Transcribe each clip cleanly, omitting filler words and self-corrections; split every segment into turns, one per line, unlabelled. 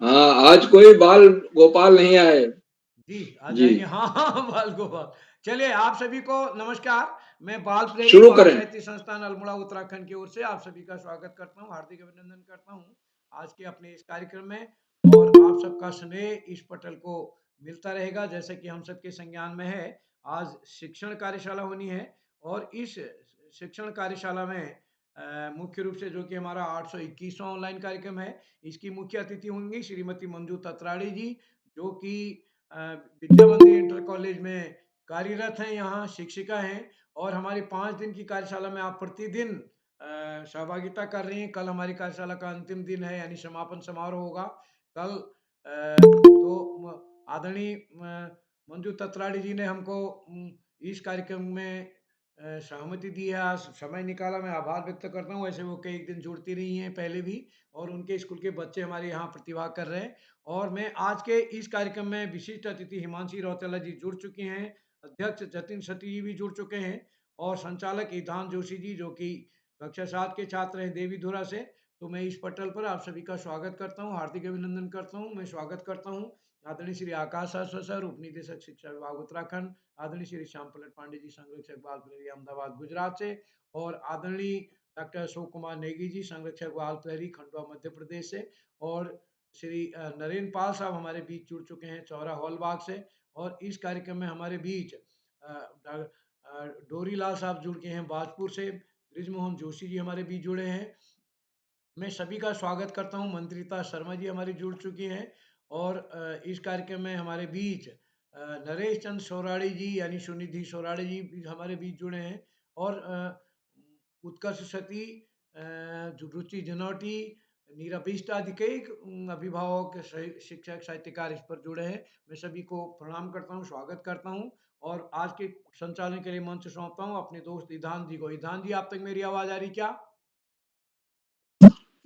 हाँ, आज कोई बाल गोपाल नहीं आए।
जी, आ
जी,
जाएँगे। हाँ, हाँ, बाल गोपाल। चलिए, आप सभी को नमस्कार। मैं बाल प्रेरी,
शुरू
बाल
करें।
साहित्य संस्थान अल्मोड़ा उत्तराखंड की ओर से आप सभी का स्वागत करता हूँ, हार्दिक अभिनंदन करता हूँ, आज के अपने इस कार्यक्रम में। और आप सबका स्नेह इस पटल को मिलता रहेगा, जैसे कि हम सबके संज्ञान में है। आज शिक्षण कार्यशाला होनी है और इस शिक्षण कार्यशाला में मुख्य रूप से जो कि हमारा 821वाँ ऑनलाइन कार्यक्रम है, इसकी मुख्य अतिथि होंगी श्रीमती मंजू ततराड़ी जी, जो कि अ, विद्या मंदिर इंटर कॉलेज में कार्यरत हैं, यहाँ शिक्षिका हैं। और हमारी 5 दिन की कार्यशाला में आप प्रतिदिन सहभागिता कर रही हैं। कल हमारी कार्यशाला का अंतिम दिन है, यानी समापन समारोह होगा। कल तो आदरणीय मंजू ततराड़ी जी ने हमको इस कार्यक्रम में सहमति दी है, आज समय निकाला, मैं आभार व्यक्त करता हूँ। ऐसे वो कई दिन जुड़ती रही हैं पहले भी, और उनके स्कूल के बच्चे हमारे यहाँ प्रतिभाग कर रहे हैं। और मैं आज के इस कार्यक्रम में विशिष्ट अतिथि हिमांशी रौतेला जी जुड़ चुके हैं, अध्यक्ष जतिन सती जी भी जुड़ चुके हैं, और संचालक ईधान जोशी जी, जो कि कक्षा 7 के छात्र हैं देवीधुरा से। तो मैं इस पटल पर आप सभी का स्वागत करता हूँ, हार्दिक अभिनंदन करता हूँ। मैं स्वागत करता हूँ आदरणीय श्री आकाश शास्त्री सर, उप निदेशक शिक्षा विभाग उत्तराखंड, आदरणीय श्री श्याम पलट पांडे जी, संरक्षक बाल प्रहरी अहमदाबाद गुजरात से, और आदरणीय डॉक्टर अशोक कुमार नेगी जी, संरक्षक बाल प्रहरी खंडवा मध्य प्रदेश से, और श्री नरेंद्र पाल साहब हमारे बीच जुड़ चुके हैं चौरा हॉलबाग से। और इस कार्यक्रम में हमारे बीच डोरी लाल साहब जुड़ के हैं बाजपुर से, ब्रिजमोहन जोशी जी हमारे बीच जुड़े हैं। मैं सभी का स्वागत करता हूँ। मंत्रिता शर्मा जी हमारी जुड़ चुकी हैं। और इस कार्यक्रम में हमारे बीच नरेश चंद सोराड़ी जी, यानी सुनिधि सोराड़ी जी भी हमारे बीच जुड़े हैं। और उत्कर्ष सती, रुचि जनौटी, नीरा बिष्ट आदि कई अभिभावक, शिक्षक, साहित्यकार इस पर जुड़े हैं। मैं सभी को प्रणाम करता हूँ, स्वागत करता हूँ। और आज के संचालन के लिए मंच सौंपता हूँ अपने दोस्त ईधान जी को। ईधान जी, आप तक मेरी आवाज आ रही क्या?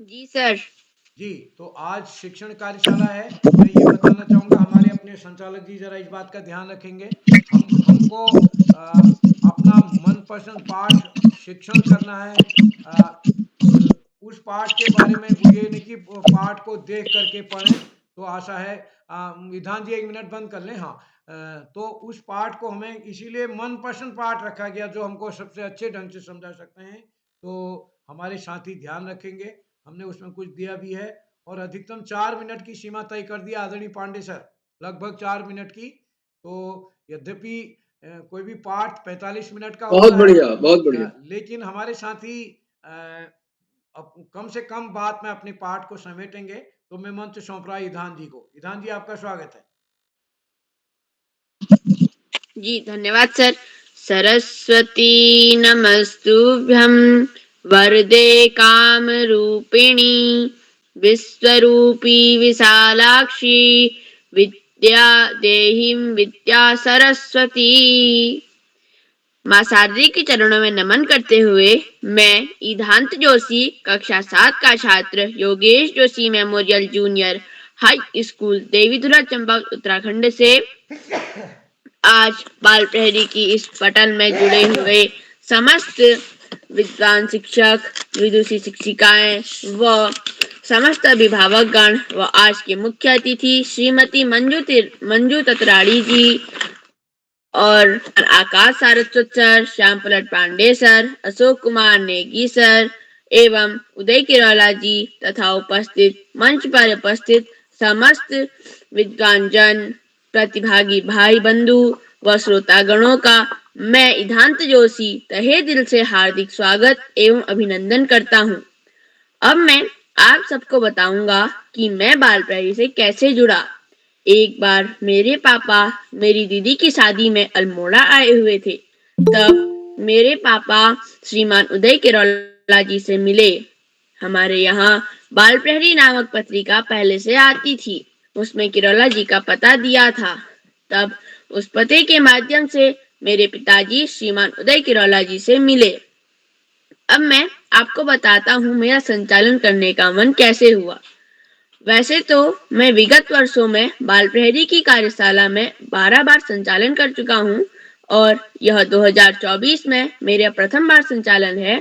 जी सर।
जी, तो आज शिक्षण कार्यशाला है। मैं ये बताना चाहूँगा, हमारे अपने संचालक जी ज़रा इस बात का ध्यान रखेंगे। हमको अपना मनपसंद पाठ शिक्षण करना है। उस पाठ के बारे में वो ये नहीं कि वो पाठ को देख करके पढ़ें। तो आशा है विधान जी 1 मिनट बंद कर लें। हाँ, तो उस पाठ को हमें इसीलिए मनपसंद पाठ रखा गया, जो हमको सबसे अच्छे ढंग से समझा सकते हैं। तो हमारे साथी ध्यान रखेंगे, हमने उसमें कुछ दिया भी है। और अधिकतम 4 मिनट की सीमा तय कर दी आदरणीय पांडे सर, लगभग 4 मिनट की। तो यद्यपि कोई भी पाठ 45 मिनट का
बहुत
होता है,
बढ़िया, बहुत बढ़िया।
लेकिन हमारे साथी कम से कम बात में अपने पाठ को समेटेंगे। तो मैं मंच सौंप रहा ईधान जी को। ईधान जी, आपका स्वागत है।
जी धन्यवाद सर। सरस्वती नमस्तुभ्यं वरदे कामरूपिणी विश्वरूपी विशालाक्षी विद्या देहिं विद्या सरस्वती। माँ शारदी के चरणों में नमन करते हुए मैं ईधांत जोशी, कक्षा 7 का छात्र, Yogesh Joshi memorial junior high school Devidhura Chamba Uttarakhand से आज बाल प्रहरी की इस पटल में जुड़े हुए समस्त विद्वान शिक्षक, विदुषी शिक्षिकाएं व समस्त अभिभावकगण व आज के मुख्य अतिथि श्रीमती मंजू ततराड़ी जी और आकाश सारस्वत सर, श्याम पलट पांडे सर, अशोक कुमार नेगी सर एवं उदय किरोला जी तथा उपस्थित मंच पर उपस्थित समस्त विद्वान जन, प्रतिभागी भाई बंधु व श्रोतागणों का मैं ईधांत जोशी तहे दिल से हार्दिक स्वागत एवं अभिनंदन करता हूँ। अब मैं आप सबको बताऊंगा कि मैं बाल प्रहरी से कैसे जुड़ा। एक बार मेरे पापा मेरी दीदी की शादी में अल्मोड़ा आए हुए थे। तब मेरे पापा श्रीमान उदय किरोला जी से मिले। हमारे यहाँ बाल प्रहरी नामक पत्रिका पहले से आती थी, उसमें किरोला जी का पता दिया था। तब उस पते के माध्यम से मेरे पिताजी श्रीमान उदय किरोला जी से मिले। अब मैं आपको बताता हूँ मेरा संचालन करने का मन कैसे हुआ। वैसे तो मैं विगत वर्षों में बाल प्रहरी की कार्यशाला में 12 बार संचालन कर चुका हूँ और यह 2024 में मेरा प्रथम बार संचालन है।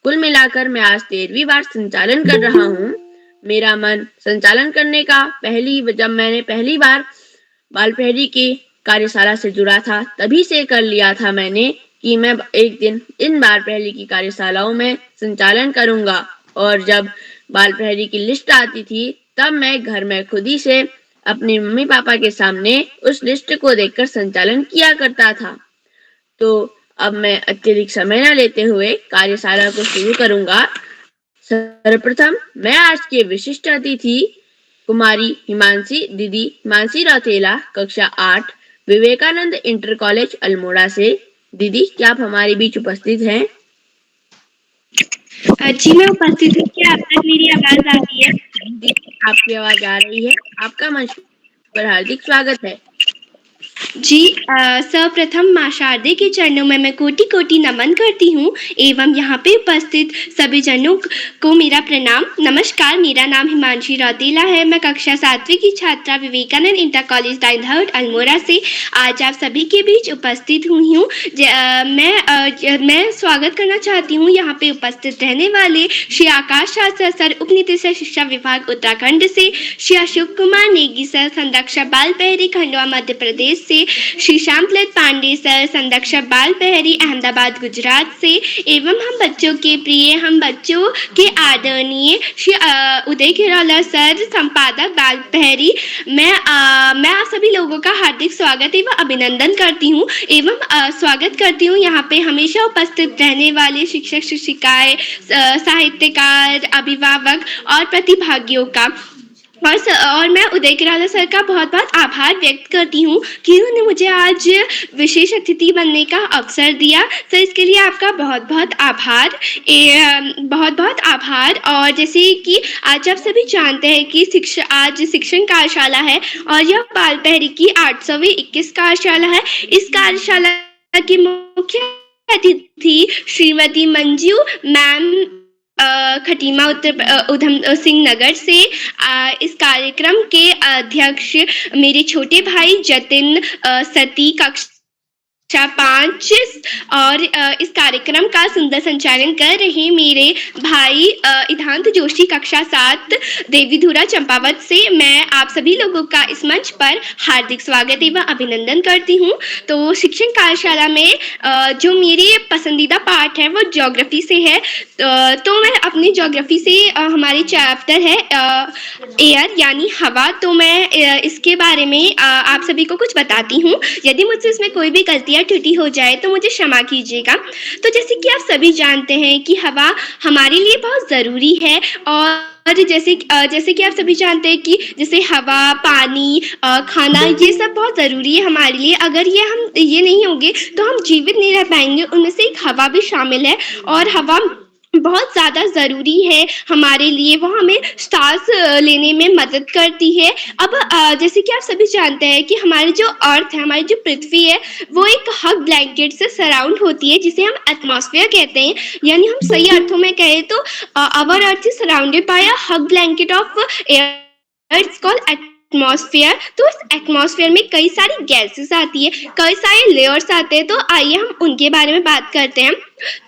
कुल मिलाकर मैं आज 13वीं बार संचालन कर रहा हूँ। मेरा मन संचालन करने का जब मैंने पहली बार बाल प्रहरी की कार्यशाला से जुड़ा था, तभी से कर लिया था मैंने कि मैं एक दिन इन बाल प्रहरी की कार्यशालाओं में संचालन करूंगा। और जब बाल प्रहरी की लिस्ट आती थी, तब मैं घर में खुद ही से अपने मम्मी पापा के सामने उस लिस्ट को देखकर संचालन किया करता था। तो अब मैं अत्यधिक समय न लेते हुए कार्यशाला को शुरू करूंगा। सर्वप्रथम मैं आज के विशिष्ट अतिथि कुमारी दीदी हिमांशी रौतेला, कक्षा 8, विवेकानंद इंटर कॉलेज अल्मोड़ा से। दीदी, क्या आप हमारे बीच उपस्थित हैं?
जी, मैं उपस्थित हूँ। क्या आप तक मेरी आवाज आ रही है?
दीदी, आपकी आवाज आ रही है। आपका मंच पर हार्दिक स्वागत है।
जी, सर्वप्रथम माँ शारदे के चरणों में मैं कोटि कोटि नमन करती हूँ एवं यहाँ पे उपस्थित सभी जनों को मेरा प्रणाम। नमस्कार, मेरा नाम हिमांशी रौतेला है। मैं कक्षा 7वीं की छात्रा विवेकानंद इंटर कॉलेज डाइंधौट अल्मोड़ा से आज आप सभी के बीच उपस्थित हुई हूँ। मैं स्वागत करना चाहती हूँ यहाँ पे उपस्थित रहने वाले श्री आकाश शास्त्र सर, उप निदेशक शिक्षा विभाग उत्तराखंड से, श्री अशोक कुमार नेगी सर, संरक्षक बाल प्रहरी खंडवा मध्य प्रदेश से, श्री श्यामलत पांडे सर, संरक्षक बाल प्रहरी अहमदाबाद गुजरात से, एवं हम बच्चों के आदरणीय श्री उदय खिरोला सर, संपादक बाल प्रहरी। मैं आप सभी लोगों का हार्दिक स्वागत एवं अभिनंदन करती हूँ एवं स्वागत करती हूँ यहाँ पे हमेशा उपस्थित रहने वाले शिक्षक शिक्षिकाएं, साहित्यकार, अभिभावक और प्रतिभागियों का। और मैं उदय खिरोला सर का बहुत बहुत आभार व्यक्त करती हूँ कि उन्होंने मुझे आज विशेष अतिथि बनने का अवसर दिया। सर, इसके लिए आपका बहुत बहुत आभार। और जैसे कि आज आप सभी जानते हैं कि आज शिक्षण कार्यशाला है और यह बाल प्रहरी की 8वीं 21 कार्यशाला है। इस कार्यशाला की मुख्य अतिथि श्रीमती मंजू मैम खटीमा उधम सिंह नगर से। इस कार्यक्रम के अध्यक्ष मेरे छोटे भाई जतिन सती, कक्षा 5, और इस कार्यक्रम का सुंदर संचालन कर रहे मेरे भाई इधांत जोशी, कक्षा 7, देवीधुरा चंपावत से। मैं आप सभी लोगों का इस मंच पर हार्दिक स्वागत एवं अभिनंदन करती हूँ। तो शिक्षण कार्यशाला में जो मेरे पसंदीदा पाठ है वो ज्योग्राफी से है। तो मैं अपनी ज्योग्राफी से हमारी चैप्टर है एयर यानी हवा। तो मैं इसके बारे में आप सभी को कुछ बताती हूँ। यदि मुझसे इसमें कोई भी गलतियाँ त्रुटि हो जाए तो मुझे क्षमा कीजिएगा। तो जैसे कि आप सभी जानते हैं कि हवा हमारे लिए बहुत ज़रूरी है। और जैसे कि आप सभी जानते हैं कि जैसे हवा, पानी, खाना, ये सब बहुत ज़रूरी है हमारे लिए। अगर ये नहीं होंगे तो हम जीवित नहीं रह पाएंगे। उनमें से एक हवा भी शामिल है और हवा बहुत ज़्यादा ज़रूरी है हमारे लिए। वो हमें सांस लेने में मदद करती है। अब जैसे कि आप सभी जानते हैं कि हमारी जो अर्थ है, हमारी जो पृथ्वी है, वो एक हग ब्लैंकेट से सराउंड होती है जिसे हम एटमॉस्फेयर कहते हैं। यानी हम सही अर्थों में कहें तो our earth is surrounded by a huge blanket of air, it's called atmosphere. तो इस एटमॉस्फेयर में कई सारी गैसेस आती है, कई सारे लेयर्स आते हैं। तो आइए हम उनके बारे में बात करते हैं।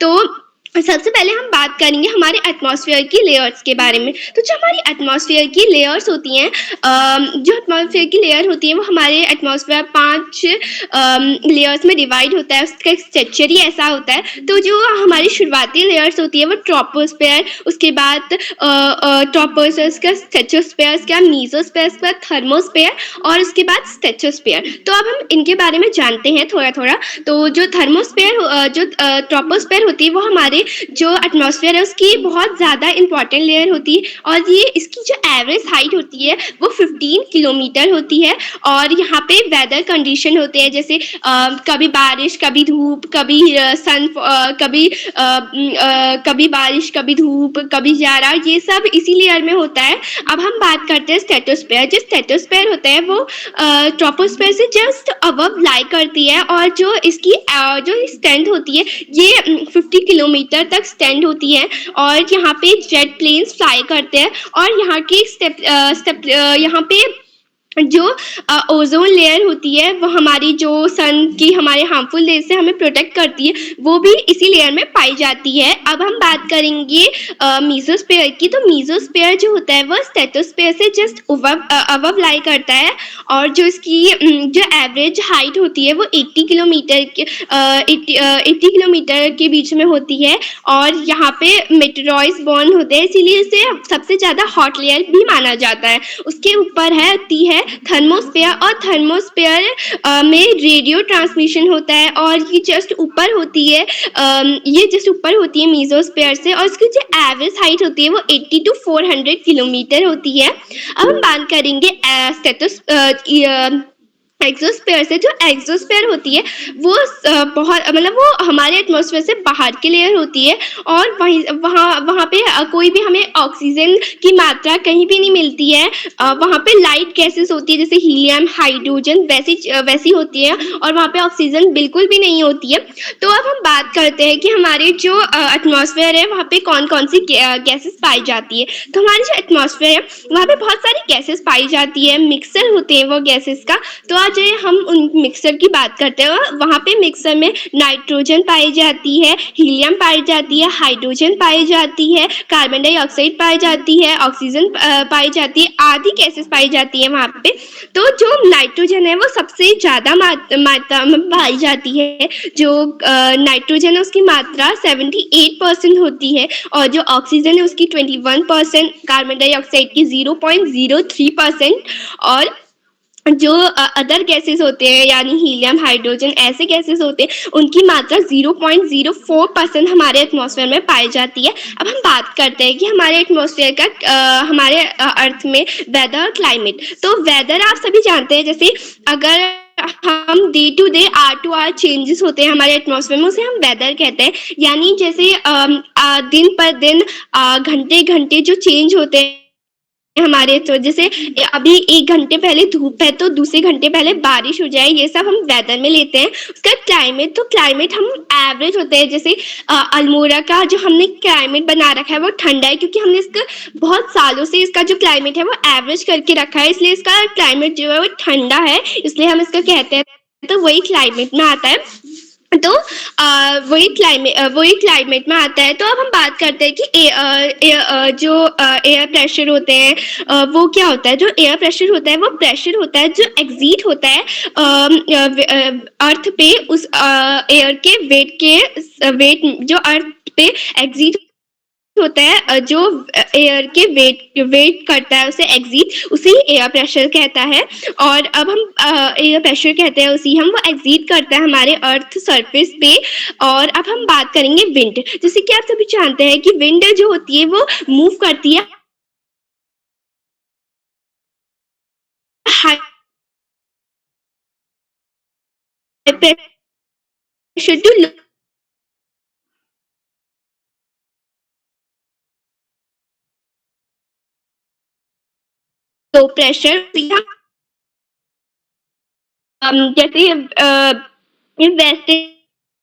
तो सबसे पहले हम बात करेंगे हमारे एटमॉस्फेयर की लेयर्स के बारे में। तो जो हमारी एटमॉस्फेयर की लेयर्स होती हैं, वो हमारे एटमॉस्फेयर 5 लेयर्स में डिवाइड होता है। उसका स्ट्रक्चर ही ऐसा होता है। तो जो हमारी शुरुआती लेयर्स होती है वो ट्रोपोस्फेयर, उसके बाद ट्रोपोस्फेयर का स्ट्रेटोस्फेयर, उसके बाद मीसोस्फेयर, उसके बाद थर्मोस्फेयर और उसके बाद स्ट्रेटोस्फेयर। तो अब हम इनके बारे में जानते हैं थोड़ा थोड़ा। तो जो ट्रोपोस्फेयर होती है वो हमारे जो एटमॉस्फेयर है उसकी बहुत ज़्यादा इंपॉर्टेंट लेयर होती है। और ये इसकी जो एवरेज हाइट होती है वो 15 किलोमीटर होती है। और यहाँ पे वेदर कंडीशन होते हैं, जैसे कभी बारिश, कभी धूप, कभी बारिश, कभी धूप, कभी जाड़ा, ये सब इसी लेयर में होता है। अब हम बात करते हैं स्ट्रेटोस्फेयर। जो स्ट्रेटोस्फेयर होता है वो ट्रोपोस्फेयर से जस्ट अबव लाई करती है। और जो इसकी जो स्ट्रेंथ होती है ये 50 किलोमीटर तक स्टैंड होती है। और यहाँ पे जेट प्लेन्स फ्लाई करते हैं। और यहाँ के यहाँ पे जो ओजोन लेयर होती है वो हमारी जो सन की हमारे हार्मफुल रेज से हमें प्रोटेक्ट करती है, वो भी इसी लेयर में पाई जाती है। अब हम बात करेंगे मीजोस्फीयर की। तो मीजोस्फीयर जो होता है वो स्ट्रेटोस्फीयर से जस्ट अबव लाई करता है, और जो इसकी जो एवरेज हाइट होती है वो 80 किलोमीटर के 80 किलोमीटर के बीच में होती है, और यहाँ पे मेटेरॉइड्स बॉर्न होते हैं, इसीलिए इसे सबसे ज़्यादा हॉट लेयर भी माना जाता है। उसके ऊपर है थर्मोस्फीयर, और थर्मोस्फीयर में रेडियो ट्रांसमिशन होता है, और ये जस्ट ऊपर होती है, मीजोस्फीयर से, और इसकी जो एवरेज हाइट होती है वो 80 to 400 किलोमीटर होती है। अब हम बात करेंगे एक्सोस्फीयर से। जो एक्सोस्फीयर होती है वो बहुत मतलब वो हमारे एटमॉस्फेयर से बाहर की लेयर होती है, और वहाँ पे कोई भी हमें ऑक्सीजन की मात्रा कहीं भी नहीं मिलती है। वहाँ पे लाइट गैसेस होती है, जैसे हीलियम, हाइड्रोजन वैसी होती है, और वहाँ पे ऑक्सीजन बिल्कुल भी नहीं होती है। तो अब हम बात करते हैं कि हमारे जो एटमॉस्फेयर है वहाँ पे कौन कौन सी गैसेस पाई जाती है। तो हमारे जो एटमॉस्फेयर है वहाँ पे बहुत सारी गैसेस पाई जाती है, मिक्सर होते हैं वो गैसेस का। तो आज हम उन मिक्सर की बात करते हैं। वहाँ पे मिक्सर में नाइट्रोजन पाई जाती है, हीलियम पाई जाती है, हाइड्रोजन पाई जाती है, कार्बन डाइऑक्साइड पाई जाती है, ऑक्सीजन पाई जाती है, आदि गैसेस पाई जाती है वहाँ पे। तो जो नाइट्रोजन है वो सबसे ज़्यादा मात्रा में पाई जाती है। जो नाइट्रोजन है उसकी मात्रा 78% होती है, और जो ऑक्सीजन है उसकी 21%, कार्बन डाइऑक्साइड की 0.03%, और जो अदर गैसेस होते हैं यानी हीलियम, हाइड्रोजन ऐसे गैसेस होते हैं उनकी मात्रा 0.04% हमारे एटमॉस्फेयर में पाई जाती है। अब हम बात करते हैं कि हमारे एटमॉस्फेयर का हमारे अर्थ में वेदर और क्लाइमेट। तो वेदर आप सभी जानते हैं, जैसे अगर हम day to day or to or changes होते हैं हमारे एटमॉस्फेयर में, उसे हम वेदर कहते हैं। यानी जैसे दिन पर दिन घंटे घंटे जो चेंज होते हैं हमारे, तो जैसे अभी 1 घंटे पहले धूप है तो दूसरे घंटे पहले बारिश हो जाए, ये सब हम वेदर में लेते हैं। उसका क्लाइमेट, तो क्लाइमेट हम एवरेज होते हैं। जैसे अल्मोड़ा का जो हमने क्लाइमेट बना रखा है वो ठंडा है, क्योंकि हमने इसका बहुत सालों से इसका जो क्लाइमेट है वो एवरेज करके रखा है, इसलिए इसका क्लाइमेट जो है वो ठंडा है, इसलिए हम इसका कहते हैं। तो वही क्लाइमेट में आता है। तो वही क्लाइमेट में आता है। तो अब हम बात करते हैं कि जो एयर प्रेशर होते हैं वो क्या होता है। जो एयर प्रेशर होता है वो प्रेशर होता है जो एग्जीट होता है अर्थ पे, उस एयर के वेट जो अर्थ पे एग्जीट होता है, जो एयर के वेट करता है उसे एग्जीट, उसी एयर प्रेशर कहता है। और अब हम एयर प्रेशर कहते हैं उसी हम, वो एग्जीट करता है हमारे अर्थ सरफेस पे। और अब हम बात करेंगे विंड। जैसे कि आप सभी जानते हैं कि विंड जो होती है वो मूव करती है high pressure to low pressure. जैसे वेस्ट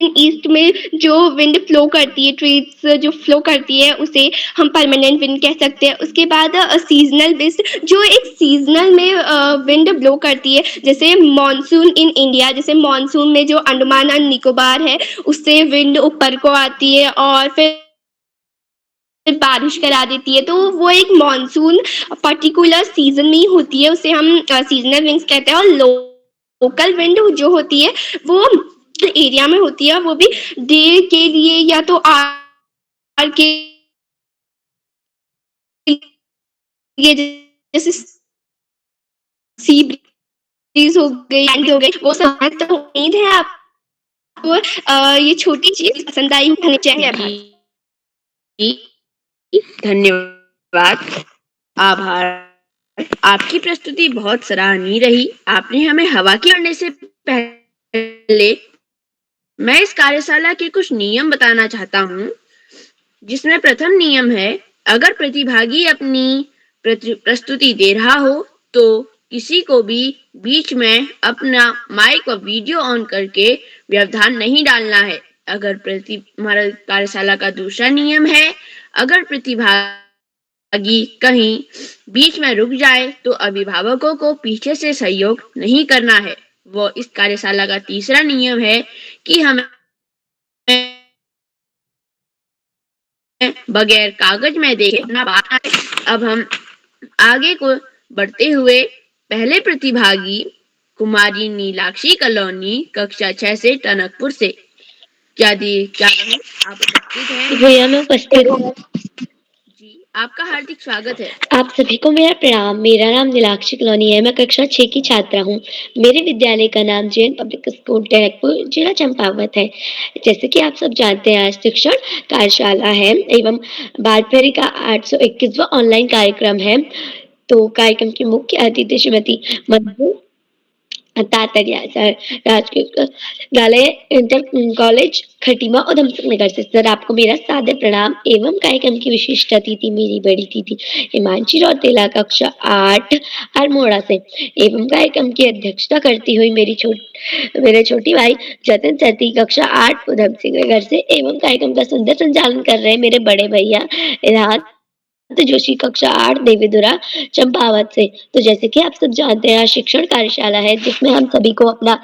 ईस्ट में जो विंड फ्लो करती है, ट्रेड्स जो फ्लो करती है, उसे हम परमानेंट विंड कह सकते हैं। उसके बाद सीजनल बेस्ड, जो एक सीजनल में विंड ब्लो करती है, जैसे मॉनसून इन इंडिया। जैसे मॉनसून में जो अंडमान एंड निकोबार है उससे विंड ऊपर को आती है और फिर बारिश करा देती है। तो वो एक मॉनसून पर्टिकुलर सीजन में ही होती है, उसे हम सीजनल विंड्स कहते हैं। और लोकल विंड जो होती है वो एरिया में होती है, वो भी डे के लिए या तो आर के लिए, जैसे सी ब्रीज हो गई, हो गई, वो सब। तो उम्मीद है आपको ये छोटी चीज पसंद आई होनी चाहिए।
धन्यवाद, आभार। आपकी प्रस्तुति बहुत सराहनीय रही। आपने हमें हवा की उड़ने से पहले मैं इस कार्यशाला के कुछ नियम बताना चाहता हूँ, जिसमें प्रथम नियम है, अगर प्रतिभागी अपनी प्रस्तुति दे रहा हो तो किसी को भी बीच में अपना माइक और वीडियो ऑन करके व्यवधान नहीं डालना है। हमारा कार्यशाला का दूसरा नियम है, अगर प्रतिभागी कहीं बीच में रुक जाए तो अभिभावकों को पीछे से सहयोग नहीं करना है। वो इस कार्यशाला का तीसरा नियम है कि हमें बगैर कागज में देखे अपना बात आए। अब हम आगे को बढ़ते हुए पहले प्रतिभागी कुमारी नीलाक्षी कलोनी कक्षा 6 से टनकपुर से क्या बहन आप उपस्थित हैं?
भैया मैं उपस्थित हूँ।
जी आपका हार्दिक स्वागत है।
आप सभी को मेरा प्रणाम। मेरा नाम नीलाक्षी कलोनी है। मैं कक्षा 6 की छात्रा हूँ। मेरे विद्यालय का नाम जैन पब्लिक स्कूल टनकपुर जिला चंपावत है। जैसे कि आप सब जानते हैं आज शिक्षण कार्यशाला है एवं बाल पहरी का 821वां ऑनलाइन कार्यक्रम है। तो कार्यक्रम की मुख्य अतिथि श्रीमती मधु तातरिया सर राजकीय विद्यालय इंटर कॉलेज खटीमा उधमसिंह नगर से। सर आपको मेरा सादर प्रणाम एवं कार्यक्रम की विशिष्ट अतिथि मेरी बड़ी दीदी हिमांशी रौतेला कक्षा 8 अल्मोड़ा से एवं कार्यक्रम की अध्यक्षता करती हुई मेरे छोटी भाई जतिन सती कक्षा 8 उधमसिंह नगर से एवं कार्यक्रम का सुंदर संचालन कर रहे मेरे बड़े भैया राहत जोशी कक्षा 8 देवीधुरा चंपावत से। तो जैसे कि आप सब जानते हैं शिक्षण कार्यशाला है जिसमें हम सभी को अपना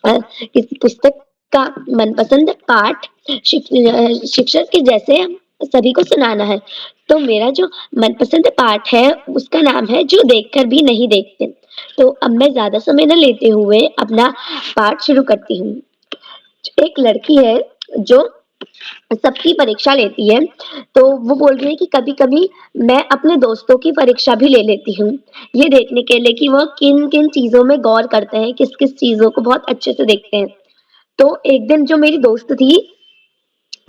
किसी पुस्तक का मनपसंद पाठ शिक्षक के जैसे सभी को सुनाना है। तो मेरा जो मनपसंद पाठ है उसका नाम है जो देखकर भी नहीं देखते। तो अब मैं ज्यादा समय न लेते हुए अपना पाठ शुरू करती हूँ। एक लड़की है जो सबकी परीक्षा लेती है। तो वो बोल रही है कि कभी-कभी मैं अपने दोस्तों की परीक्षा भी ले लेती हूँ, ये देखने के लिए कि वह किन-किन चीज़ों में गौर करते हैं, किस-किस चीज़ों को बहुत अच्छे से देखते हैं। तो एक दिन जो मेरी दोस्त थी,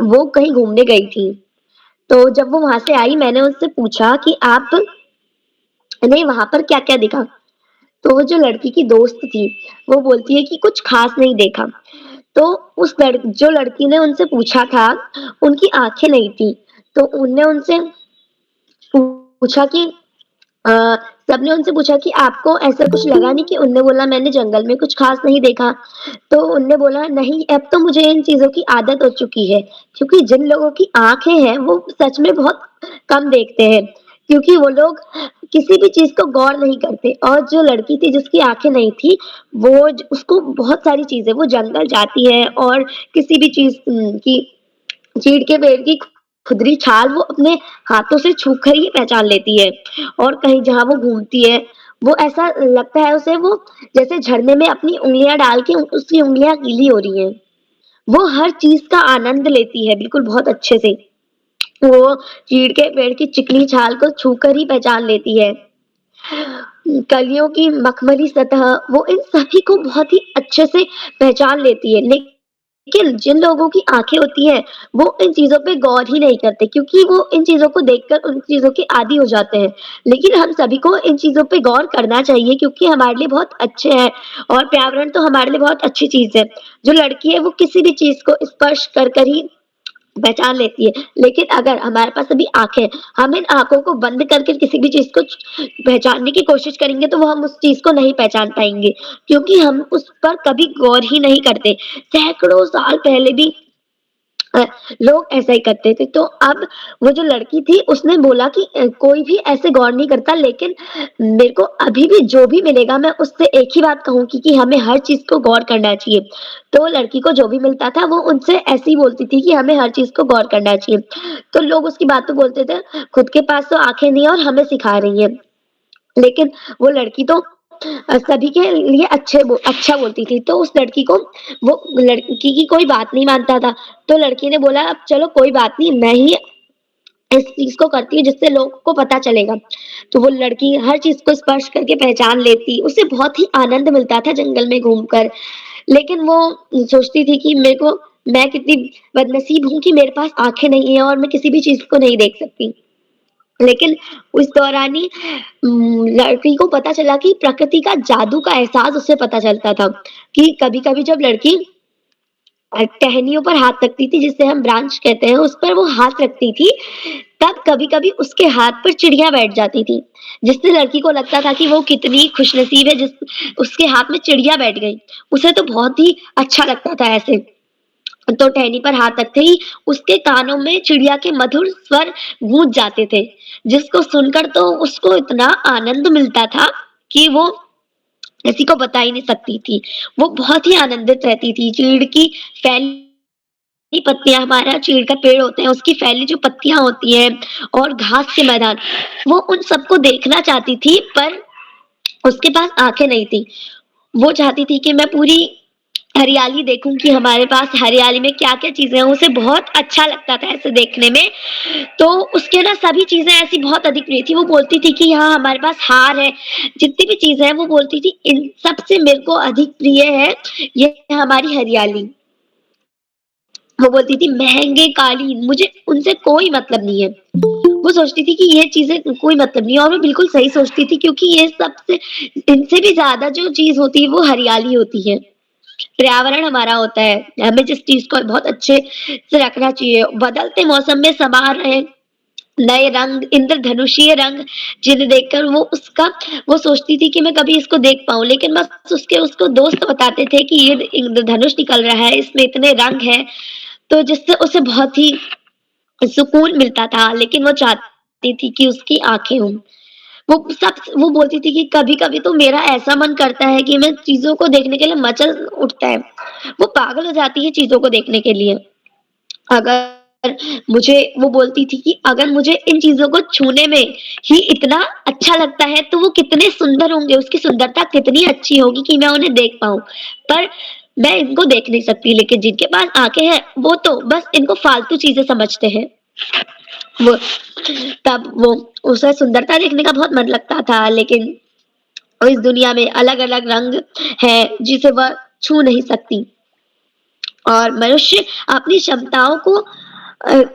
वो कहीं घूमने गई थी। तो जब वो वहाँ से आई मैंने उससे पूछा कि आपने वहाँ पर क्या-क्या देखा? तो वो जो लड़की की दोस्त थी, वो बोलती है कि कुछ खास नहीं देखा। तो जो लड़की ने उनसे पूछा था, उनकी आँखें नहीं थी। तो उनने उनसे पूछा कि सबने उनसे पूछा कि आपको ऐसा कुछ लगा नहीं? कि उनने बोला मैंने जंगल में कुछ खास नहीं देखा। तो उनने बोला नहीं अब तो मुझे इन चीज़ों की आदत हो चुकी है, क्योंकि जिन लोगों की आँखें हैं वो सच में बहुत कम देखते हैं, क्योंकि वो लोग किसी भी चीज़ को गौर नहीं करते। और जो लड़की थी जिसकी आँखें नहीं थी, वो उसको बहुत सारी चीज़ें वो जंगल जाती है और किसी भी चीज़ की चीड़ के पेड़ की खुदरी छाल वो अपने हाथों से छूकर ही पहचान लेती है। और कहीं जहाँ वो घूमती है, वो ऐसा लगता है उसे वो जैसे झरने में अपनी उँगलियाँ डाल के उसकी उँगलियाँ गीली हो रही हैं। वो हर चीज़ का आनंद लेती है बिल्कुल बहुत अच्छे से। वो चीड़ के पेड़ की चिकनी छाल को छूकर ही पहचान लेती है। कलियों की मखमली सतह वो इन सभी को बहुत ही अच्छे से पहचान लेती है। लेकिन जिन लोगों की आँखें होती हैं, वो इन चीज़ों पे गौर ही नहीं करते, क्योंकि वो इन चीज़ों को देखकर उन चीज़ों के आदी हो जाते हैं। लेकिन हम सभी को इन चीज़ों पे गौर करना चाहिए, क्योंकि हमारे लिए बहुत अच्छे हैं और पर्यावरण तो हमारे लिए बहुत अच्छी चीज़ है। जो लड़की है वो किसी भी चीज़ को स्पर्श कर ही पहचान लेती है। लेकिन अगर हमारे पास अभी आँखें हैं, हम इन आँखों को बंद करके किसी भी चीज़ को पहचानने की कोशिश करेंगे तो वो हम उस चीज़ को नहीं पहचान पाएँगे, क्योंकि हम उस पर कभी गौर ही नहीं करते। सैकड़ों साल पहले भी लोग ऐसा ही करते थे। तो अब वो जो लड़की थी उसने बोला कि कोई भी ऐसे गौर नहीं करता, लेकिन मेरे को अभी भी जो भी मिलेगा मैं उससे एक ही बात कहूँगी कि हमें हर चीज़ को गौर करना चाहिए। तो लड़की को जो भी मिलता था वो उनसे ऐसे ही बोलती थी कि हमें हर चीज़ को गौर करना चाहिए। तो लोग उसकी बात तो बोलते थे, खुद के पास तो आँखें नहीं है और हमें सिखा रही है। लेकिन वो लड़की तो सभी के लिए अच्छा बोलती थी। तो उस लड़की को वो लड़की की कोई बात नहीं मानता था। तो लड़की ने बोला अब चलो कोई बात नहीं, मैं ही इस चीज़ को करती हूँ जिससे लोगों को पता चलेगा। तो वो लड़की हर चीज़ को स्पर्श करके पहचान लेती, उसे बहुत ही आनंद मिलता था जंगल में घूमकर। लेकिन वो सोचती थी कि मैं कितनी बदनसीब हूँ कि मेरे पास आँखें नहीं है और मैं किसी भी चीज़ को नहीं देख सकती। लेकिन उस दौरान ही लड़की को पता चला कि प्रकृति का जादू का एहसास उसे पता चलता था कि कभी-कभी जब लड़की टहनियों पर हाथ रखती थी, जिसे हम ब्रांच कहते हैं, उस पर वो हाथ रखती थी, तब कभी-कभी उसके हाथ पर चिड़िया बैठ जाती थी, जिससे लड़की को लगता था कि वो कितनी खुशनसीब है जिस उसके हाथ में चिड़िया बैठ गई। उसे तो बहुत ही अच्छा लगता था ऐसे। तो टहनी पर हाथ रखते ही उसके कानों में चिड़िया के मधुर स्वर गूंज जाते थे। जिसको सुनकर तो उसको इतना आनंद मिलता था कि वो किसी को बता ही नहीं सकती थी। वो बहुत ही आनंदित रहती थी। चीड़ की फैली पत्तियाँ, हमारा चीड़ का पेड़ होते हैं, उसकी फैली जो पत्तियाँ होती हैं और घास के मैदान, वो उन सबको देखना चाहती थी, पर उसके पास आँखें नहीं थी। वो चाहती थी कि मैं पूरी हरियाली देखूं कि हमारे पास हरियाली में क्या-क्या चीज़ें हैं, उसे बहुत अच्छा लगता था ऐसे देखने में। तो उसके ना सभी चीज़ें ऐसी बहुत अधिक प्रिय थी, वो बोलती थी कि हाँ, हमारे पास हार है, जितनी भी चीज़ें हैं वो बोलती थी इन सब से मेरे को अधिक प्रिय है ये हमारी हरियाली। वो बोलती थी महँगे कालीन, मुझे उनसे कोई मतलब नहीं है। वो सोचती थी कि ये चीज़ें कोई मतलब नहीं है और वो बिल्कुल सही सोचती थी क्योंकि ये सबसे इनसे भी ज़्यादा जो चीज़ होती है वो हरियाली होती है। पर्यावरण हमारा होता है, हमें जिस चीज़ को बहुत अच्छे से रखना चाहिए। बदलते मौसम में समा रहे नए रंग, इंद्रधनुषीय रंग जिन्हें देखकर वो सोचती थी कि मैं कभी इसको देख पाऊँ, लेकिन बस उसको दोस्त बताते थे कि ये इंद्रधनुष निकल रहा है, इसमें इतने रंग हैं, तो जिससे उसे बहुत ही सुकून मिलता था, लेकिन वो चाहती थी कि उसकी आँखें हों। वो बोलती थी कि कभी-कभी तो मेरा ऐसा मन करता है कि मैं चीज़ों को देखने के लिए मचल उठता है। वो पागल हो जाती है चीज़ों को देखने के लिए। अगर वो बोलती थी कि अगर मुझे इन चीज़ों को छूने में ही इतना अच्छा लगता है, तो वो कितने सुंदर होंगे, उसकी सुंदरता कितनी अच्छी होगी कि मैं उन्हें देख पाऊँ। पर मैं इनको देख नहीं सकती, लेकिन जिनके पास आँखें हैं, वो तो बस इनको फालतू चीज़ें समझते हैं। वो वो उसे सुंदरता देखने का बहुत मन लगता था, लेकिन इस दुनिया में अलग-अलग रंग हैं, जिसे वह छू नहीं सकती। और मनुष्य अपनी क्षमताओं को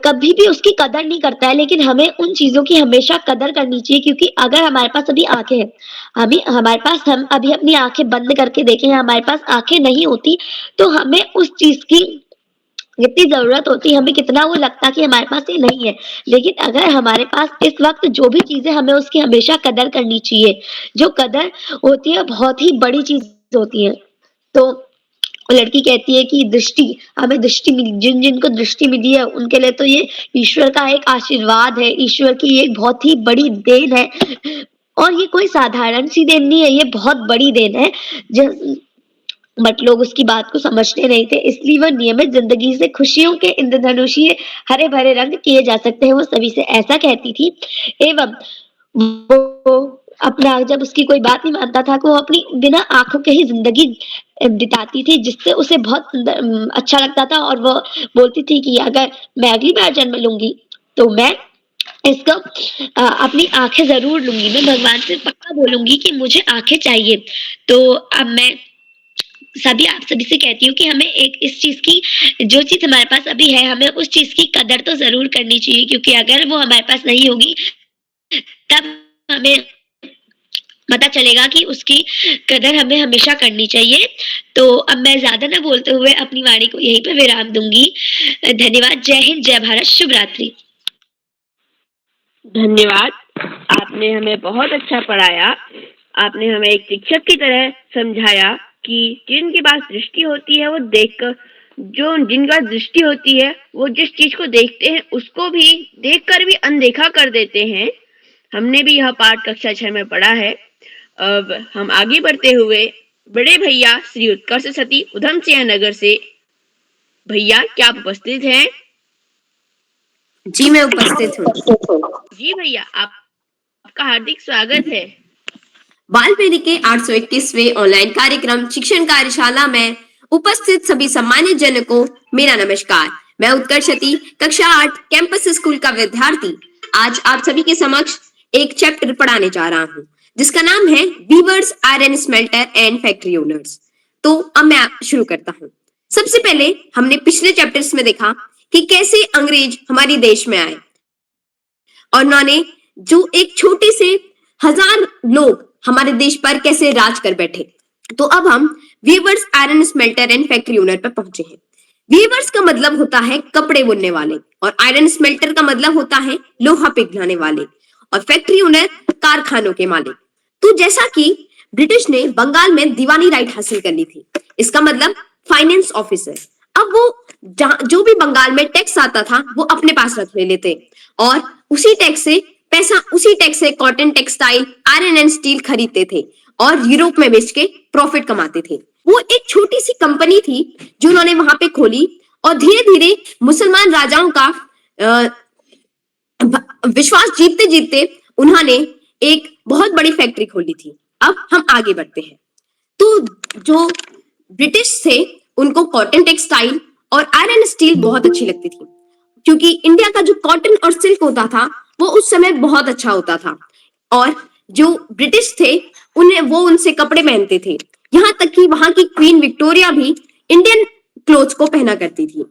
कभी भी उसकी कदर नहीं करता है, लेकिन हमें उन चीज़ों की हमेशा कदर करनी चाहिए क्योंकि अगर हमारे पास अभी आँखें हैं, हम अभी अपनी आँखें बंद करके देखें, हमारे पास आँखें नहीं होती, तो हमें उस चीज़ की कितनी ज़रूरत होती, हमें कितना वो लगता कि हमारे पास ये नहीं है। लेकिन अगर हमारे पास इस वक़्त जो भी चीज़ है, हमें उसकी हमेशा कदर करनी चाहिए। जो कदर होती है, बहुत ही बड़ी चीज़ होती है। तो लड़की कहती है कि हमें दृष्टि मिली, जिनको दृष्टि मिली है उनके लिए तो ये ईश्वर का एक आशीर्वाद है, ईश्वर की एक बहुत ही बड़ी देन है और ये कोई साधारण सी देन नहीं है, ये बहुत बड़ी देन है। ज बट लोग उसकी बात को समझते नहीं थे, इसलिए वह नियमित ज़िंदगी से खुशियों के इंद्रधनुषीय हरे-भरे रंग किए जा सकते हैं, वो सभी से ऐसा कहती थी। एवं वो अपना जब उसकी कोई बात नहीं मानता था, वो अपनी बिना आँखों के ही ज़िंदगी बिताती थी, जिससे उसे बहुत अच्छा लगता था और वो बोलती थी कि अगर मैं अगली बार जन्म लूँगी, तो मैं इसको अपनी आँखें ज़रूर लूँगी। मैं भगवान से पक्का बोलूँगी कि मुझे आँखें चाहिए। तो अब मैं आप सभी से कहती हूँ कि हमें एक इस चीज़ की जो चीज़ हमारे पास अभी है, हमें उस चीज़ की कदर तो ज़रूर करनी चाहिए क्योंकि अगर वो हमारे पास नहीं होगी, तब हमें पता चलेगा कि उसकी कदर हमें हमेशा करनी चाहिए। तो अब मैं ज़्यादा ना बोलते हुए अपनी वाणी को यहीं पे विराम दूँगी। धन्यवाद। जय हिंद, जय भारत, शुभ रात्रि।
धन्यवाद। आपने हमें बहुत अच्छा पढ़ाया। आपने हमें एक शिक्षक की तरह समझाया कि जिनके पास दृष्टि होती है वो देखकर जिनका दृष्टि होती है वो जिस चीज को देखते हैं उसको भी देखकर भी अनदेखा कर देते हैं। हमने भी यह पाठ कक्षा 6 में पढ़ा है। अब हम आगे बढ़ते हुए बड़े भैया श्री उत्कर्ष सती उधम सिंह नगर से, भैया क्या आप उपस्थित हैं?
जी मैं उपस्थित हूँ।
जी भैया, आपका हार्दिक स्वागत है।
बालपीढ़ी के 821वें ऑनलाइन कार्यक्रम शिक्षण कार्यशाला में उपस्थित सभी सम्मानित जन को मेरा नमस्कार। मैं उत्कर्षती कक्षा 8 कैंपस स्कूल का विद्यार्थी आज आप सभी के समक्ष एक चैप्टर पढ़ाने जा रहा हूँ जिसका नाम है weavers, iron smelter and factory owners. तो अब मैं शुरू करता हूँ। सबसे पहले हमने पिछले चैप्टर्स में देखा कि कैसे अंग्रेज हमारे देश में आए और उन्होंने जो एक छोटे से 1000 लोग हमारे देश पर कैसे राज कर बैठे। तो अब हम weavers, iron smelter and factory owner पर पहुंचे हैं। वीवर्स का मतलब होता है कपड़े बुनने वाले और आयरन स्मेल्टर का मतलब होता है लोहा पिघलाने वाले और फैक्ट्री ओनर कारखानों के मालिक। तो जैसा कि ब्रिटिश ने बंगाल में दीवानी राइट हासिल कर ली थी, इसका मतलब फाइनेंस ऑफिसर। अब वो जो भी बंगाल में टैक्स आता था वो अपने पास रख लेते और उसी टैक्स से पैसा उसी टैक्स से cotton, textile, iron and steel खरीदते थे और यूरोप में बेच के प्रॉफिट कमाते थे। वो एक छोटी सी कंपनी थी जो उन्होंने वहां पे खोली और धीरे धीरे मुसलमान राजाओं का विश्वास जीतते जीतते उन्होंने एक बहुत बड़ी फैक्ट्री खोली थी। अब हम आगे बढ़ते हैं। तो जो ब्रिटिश थे उनको कॉटन, टेक्सटाइल और आयरन स्टील बहुत अच्छी लगती थी, क्योंकि इंडिया का जो कॉटन और सिल्क होता था वो उस समय बहुत अच्छा होता था और जो ब्रिटिश थे वो उनसे कपड़े पहनते थे। यहाँ तक कि वहां की क्वीन विक्टोरिया भी इंडियन क्लोथ्स को पहना करती थी।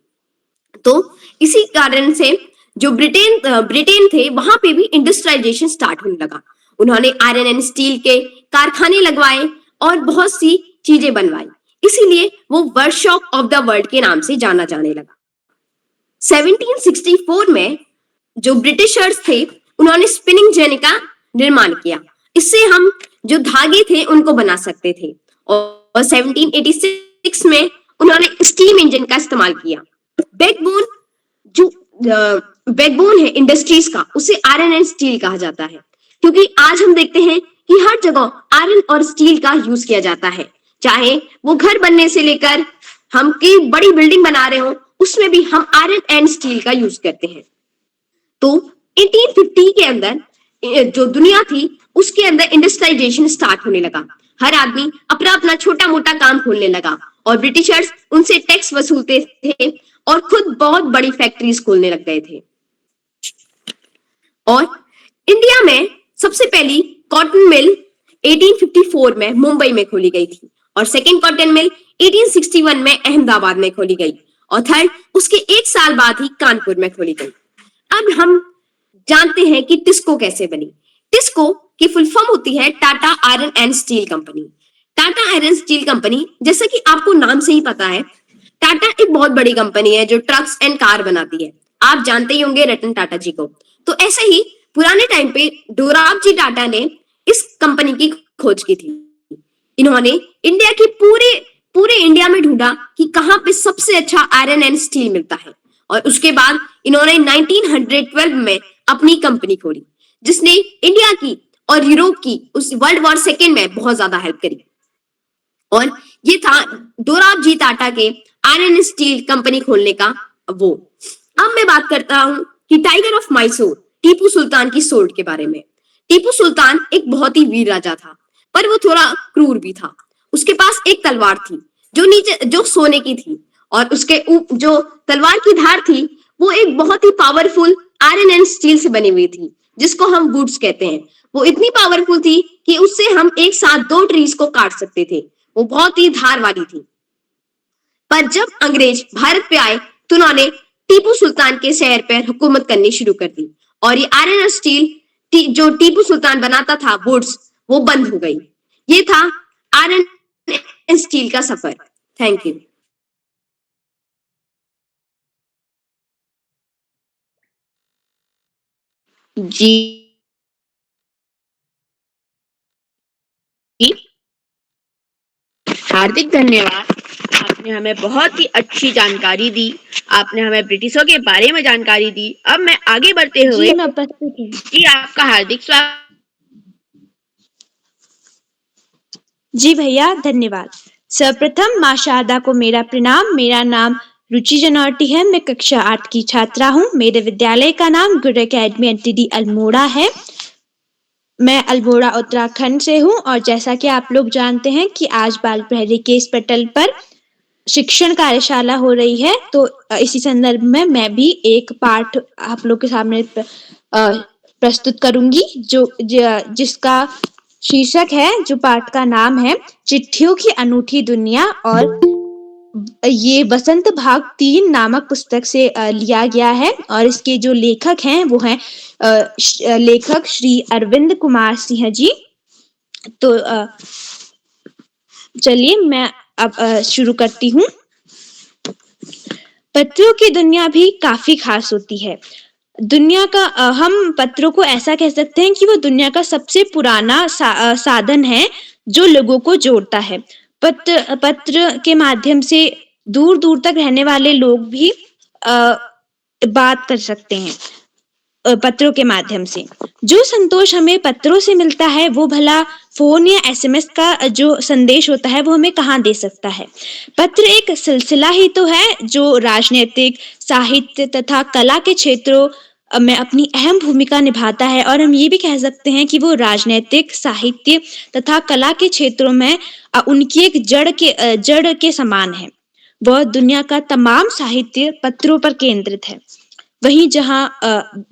तो इसी कारण से जो ब्रिटेन थे वहां पे भी इंडस्ट्रियलाइजेशन स्टार्ट होने लगा। उन्होंने आयरन एंड स्टील के कारखाने लगवाए और बहुत सी चीजें बनवाई, इसीलिए वो वर्कशॉप ऑफ द वर्ल्ड के नाम से जाना जाने लगा। 1764 में जो ब्रिटिशर्स थे उन्होंने स्पिनिंग जेनी का निर्माण किया। इससे हम जो धागे थे उनको बना सकते थे और 1786 में उन्होंने स्टीम इंजन का इस्तेमाल किया। बैकबोन है इंडस्ट्रीज का, उसे आयरन एंड स्टील कहा जाता है, क्योंकि आज हम देखते हैं कि हर जगह आयरन और स्टील का यूज किया जाता है। चाहे वो घर बनने से लेकर हम की बड़ी बिल्डिंग बना रहे हो, उसमें भी हम आयरन एंड स्टील का यूज करते हैं। तो 1850 के अंदर जो दुनिया थी उसके अंदर इंडस्ट्रियलाइजेशन स्टार्ट होने लगा। हर आदमी अपना अपना छोटा मोटा काम खोलने लगा और ब्रिटिशर्स उनसे टैक्स वसूलते थे और खुद बहुत बड़ी फैक्ट्रीज खोलने लग गए थे। और इंडिया में सबसे पहली कॉटन मिल 1854 में मुंबई में खोली गई थी और सेकेंड कॉटन मिल 1861 में अहमदाबाद में खोली गई और थर्ड उसके एक साल बाद ही कानपुर में खोली गई। अब हम जानते हैं कि टिस्को कैसे बनी। टिस्को की फुल फॉर्म होती है Tata iron and steel company. Tata iron steel company, जैसा कि आपको नाम से ही पता है, टाटा एक बहुत बड़ी कंपनी है जो ट्रक्स एंड कार बनाती है। आप जानते ही होंगे रतन टाटा जी को। तो ऐसे ही पुराने टाइम पे डोराबजी टाटा ने इस कंपनी की खोज की थी। इन्होंने इंडिया की पूरे इंडिया में ढूंढा कि कहां पे सबसे अच्छा आयरन एंड स्टील मिलता है और उसके बाद इन्होंने 1912 में अपनी कंपनी खोली, जिसने इंडिया की और यूरोप की उस वर्ल्ड वॉर सेकेंड में बहुत ज्यादा हेल्प करी। और ये था डोराबजी टाटा के आयरन एंड स्टील कंपनी खोलने का वो। अब मैं बात करता हूं कि टाइगर ऑफ मैसूर टीपू सुल्तान की सोल्ड के बारे में। टीपू सुल्तान एक बहुत ही वीर राजा था, पर वो थोड़ा क्रूर भी था। उसके पास एक तलवार थी जो सोने की थी और उसके जो तलवार की धार थी वो एक बहुत ही पावरफुल आयरन एंड स्टील से बनी हुई थी, जिसको हम वुड्स कहते हैं। वो इतनी पावरफुल थी कि उससे हम एक साथ 2 ट्रीज को काट सकते थे। वो बहुत ही धार वाली थी। पर जब अंग्रेज भारत पे आए तो उन्होंने टीपू सुल्तान के शहर पर हुकूमत करनी शुरू कर दी और ये आयरन और स्टील जो टीपू सुल्तान बनाता था वुड्स, वो बंद हो गई। ये था आयरन एंड स्टील का सफर। Thank you.
जी हार्दिक धन्यवाद। आपने हमें बहुत ही अच्छी जानकारी दी। आपने हमें ब्रिटिशों के बारे में जानकारी दी। अब मैं आगे बढ़ते हुए जी आपका हार्दिक स्वागत।
जी भैया धन्यवाद। सर्वप्रथम माँ शारदा को मेरा प्रणाम। मेरा नाम रुचि जनौटी है। मैं कक्षा 8 की छात्रा हूँ। मेरे विद्यालय का नाम गुड एकेडमी एनटीडी अल्मोड़ा है। मैं अल्मोड़ा उत्तराखंड से हूँ और जैसा कि आप लोग जानते हैं कि आज बाल प्रहरी के इस पटल पर शिक्षण कार्यशाला हो रही है, तो इसी संदर्भ में मैं भी एक पाठ आप लोग के सामने प्रस्तुत करूंगी जिसका शीर्षक है, जो पाठ का नाम है चिट्ठियों की अनूठी दुनिया। और ये बसंत भाग 3 नामक पुस्तक से लिया गया है और इसके जो लेखक हैं वो हैं लेखक श्री अरविंद कुमार सिंह जी। तो चलिए मैं अब शुरू करती हूँ। पत्रों की दुनिया भी काफी खास होती है। दुनिया का हम पत्रों को ऐसा कह सकते हैं कि वो दुनिया का सबसे पुराना साधन है जो लोगों को जोड़ता है। पत्र के माध्यम से दूर दूर तक रहने वाले लोग भी बात कर सकते हैं। पत्रों के माध्यम से। जो संतोष हमें पत्रों से मिलता है वो भला फोन या एसएमएस का जो संदेश होता है वो हमें कहाँ दे सकता है। पत्र एक सिलसिला ही तो है जो राजनीतिक, साहित्य तथा कला के क्षेत्रों में अपनी अहम भूमिका निभाता है, और हम ये भी कह सकते हैं कि वो राजनीतिक, साहित्य तथा कला के क्षेत्रों में उनकी एक जड़ के समान है। वह दुनिया का तमाम साहित्य पत्रों पर केंद्रित है। वहीं जहाँ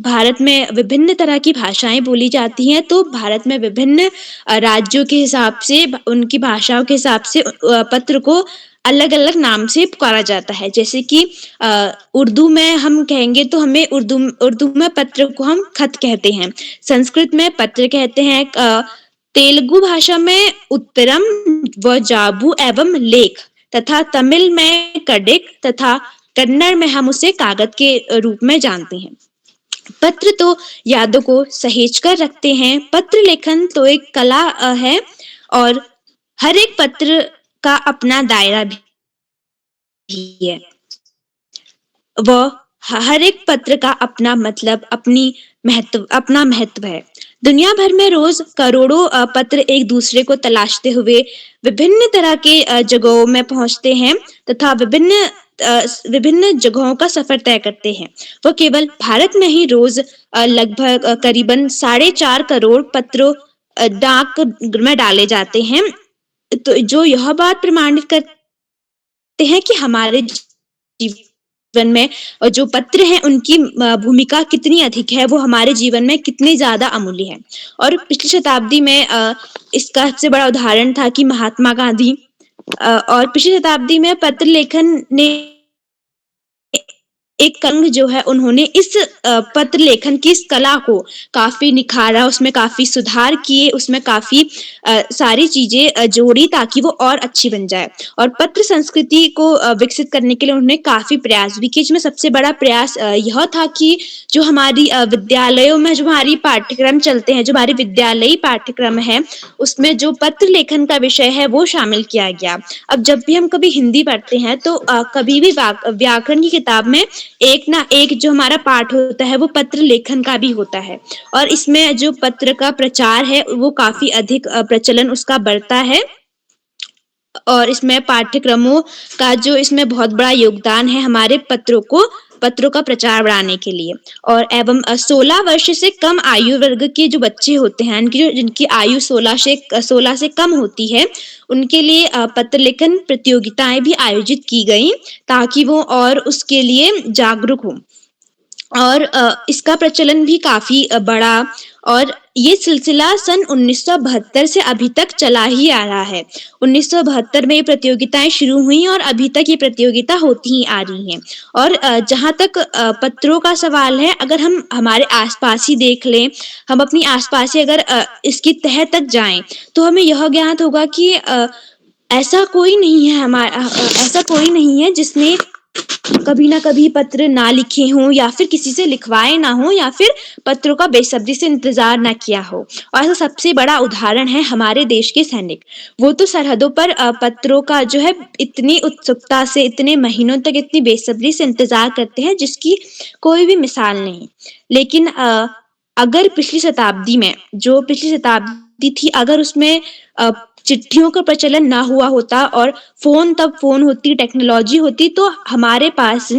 भारत में विभिन्न तरह की भाषाएं बोली जाती हैं, तो भारत में विभिन्न राज्यों के हिसाब से, उनकी भाषाओं के हिसाब से पत्र को अलग अलग नाम से पुकारा जाता है। जैसे कि उर्दू में हम कहेंगे तो हमें उर्दू में पत्र को हम खत कहते हैं, संस्कृत में पत्र कहते हैं, तेलुगु भाषा में उत्तरम व जाबू एवं लेख, तथा तमिल में कडिक, तथा कन्नड़ में हम उसे कागज के रूप में जानते हैं। पत्र तो यादों को सहेज कर रखते हैं। पत्र लेखन तो एक कला है, और हर एक पत्र का अपना दायरा भी है। वह हर एक पत्र का अपना मतलब, अपना महत्व है। दुनिया भर में रोज करोड़ों पत्र एक दूसरे को तलाशते हुए विभिन्न तरह के जगहों में पहुंचते हैं तथा विभिन्न जगहों का सफर तय करते हैं। वो केवल भारत में ही रोज लगभग करीबन 4.5 करोड़ पत्रों डाक में डाले जाते हैं, तो जो यह बात प्रमाणित करते हैं कि हमारे जीवन में जो पत्र हैं उनकी भूमिका कितनी अधिक है, वो हमारे जीवन में कितनी ज्यादा अमूल्य है। और पिछली शताब्दी में इसका सबसे बड़ा उदाहरण था कि महात्मा गांधी, और पिछली शताब्दी में पत्र लेखन ने एक कंग जो है, उन्होंने इस पत्र लेखन की इस कला को काफी निखारा, उसमें काफी सुधार किए, उसमें काफी सारी चीजें जोड़ी ताकि वो और अच्छी बन जाए। और पत्र संस्कृति को विकसित करने के लिए उन्होंने काफी प्रयास भी किए, जिसमें सबसे बड़ा प्रयास यह था कि जो हमारी विद्यालयों में जो हमारी पाठ्यक्रम चलते हैं, जो हमारी विद्यालयी पाठ्यक्रम है, उसमें जो पत्र लेखन का विषय है वो शामिल किया गया। अब जब भी हम कभी हिंदी पढ़ते हैं तो कभी भी व्याकरण की किताब में एक ना एक जो हमारा पाठ होता है वो पत्र लेखन का भी होता है, और इसमें जो पत्र का प्रचार है वो काफी अधिक प्रचलन उसका बढ़ता है। और इसमें पाठ्यक्रमों का जो इसमें बहुत बड़ा योगदान है हमारे पत्रों का प्रचार बढ़ाने के लिए। और एवं 16 वर्ष से कम आयु वर्ग के जो बच्चे होते हैं, जिनकी आयु 16 से कम होती है, उनके लिए पत्र लेखन प्रतियोगिताएं भी आयोजित की गई ताकि वो और उसके लिए जागरूक हो। और इसका प्रचलन भी काफी बड़ा, और ये सिलसिला सन 1972 से अभी तक चला ही आ रहा है। 1972 में ये प्रतियोगिताएं शुरू हुई और अभी तक ये प्रतियोगिता होती ही आ रही हैं। और जहाँ तक पत्रों का सवाल है, अगर हम हमारे आसपास ही देख लें, हम अपनी आसपास ही अगर इसकी तह तक जाएं, तो हमें यह ज्ञात होगा कि ऐसा कोई नहीं है जिसने कभी ना कभी पत्र ना लिखे हों, या फिर किसी से लिखवाए ना हो, या फिर पत्रों का बेसब्री से इंतजार ना किया हो। और ऐसा सबसे बड़ा उदाहरण है हमारे देश के सैनिक। वो तो सरहदों पर पत्रों का जो है इतनी उत्सुकता से, इतने महीनों तक इतनी बेसब्री से इंतजार करते हैं जिसकी कोई भी मिसाल नहीं। लेकिन अगर पिछली शताब्दी थी, अगर उसमें चिट्ठियों का प्रचलन ना हुआ होता और तब फोन होती, टेक्नोलॉजी होती, तो हमारे पास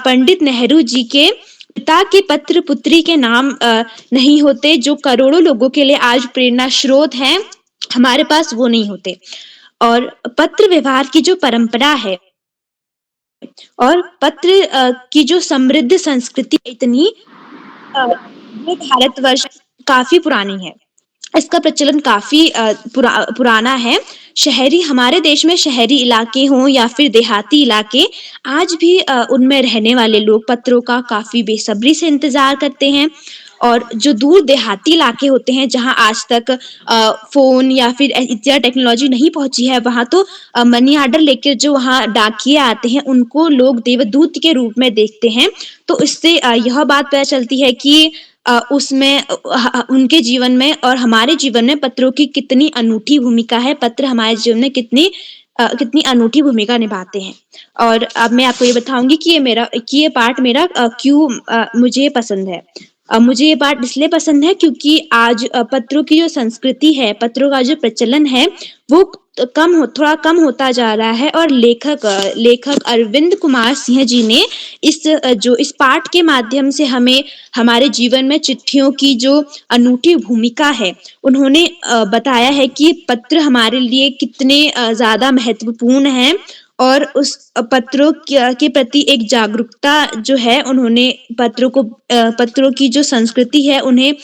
पंडित नेहरू जी के पिता के पत्र पुत्री के नाम नहीं होते, जो करोड़ों लोगों के लिए आज प्रेरणा स्रोत हैं, हमारे पास वो नहीं होते। और पत्र व्यवहार की जो परंपरा है और पत्र की जो समृद्ध संस्कृति इतनी वो भारतवर्ष काफी पुरानी है। इसका प्रचलन काफी पुराना है। हमारे देश में शहरी इलाके हों या फिर देहाती इलाके, आज भी उनमें रहने वाले लोग पत्रों का काफी बेसब्री से इंतजार करते हैं। और जो दूर देहाती इलाके होते हैं, जहां आज तक फोन या फिर इतना टेक्नोलॉजी नहीं पहुंची है, वहां तो मनी ऑर्डर लेकर जो वहां डाकिये आते हैं उनको लोग देवदूत के रूप में देखते हैं। तो इससे यह बात पता चलती है कि उसमें उनके जीवन में और हमारे जीवन में पत्रों की कितनी अनूठी भूमिका है, पत्र हमारे जीवन में कितनी कितनी अनूठी भूमिका निभाते हैं। और अब मैं आपको ये बताऊंगी कि ये पाठ मेरा क्यों मुझे पसंद है। मुझे ये पाठ इसलिए पसंद है क्योंकि आज पत्रों की जो संस्कृति है, पत्रों का जो प्रचलन है, वो थोड़ा कम होता जा रहा है। और लेखक अरविंद कुमार सिंह जी ने इस पाठ के माध्यम से हमें हमारे जीवन में चिट्ठियों की जो अनूठी भूमिका है, उन्होंने बताया है कि पत्र हमारे लिए कितने ज़्यादा महत्वपूर्ण हैं। और उस पत्रों के प्रति एक जागरूकता जो है, उन्होंने पत्रों की जो संस्कृति है, उन्हें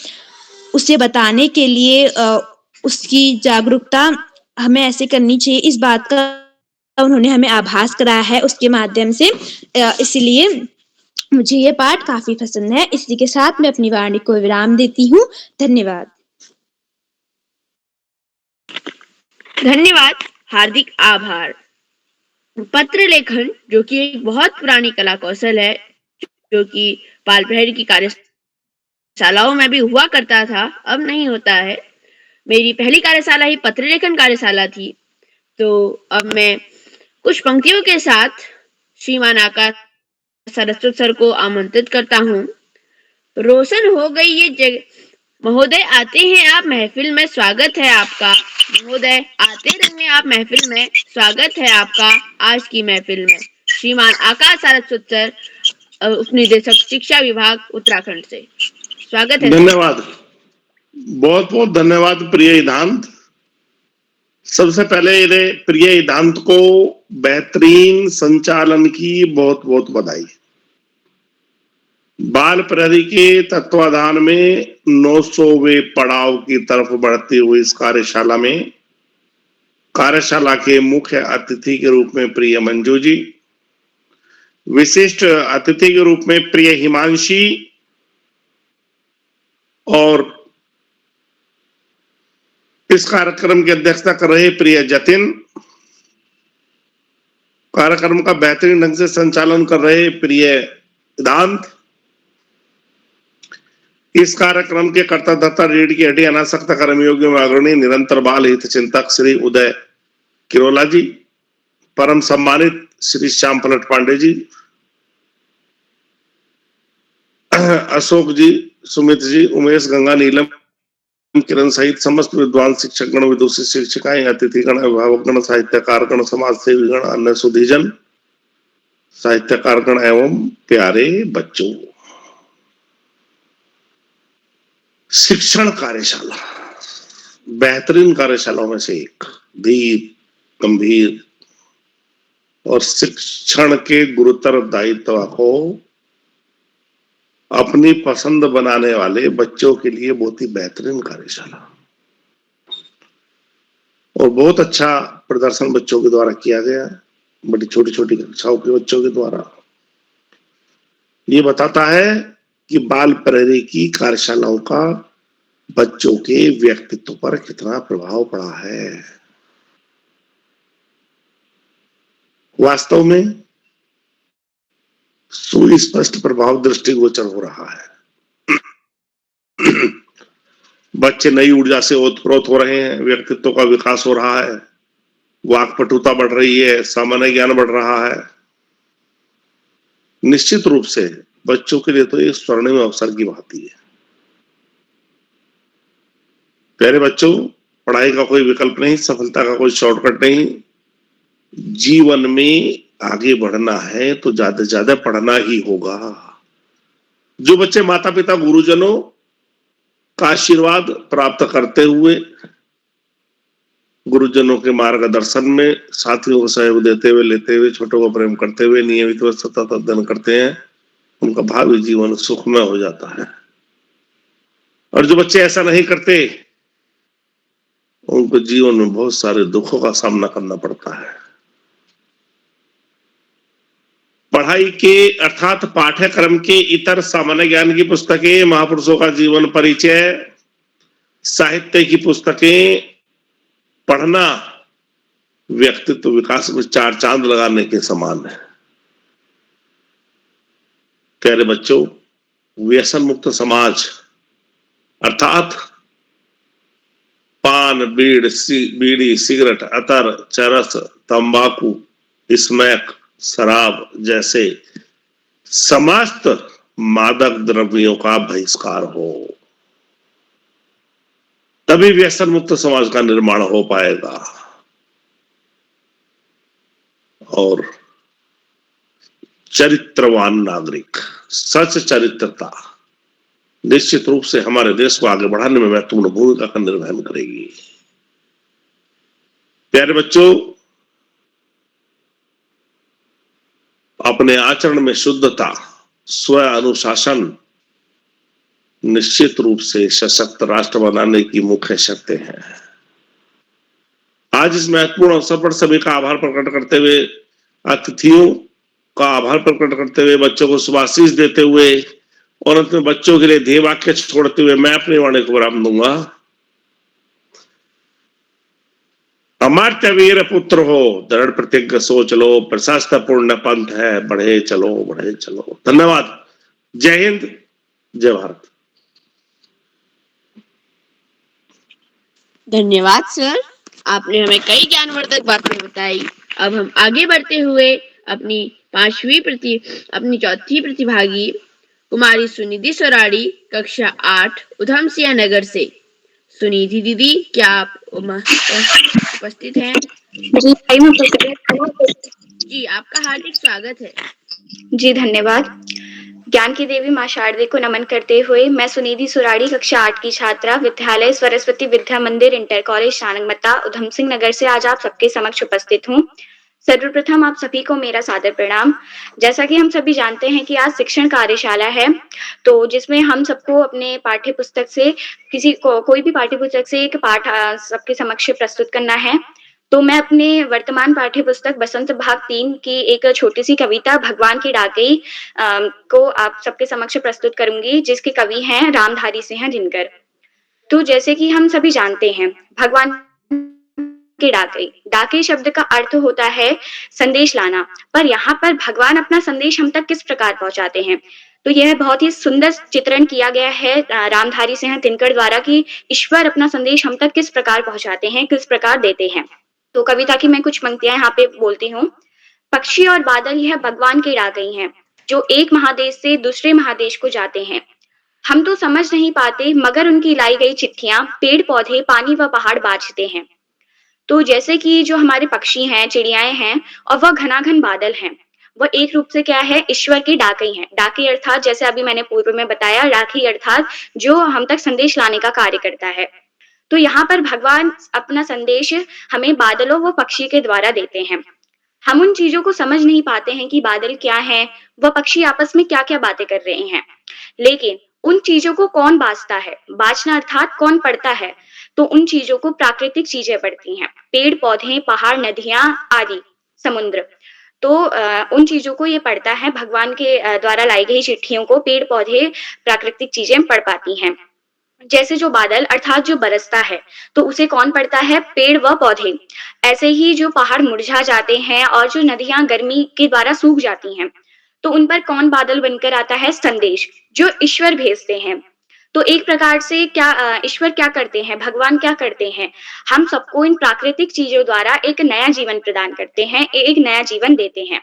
उसे बताने के लिए उसकी जागरूकता हमें ऐसे करनी चाहिए, इस बात का उन्होंने हमें आभास कराया है उसके माध्यम से। इसलिए मुझे ये पाठ काफी पसंद है। इसी के साथ मैं अपनी वाणी को विराम देती हूँ। धन्यवाद।
धन्यवाद, हार्दिक आभार। पत्र लेखन जो कि एक बहुत पुरानी कला कौशल है, जो कि बाल प्रहरी की कार्यशालाओं में भी हुआ करता था, अब नहीं होता है। मेरी पहली कार्यशाला ही पत्र लेखन कार्यशाला थी। तो अब मैं कुछ पंक्तियों के साथ श्रीमान आकाश सरस्वत सर को आमंत्रित करता हूँ। रोशन हो गई ये जगह, महोदय आते हैं आप महफिल में, स्वागत है आपका। महोदय आते रहे आप महफिल में, स्वागत है आपका आज की महफिल में। श्रीमान आकाश सरस्वत सर, उप निदेशक शिक्षा विभाग उत्तराखंड से, स्वागत है।
धन्यवाद, बहुत बहुत धन्यवाद प्रिय इदांत। सबसे पहले प्रिय इदांत को बेहतरीन संचालन की बहुत बहुत बधाई। बाल प्रहरी के तत्वाधान में 900वें पड़ाव की तरफ बढ़ती हुई इस कार्यशाला में कार्यशाला के मुख्य अतिथि के रूप में प्रिय मंजू जी, विशिष्ट अतिथि के रूप में प्रिय हिमांशी और इस कार्यक्रम की अध्यक्षता कर रहे प्रिय जतिन, कार्यक्रम का बेहतरीन ढंग से संचालन कर रहे प्रिय इदांत, इस कार्यक्रम के कर्ता धर्ता रीढ़ की हड्डी अनासक्त कर्मयोगियों में अग्रणी निरंतर बाल हित चिंतक श्री उदय किरोला जी, परम सम्मानित श्री श्याम पलट पांडे जी, अशोक जी, सुमित जी, उमेश, गंगा, नीलम, किरण सहित समस्त विद्वान शिक्षकगण, विदुषी शिक्षिकाएं, अतिथिगण, अभिभावकगण, साहित्यकारगण, समाज सेवीगण, अन्य सुधीजन, साहित्यकारगण एवं प्यारे बच्चों। शिक्षण कार्यशाला बेहतरीन कार्यशालाओं में से एक, धीर, गंभीर और शिक्षण के गुरुतर दायित्व को अपनी पसंद बनाने वाले बच्चों के लिए बहुत ही बेहतरीन कार्यशाला और बहुत अच्छा प्रदर्शन बच्चों के द्वारा किया गया है। बड़ी छोटी छोटी कक्षाओं के बच्चों के द्वारा ये बताता है कि बाल प्रहरी की कार्यशालाओं का बच्चों के व्यक्तित्व पर कितना प्रभाव पड़ा है। वास्तव में सुस्पष्ट प्रभाव दृष्टिगोचर हो रहा है। बच्चे नई ऊर्जा से ओतप्रोत हो रहे हैं, व्यक्तित्व का विकास हो रहा है, वाक्पटुता बढ़ रही है, सामान्य ज्ञान बढ़ रहा है। निश्चित रूप से बच्चों के लिए तो ये स्वर्णिम अवसर की बात ही है। प्यारे बच्चों, पढ़ाई का कोई विकल्प नहीं, सफलता का कोई शॉर्टकट नहीं। जीवन में आगे बढ़ना है तो ज्यादा से ज्यादा पढ़ना ही होगा। जो बच्चे माता पिता गुरुजनों का आशीर्वाद प्राप्त करते हुए, गुरुजनों के मार्गदर्शन में, साथियों को सहयोग देते हुए, लेते हुए, छोटों को प्रेम करते हुए नियमित व सतत अध्ययन करते हैं, उनका भावी जीवन सुखमय हो जाता है। और जो बच्चे ऐसा नहीं करते, उनको जीवन में बहुत सारे दुखों का सामना करना पड़ता है। पढ़ाई के अर्थात पाठ्यक्रम के इतर सामान्य ज्ञान की पुस्तकें, महापुरुषों का जीवन परिचय, साहित्य की पुस्तकें पढ़ना व्यक्तित्व विकास में 4 चांद लगाने के समान है। प्यारे बच्चों, व्यसन मुक्त समाज अर्थात पान, पान, बीड़ी, सिगरेट, अतर, चरस, तंबाकू, स्मैक, शराब जैसे समस्त मादक द्रव्यों का बहिष्कार हो, तभी व्यसन मुक्त समाज का निर्माण हो पाएगा। और चरित्रवान नागरिक, सच चरित्रता निश्चित रूप से हमारे देश को आगे बढ़ाने में महत्वपूर्ण भूमिका का निर्वहन करेगी। प्यारे बच्चों, अपने आचरण में शुद्धता, स्व अनुशासन निश्चित रूप से सशक्त राष्ट्र बनाने की मुख्य शर्तें हैं। आज इस महत्वपूर्ण अवसर पर सभी का आभार प्रकट करते हुए, अतिथियों का आभार प्रकट करते हुए, बच्चों को शुभाशीष देते हुए और अंत में बच्चों के लिए ध्येय वाक्य छोड़ते हुए मैं अपनी वाणी को विराम दूंगा। अमर्त्य वीर पुत्र हो, दृढ़ प्रतिज्ञ सोच लो, प्रशस्त पूर्ण पंथ है, बढ़े चलो बढ़े चलो। धन्यवाद। जय हिंद, जय भारत।
धन्यवाद सर, आपने हमें कई ज्ञानवर्धक बातें बताई। अब हम आगे बढ़ते हुए अपनी चौथी प्रतिभागी कुमारी सुनिधि सोराड़ी, कक्षा 8, उधमसिंह नगर से। सुनिधि दीदी, क्या आप उपस्थित हैं?
जी भाई, मैं उपस्थित हूँ।
जी, आपका हार्दिक स्वागत है।
जी धन्यवाद। ज्ञान की देवी माँ शारदे को नमन करते हुए मैं सुनिधि सोराड़ी, कक्षा 8 की छात्रा, विद्यालय सरस्वती विद्या मंदिर, इंटर कॉलेज सारंगमत्ता, उधमसिंह नगर से आज आप सबके समक्ष उपस्थित हूँ। सर्वप्रथम आप सभी को मेरा सादर प्रणाम। जैसा कि हम सभी जानते हैं कि आज शिक्षण कार्यशाला है, तो जिसमें हम सबको अपने पाठ्य पुस्तक से कोई भी पाठ्य पुस्तक से एक पाठ सबके समक्ष प्रस्तुत करना है। तो मैं अपने वर्तमान पाठ्य पुस्तक बसंत भाग 3 की एक छोटी सी कविता भगवान की डाकई को आप सबके समक्ष प्रस्तुत करूंगी, जिसके कवि हैं रामधारी सिंह दिनकर। तो जैसे कि हम सभी जानते हैं, भगवान की डाकई शब्द का अर्थ होता है संदेश लाना, पर यहाँ पर भगवान अपना संदेश हम तक किस प्रकार पहुंचाते हैं, तो यह बहुत ही सुंदर चित्रण किया गया है रामधारी सिंह दिनकर द्वारा कि ईश्वर अपना संदेश हम तक किस प्रकार पहुंचाते हैं, किस प्रकार देते हैं। तो कविता की मैं कुछ पंक्तियां यहाँ पे बोलती हूँ। पक्षी और बादल यह भगवान की डाकई हैं, जो एक महादेश से दूसरे महादेश को जाते हैं। हम तो समझ नहीं पाते, मगर उनकी लाई गई चिट्ठियां पेड़ पौधे पानी व पहाड़ बांटते हैं। तो जैसे कि जो हमारे पक्षी हैं, चिड़ियाएं हैं, और वह घनाघन बादल हैं, वह एक रूप से क्या है, ईश्वर की डाकई है। डाकई अर्थात जैसे अभी मैंने पूर्व में बताया, राखी अर्थात जो हम तक संदेश लाने का कार्य करता है। तो यहाँ पर भगवान अपना संदेश हमें बादलों व पक्षी के द्वारा देते हैं। हम उन चीजों को समझ नहीं पाते हैं कि बादल क्या है, वह पक्षी आपस में क्या क्या बातें कर रहे हैं, लेकिन उन चीजों को कौन बांचता है, बांचना अर्थात कौन पढ़ता है, तो उन चीजों को प्राकृतिक चीजें पढ़ती हैं, पेड़ पौधे पहाड़ नदियां आदि समुद्र। तो उन चीजों को ये पढ़ता है, भगवान के द्वारा लाई गई चिट्ठियों को पेड़ पौधे प्राकृतिक चीजें पढ़ पाती हैं। जैसे जो बादल अर्थात जो बरसता है, तो उसे कौन पढ़ता है, पेड़ व पौधे। ऐसे ही जो पहाड़ मुरझा जाते हैं और जो नदियां गर्मी के द्वारा सूख जाती हैं, तो उन पर कौन बादल बनकर आता है, संदेश जो ईश्वर भेजते हैं। तो एक प्रकार से क्या ईश्वर क्या करते हैं, भगवान क्या करते हैं, हम सबको इन प्राकृतिक चीजों द्वारा एक नया जीवन प्रदान करते हैं, एक नया जीवन देते हैं।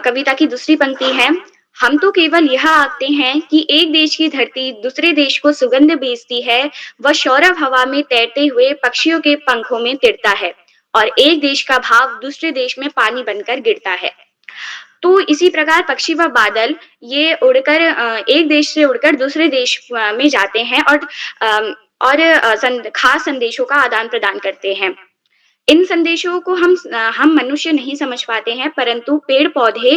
कविता की दूसरी पंक्ति है, हम तो केवल यह आखते हैं कि एक देश की धरती दूसरे देश को सुगंध भेजती है, वह सौरभ हवा में तैरते हुए पक्षियों के पंखों में तिरता है, और एक देश का भाव दूसरे देश में पानी बनकर गिरता है। तो इसी प्रकार पक्षी व बादल ये उड़कर एक देश से उड़कर दूसरे देश में जाते हैं और खास संदेशों का आदान प्रदान करते हैं। इन संदेशों को हम मनुष्य नहीं समझ पाते हैं, परंतु पेड़ पौधे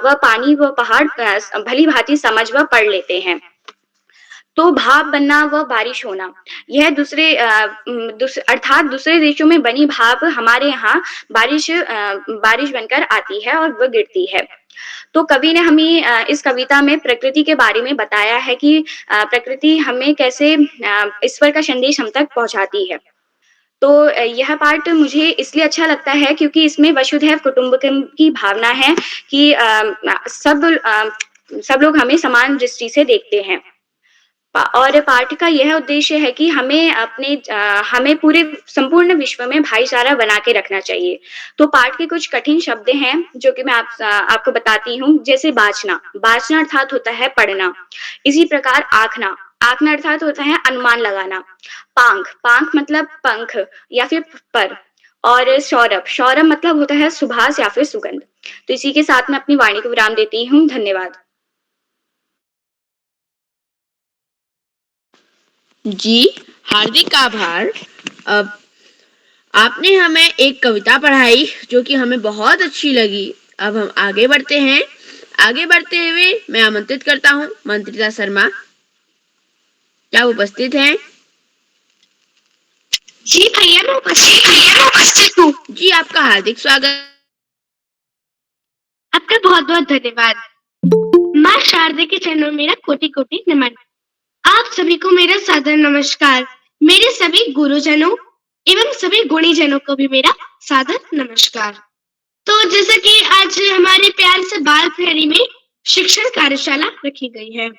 व पानी व पहाड़ भली भांति समझ व पढ़ लेते हैं। तो भाप बनना व बारिश होना, यह अर्थात दूसरे देशों में बनी भाप हमारे यहाँ बारिश बनकर आती है और वह गिरती है। तो कवि ने हमें इस कविता में प्रकृति के बारे में बताया है कि प्रकृति हमें कैसे ईश्वर का संदेश हम तक पहुंचाती है। तो यह पार्ट मुझे इसलिए अच्छा लगता है क्योंकि इसमें वसुधैव कुटुंबकम की भावना है कि सब लोग हमें समान दृष्टि से देखते हैं। और पाठ का यह उद्देश्य है कि हमें पूरे संपूर्ण विश्व में भाईचारा बना के रखना चाहिए। तो पाठ के कुछ कठिन शब्द हैं जो कि मैं आपको बताती हूँ, जैसे बाचना। बाचना अर्थात होता है पढ़ना। इसी प्रकार आँखना। आँखना अर्थात होता है अनुमान लगाना। पांख। पांख मतलब पंख या फिर पर। और सौरभ। सौरभ मतलब होता है सुभाष या फिर सुगंध। तो इसी के साथ मैं अपनी वाणी को विराम देती हूँ। धन्यवाद।
जी, हार्दिक आभार। अब आपने हमें एक कविता पढ़ाई जो कि हमें बहुत अच्छी लगी। अब हम आगे बढ़ते हैं। आगे बढ़ते हुए मैं आमंत्रित करता हूँ मंत्रिता शर्मा। क्या वो उपस्थित हैं?
जी भैया, मैं उपस्थित हूँ।
जी, आपका हार्दिक स्वागत।
आपका बहुत बहुत धन्यवाद। माँ शारदा के चरणों में मेरा कोटि कोटि नमन। आप सभी को मेरा सादर नमस्कार। मेरे सभी गुरुजनों एवं सभी गुणीजनों को भी मेरा सादर नमस्कार। तो जैसा कि आज हमारे प्यार से बाल फेरी में शिक्षण कार्यशाला रखी गई है,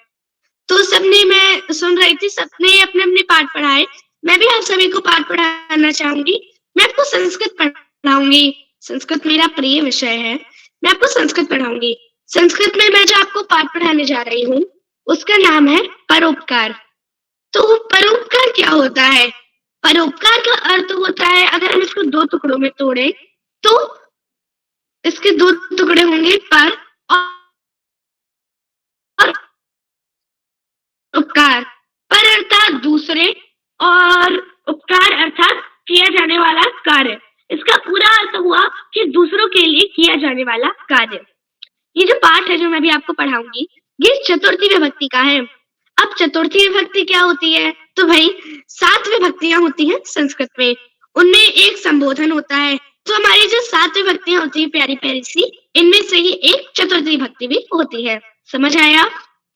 तो सबने, मैं सुन रही थी, सबने अपने अपने पाठ पढ़ाए। मैं भी आप सभी को पाठ पढ़ाना चाहूंगी। मैं आपको संस्कृत पढ़ाऊंगी। संस्कृत मेरा प्रिय विषय है। मैं आपको संस्कृत पढ़ाऊंगी। संस्कृत में मैं जो आपको पाठ पढ़ाने जा रही हूँ उसका नाम है परोपकार। तो परोपकार क्या होता है? परोपकार का अर्थ होता है, अगर हम इसको दो टुकड़ों में तोड़े तो इसके दो टुकड़े होंगे, पर और उपकार। पर अर्थात दूसरे और उपकार अर्थात किया जाने वाला कार्य। इसका पूरा अर्थ हुआ कि दूसरों के लिए किया जाने वाला कार्य। ये जो पाठ है जो मैं भी आपको पढ़ाऊंगी, ये चतुर्थी विभक्ति का है। अब चतुर्थी विभक्ति क्या होती है? तो भाई 7 विभक्तियां होती हैं संस्कृत में, उनमें एक संबोधन होता है। तो हमारी जो 7 विभक्तियां होती है प्यारी प्यारी सी, इनमें से ही एक चतुर्थी विभक्ति भी होती है। समझ आया?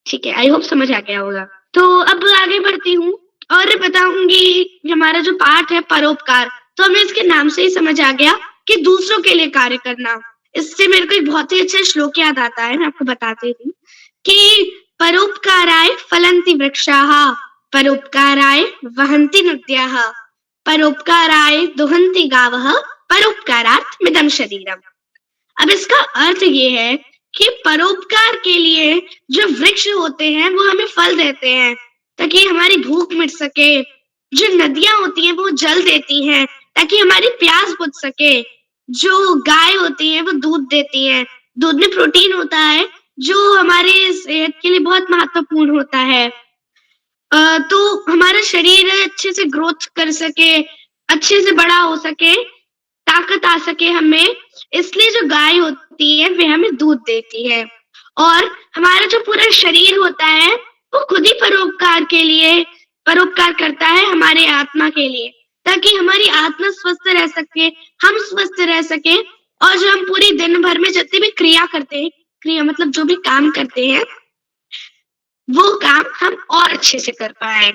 ठीक है, आई होप समझ आ गया होगा। तो अब आगे बढ़ती हूँ और बताऊंगी हमारा जो पाठ है परोपकार। तो हमें इसके नाम से ही समझ आ गया कि दूसरों के लिए कार्य करना। इससे मेरे को एक बहुत ही अच्छा श्लोक याद आता है, मैं आपको बताती हूँ कि परोपकाराय फलन्ति वृक्षाः, परोपकाराय वहन्ति नद्याः, परोपकाराय दुहन्ति गावः, परोपकारार्थमिदं शरीरम्। अब इसका अर्थ ये है कि परोपकार के लिए जो वृक्ष होते हैं वो हमें फल देते हैं ताकि हमारी भूख मिट सके। जो नदियां होती हैं वो जल देती हैं ताकि हमारी प्यास बुझ सके। जो गाय होती है वो दूध देती है। दूध में प्रोटीन होता है जो हमारे सेहत के लिए बहुत महत्वपूर्ण होता है। तो हमारा शरीर अच्छे से ग्रोथ कर सके, अच्छे से बड़ा हो सके, ताकत आ सके हमें, इसलिए जो गाय होती है वे हमें दूध देती है। और हमारा जो पूरा शरीर होता है वो खुद ही परोपकार करता है हमारे आत्मा के लिए, ताकि हमारी आत्मा स्वस्थ रह सके, हम स्वस्थ रह सके, और जो हम पूरी दिन भर में जितनी भी क्रिया करते हैं, क्रिया मतलब जो भी काम करते हैं, वो काम हम और अच्छे से कर पाए।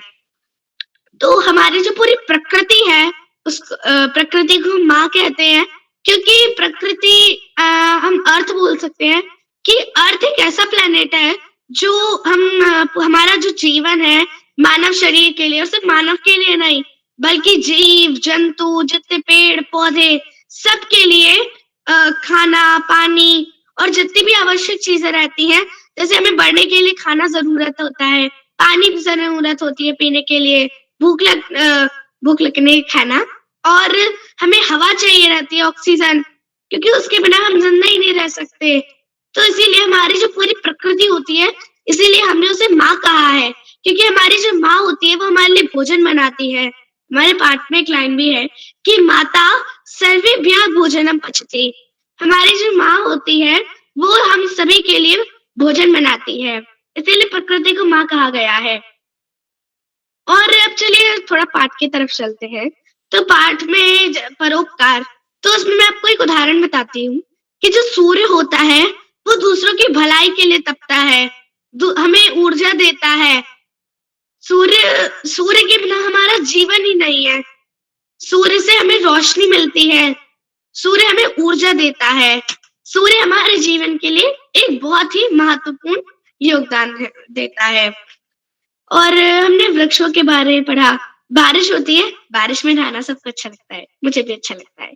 तो हमारी जो पूरी प्रकृति है उस प्रकृति को माँ कहते हैं, क्योंकि प्रकृति हम अर्थ बोल सकते हैं कि अर्थ एक ऐसा प्लेनेट है जो हमारा जो जीवन है मानव शरीर के लिए, और सिर्फ मानव के लिए नहीं बल्कि जीव जंतु, जितने पेड़ पौधे, सबके लिए खाना, पानी और जितनी भी आवश्यक चीजें रहती हैं, जैसे हमें बढ़ने के लिए खाना जरूरत होता है, पानी की जरूरत होती है पीने के लिए, भूख लगने खाना, और हमें हवा चाहिए रहती है, ऑक्सीजन, क्योंकि उसके बिना हम जिंदा ही नहीं रह सकते। तो इसीलिए हमारी जो पूरी प्रकृति होती है, इसीलिए हमने उसे माँ कहा है, क्योंकि हमारी जो माँ होती है वो हमारे लिए भोजन बनाती है। हमारे पाठ में एक लाइन भी है कि माता सर्वेभ्यः भोजनम पचती। हमारी जो माँ होती है वो हम सभी के लिए भोजन बनाती है, इसीलिए प्रकृति को माँ कहा गया है। और अब चलिए थोड़ा पाठ की तरफ चलते हैं। तो पाठ में परोपकार, तो उसमें मैं आपको एक उदाहरण बताती हूँ कि जो सूर्य होता है वो दूसरों की भलाई के लिए तपता है, हमें ऊर्जा देता है। सूर्य के बिना हमारा जीवन ही नहीं है। सूर्य से हमें रोशनी मिलती है, सूर्य हमें ऊर्जा देता है। सूर्य हमारे जीवन के लिए एक बहुत ही महत्वपूर्ण योगदान देता है। और हमने वृक्षों के बारे में पढ़ा। बारिश होती है, बारिश में नहाना सबको अच्छा लगता है, मुझे भी अच्छा लगता है।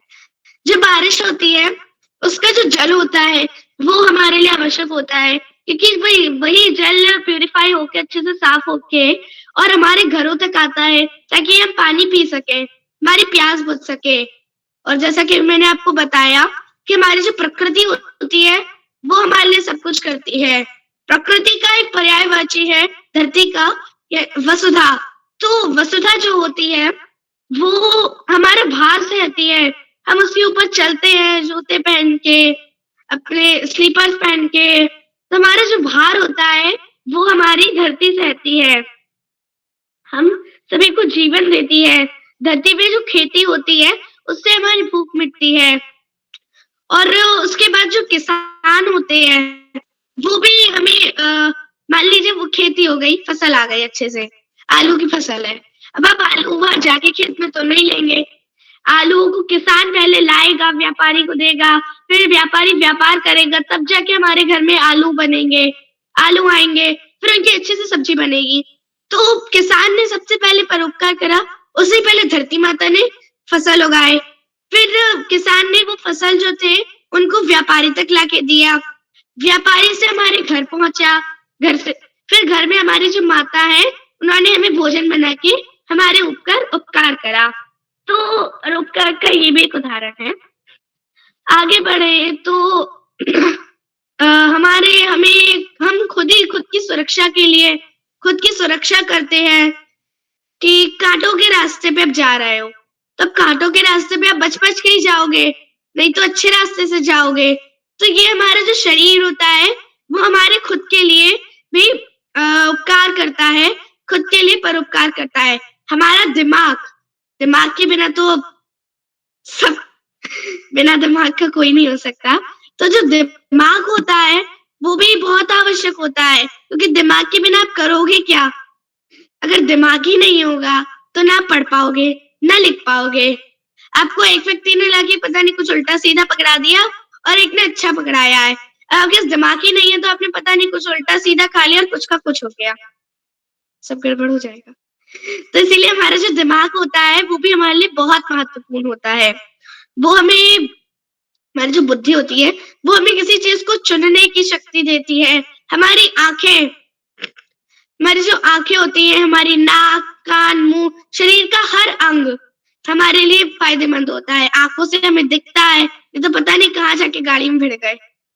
जो बारिश होती है, उसका जो जल होता है, वो हमारे लिए आवश्यक होता है, क्योंकि वही जल प्यूरिफाई होके अच्छे से साफ होके और हमारे घरों तक आता है, ताकि हम पानी पी सकें, हमारी प्यास बुझ सके। और जैसा कि मैंने आपको बताया कि हमारी जो प्रकृति होती है, वो हमारे लिए सब कुछ करती है। प्रकृति का एक पर्यायवाची है धरती का वसुधा। तो वसुधा जो होती है, वो हमारे भार सहती है। हम उसके ऊपर चलते हैं जूते पहन के, अपने स्लीपर्स पहन के। तो हमारा जो भार होता है, वो हमारी धरती सहती है। हम सभी को जीवन देती है। धरती पे जो खेती होती है, उससे हमारी भूख मिटती है। और उसके बाद जो किसान होते हैं, वो भी हमें मान लीजिए वो खेती हो गई, फसल आ गई अच्छे से, आलू की फसल है। अब आप आलू वहां जाके खेत में तो नहीं लेंगे। आलू को किसान पहले लाएगा, व्यापारी को देगा, फिर व्यापारी व्यापार करेगा, तब जाके हमारे घर में आलू बनेंगे, आलू आएंगे, फिर उनकी अच्छे से सब्जी बनेगी। तो किसान ने सबसे पहले परोपकार करा, उससे पहले धरती माता ने फसल उगाए, फिर किसान ने वो फसल जो थे उनको व्यापारी तक लाके दिया, व्यापारी से हमारे घर पहुंचा, घर से फिर घर में हमारी जो माता है, उन्होंने हमें भोजन बना के हमारे ऊपर उपकार करा। तो उपकार का ये भी एक उदाहरण है। आगे बढ़े तो हम खुद ही खुद की सुरक्षा के लिए खुद की सुरक्षा करते हैं कि कांटों के रास्ते पे आप जा रहे हो, तब कांटों के रास्ते पे आप बच-बच के ही जाओगे, नहीं तो अच्छे रास्ते से जाओगे। तो ये हमारा जो शरीर होता है, वो हमारे खुद के लिए भी उपकार करता है, खुद के लिए परोपकार करता है। हमारा दिमाग के बिना तो सब बिना दिमाग का कोई नहीं हो सकता। तो जो दिमाग होता है, वो भी बहुत आवश्यक होता है, क्योंकि दिमाग के बिना आप करोगे क्या? अगर दिमाग ही नहीं होगा, तो ना पढ़ पाओगे, ना लिख पाओगे। आपको एक व्यक्ति ने लाके पता नहीं कुछ उल्टा-सीधा पकड़ा दिया और एक ने अच्छा पकड़ाया है। आपके पास दिमाग ही नहीं है, तो आपने पता नहीं कुछ उल्टा-सीधा खा लिया और कुछ का कुछ हो गया। सब गड़बड़ हो जाएगा। तो इसीलिए हमारा जो दिमाग होता है, वो भी हमारे लिए बहुत महत्वपूर्ण होता है। वो हमें हमारी जो बुद्धि होती है, वो हमें किसी चीज़ को चुनने की शक्ति देती है। हमारी जो आँखें होती हैं, हमारी नाक, कान, मुँह, शरीर का हर अंग हमारे लिए फ़ायदेमंद होता है। आँखों से हमें दिखता है, ये तो पता नहीं कहाँ जाके गाड़ी में भिड़ गए,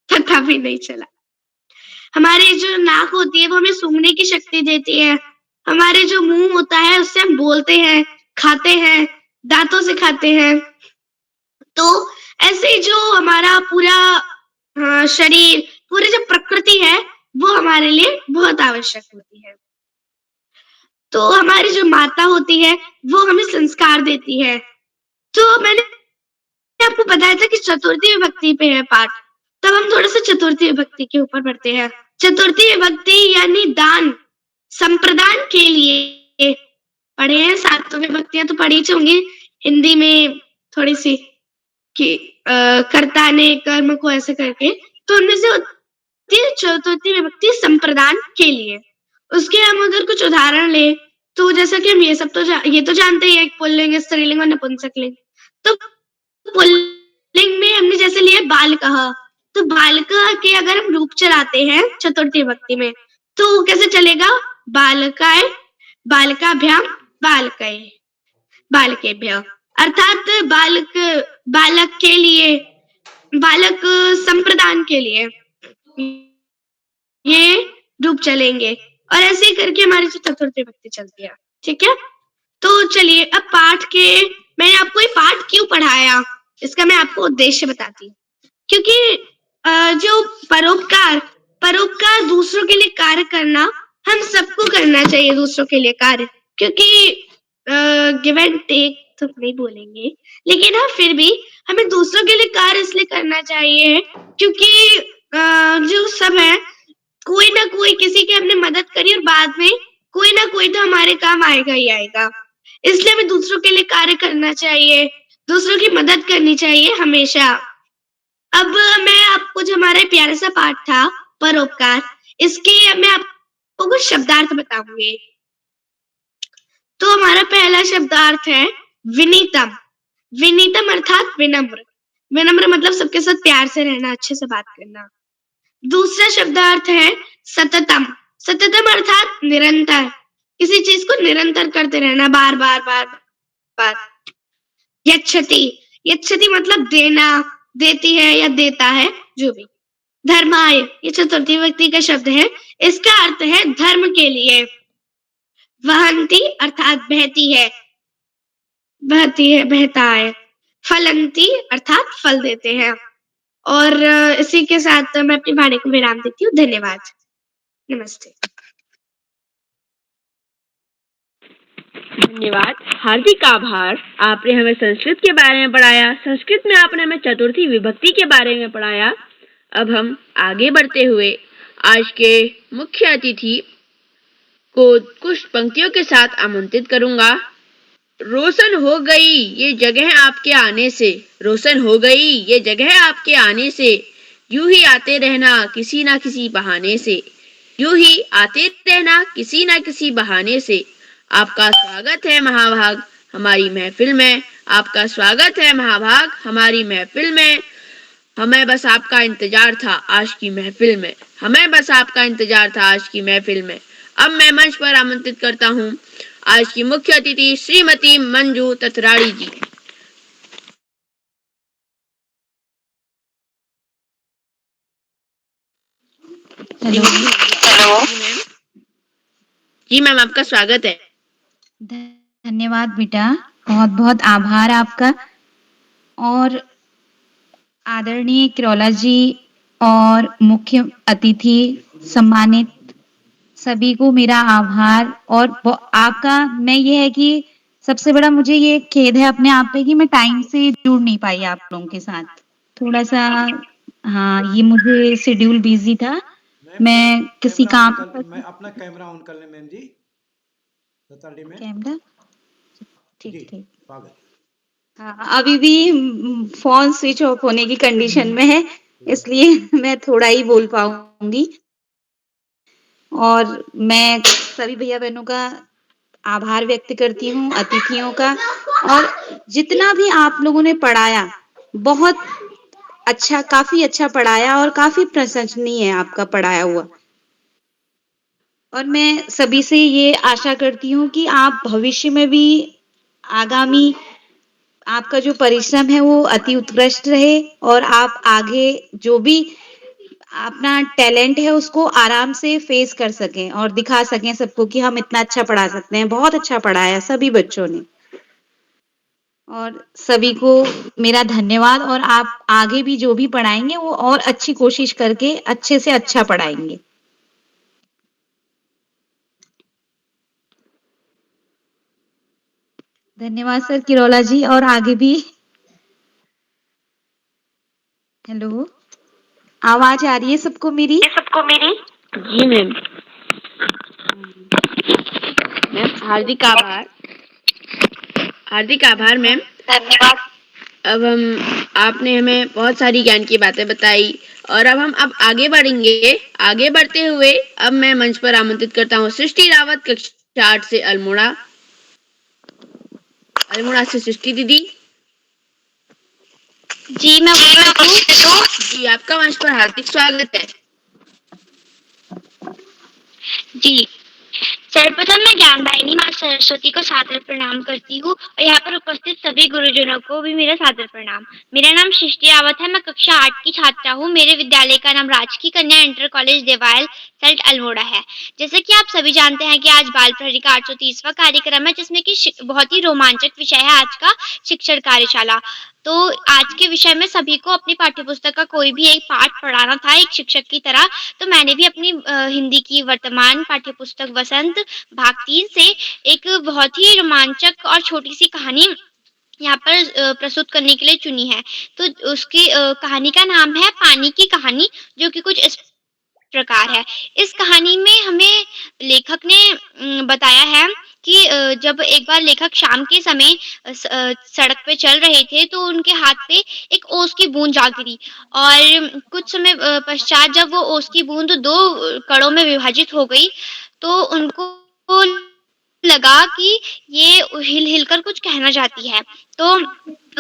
पता भी नहीं चला। हमारी जो नाक होती है, वो हमें सूंघने की शक्ति देती है। हमारे जो मुँह होता है, उससे हम बोलते हैं, खाते हैं, दाँतों से खाते हैं। तो ऐसे ही जो हमारा पूरा शरीर, पूरी जो प्रकृति है, वो हमारे लिए बहुत आवश्यक होती है। तो हमारी जो माता होती है, वो हमें संस्कार देती है। तो मैंने आपको बताया था कि चतुर्थी विभक्ति पे है पाठ, तब हम थोड़ा-सा चतुर्थी विभक्ति के ऊपर बढ़ते हैं। चतुर्थी विभक्ति यानी दान, संप्रदान के लिए पढ़े हैं, 7 विभक्तियाँ तो पढ़ी होंगी हिंदी में थोड़ी-सी कि कर्ता ने कर्म को ऐसे करके, तो उनमें से होती है चतुर्थी विभक्ति संप्रदान के लिए। उसके हम अगर कुछ उदाहरण लें, तो जैसा कि हम ये तो जानते ही हैं पुल्लिंग, स्त्रीलिंग और नपुंसकलिंग। तो पुल्लिंग में हमने जैसे लिया बालकः, तो बालकः के अगर हम रूप चलाते हैं चतुर्थी विभक्ति में, तो कैसे चलेगा? बालकाय, बालकाभ्याम, बालकैः, बालकेभ्यः। अर्थात बालक के लिए, बालक संप्रदान के लिए ये रूप चलेंगे और ऐसे ही करके हमारी जो चतुर्थी विभक्ति चलती है। ठीक है? तो चलिए अब मैंने आपको ये पाठ क्यों पढ़ाया, इसका मैं आपको उद्देश्य बताती हूँ। क्योंकि जो परोपकार दूसरों के लिए कार्य करना, हम सबको करना चाहिए दूसरों के लिए कार्य, क्योंकि गिव एंड टेक तो नहीं बोलेंगे, लेकिन हाँ फिर भी हमें दूसरों के लिए कार्य इसलिए करना चाहिए क्योंकि जो सब है, कोई ना कोई किसी की हमने मदद करी और बाद में कोई ना कोई तो हमारे काम आएगा ही आएगा। इसलिए हमें दूसरों के लिए कार्य करना चाहिए, दूसरों की मदद करनी चाहिए हमेशा। अब मैं आपको जो हमारा प्यारा सा पाठ था परोपकार, इसके मैं आपको कुछ शब्दार्थ बताऊंगी। तो हमारा पहला शब्दार्थ है विनीतम। विनीतम अर्थात विनम्र। विनम्र मतलब सबके साथ प्यार से रहना, अच्छे से बात करना। दूसरा शब्दार्थ है सततम। सततम अर्थात निरंतर, किसी चीज को निरंतर करते रहना, बार बार बार बार। यच्छति। यच्छति मतलब देना, देती है या देता है, जो भी। धर्माय, ये चतुर्थी व्यक्ति का शब्द है, इसका अर्थ है धर्म के लिए। वहंती अर्थात बहती है, बहती है, बहता है। फलंती अर्थात फल देते हैं। और इसी के साथ मैं अपनी वाणी को विराम देती हूँ। धन्यवाद। नमस्ते।
धन्यवाद, हार्दिक आभार। आपने हमें संस्कृत के बारे में पढ़ाया। संस्कृत में आपने हमें चतुर्थी विभक्ति के बारे में पढ़ाया। अब हम आगे बढ़ते हुए आज के मुख्य अतिथि को कुछ पंक्तियों के साथ आमंत्रित करूंगा। रोशन हो गई ये जगह आपके आने से, रोशन हो गई ये जगह आपके आने से, यूं ही आते रहना किसी ना किसी बहाने से, यूं ही आते रहना किसी ना किसी बहाने से। आपका स्वागत है महाभाग हमारी महफिल में, आपका स्वागत है महाभाग हमारी महफिल में। हमें बस आपका इंतजार था आज की महफिल में, हमें बस आपका इंतजार था आज की महफिल में। अब मैं मंच पर आमंत्रित करता हूँ आज की मुख्य अतिथि श्रीमती मंजू ततराड़ी जी।
हेलो।
जी मैम, आपका स्वागत है।
धन्यवाद बेटा, बहुत बहुत आभार आपका। और आदरणीय किरोला जी और मुख्य अतिथि सम्मानित सभी को मेरा आभार। और आपका मैं ये है कि सबसे बड़ा मुझे ये खेद है अपने आप पे कि मैं टाइम से जुड़ नहीं पाई आप लोगों के साथ, थोड़ा सा। हाँ, ये मुझे शेड्यूल बिजी था, मैं किसी काम
मैं अपना कैमरा ऑन कर ले मैम जी। में
कैमरा ठीक ठीक।
स्वागत।
हाँ, अभी भी फोन स्विच ऑफ होने की कंडीशन में है, इसलिए मैं थोड़ा ही बोल पाऊंगी। और मैं सभी भैया बहनों का आभार व्यक्त करती हूँ, अतिथियों का। और जितना भी आप लोगों ने पढ़ाया बहुत अच्छा, काफी अच्छा पढ़ाया और काफी प्रशंसनीय है आपका पढ़ाया हुआ। और मैं सभी से ये आशा करती हूँ कि आप भविष्य में भी आगामी आपका जो परिश्रम है वो अति उत्कृष्ट रहे और आप आगे जो भी अपना टैलेंट है उसको आराम से फेस कर सकें और दिखा सकें सबको कि हम इतना अच्छा पढ़ा सकते हैं। बहुत अच्छा पढ़ाया सभी बच्चों ने, और सभी को मेरा धन्यवाद। और आप आगे भी जो भी पढ़ाएंगे वो और अच्छी कोशिश करके अच्छे से अच्छा पढ़ाएंगे। धन्यवाद सर किरोला जी। और आगे भी। हेलो, आवाज आ रही है सबको मेरी?
जी मैम। मैम हार्दिक आभार, हार्दिक आभार मैम।
धन्यवाद।
अब आपने हमें बहुत सारी ज्ञान की बातें बताई और अब हम आगे बढ़ेंगे। आगे बढ़ते हुए अब मैं मंच पर आमंत्रित करता हूँ सृष्टि रावत, कक्षा 8 से अल्मोड़ा से सृष्टि दीदी।
जी मैं उपस्थित हूँ।
जी, आपका मंच पर हार्दिक स्वागत है।
जी, सर्वप्रथम मैं ज्ञानदायिनी माँ सरस्वती को सादर प्रणाम करती हूँ और यहाँ पर उपस्थित सभी गुरुजनों को भी मेरा सादर प्रणाम। मेरा नाम सृष्टि रावत है, मैं कक्षा 8 की छात्रा हूँ। मेरे विद्यालय का नाम राजकीय कन्या इंटर कॉलेज देवायल सल्ट अल्मोड़ा है। जैसे कि आप सभी जानते हैं कि आज बाल प्रहरी का 830वां कार्यक्रम है, जिसमें कि बहुत ही रोमांचक विषय है आज का शिक्षण कार्यशाला। तो आज के विषय में सभी को अपनी पाठ्यपुस्तक का कोई भी एक पाठ पढ़ाना था एक शिक्षक की तरह। तो मैंने भी अपनी हिंदी की वर्तमान पाठ्यपुस्तक वसंत भाग 3 से एक बहुत ही रोमांचक और छोटी सी कहानी यहाँ पर प्रस्तुत करने के लिए चुनी है। तो उसकी कहानी का नाम है पानी की कहानी, जो कि कुछ इस प्रकार है। इस कहानी में हमें लेखक ने बताया है कि जब एक बार लेखक शाम के समय सड़क पे चल रहे थे तो उनके हाथ पे एक ओस की बूंद जा गिरी और कुछ समय पश्चात जब वो ओस की बूंद 2 कणों में विभाजित हो गई तो उनको
लगा कि ये हिल हिल कर कुछ कहना चाहती है। तो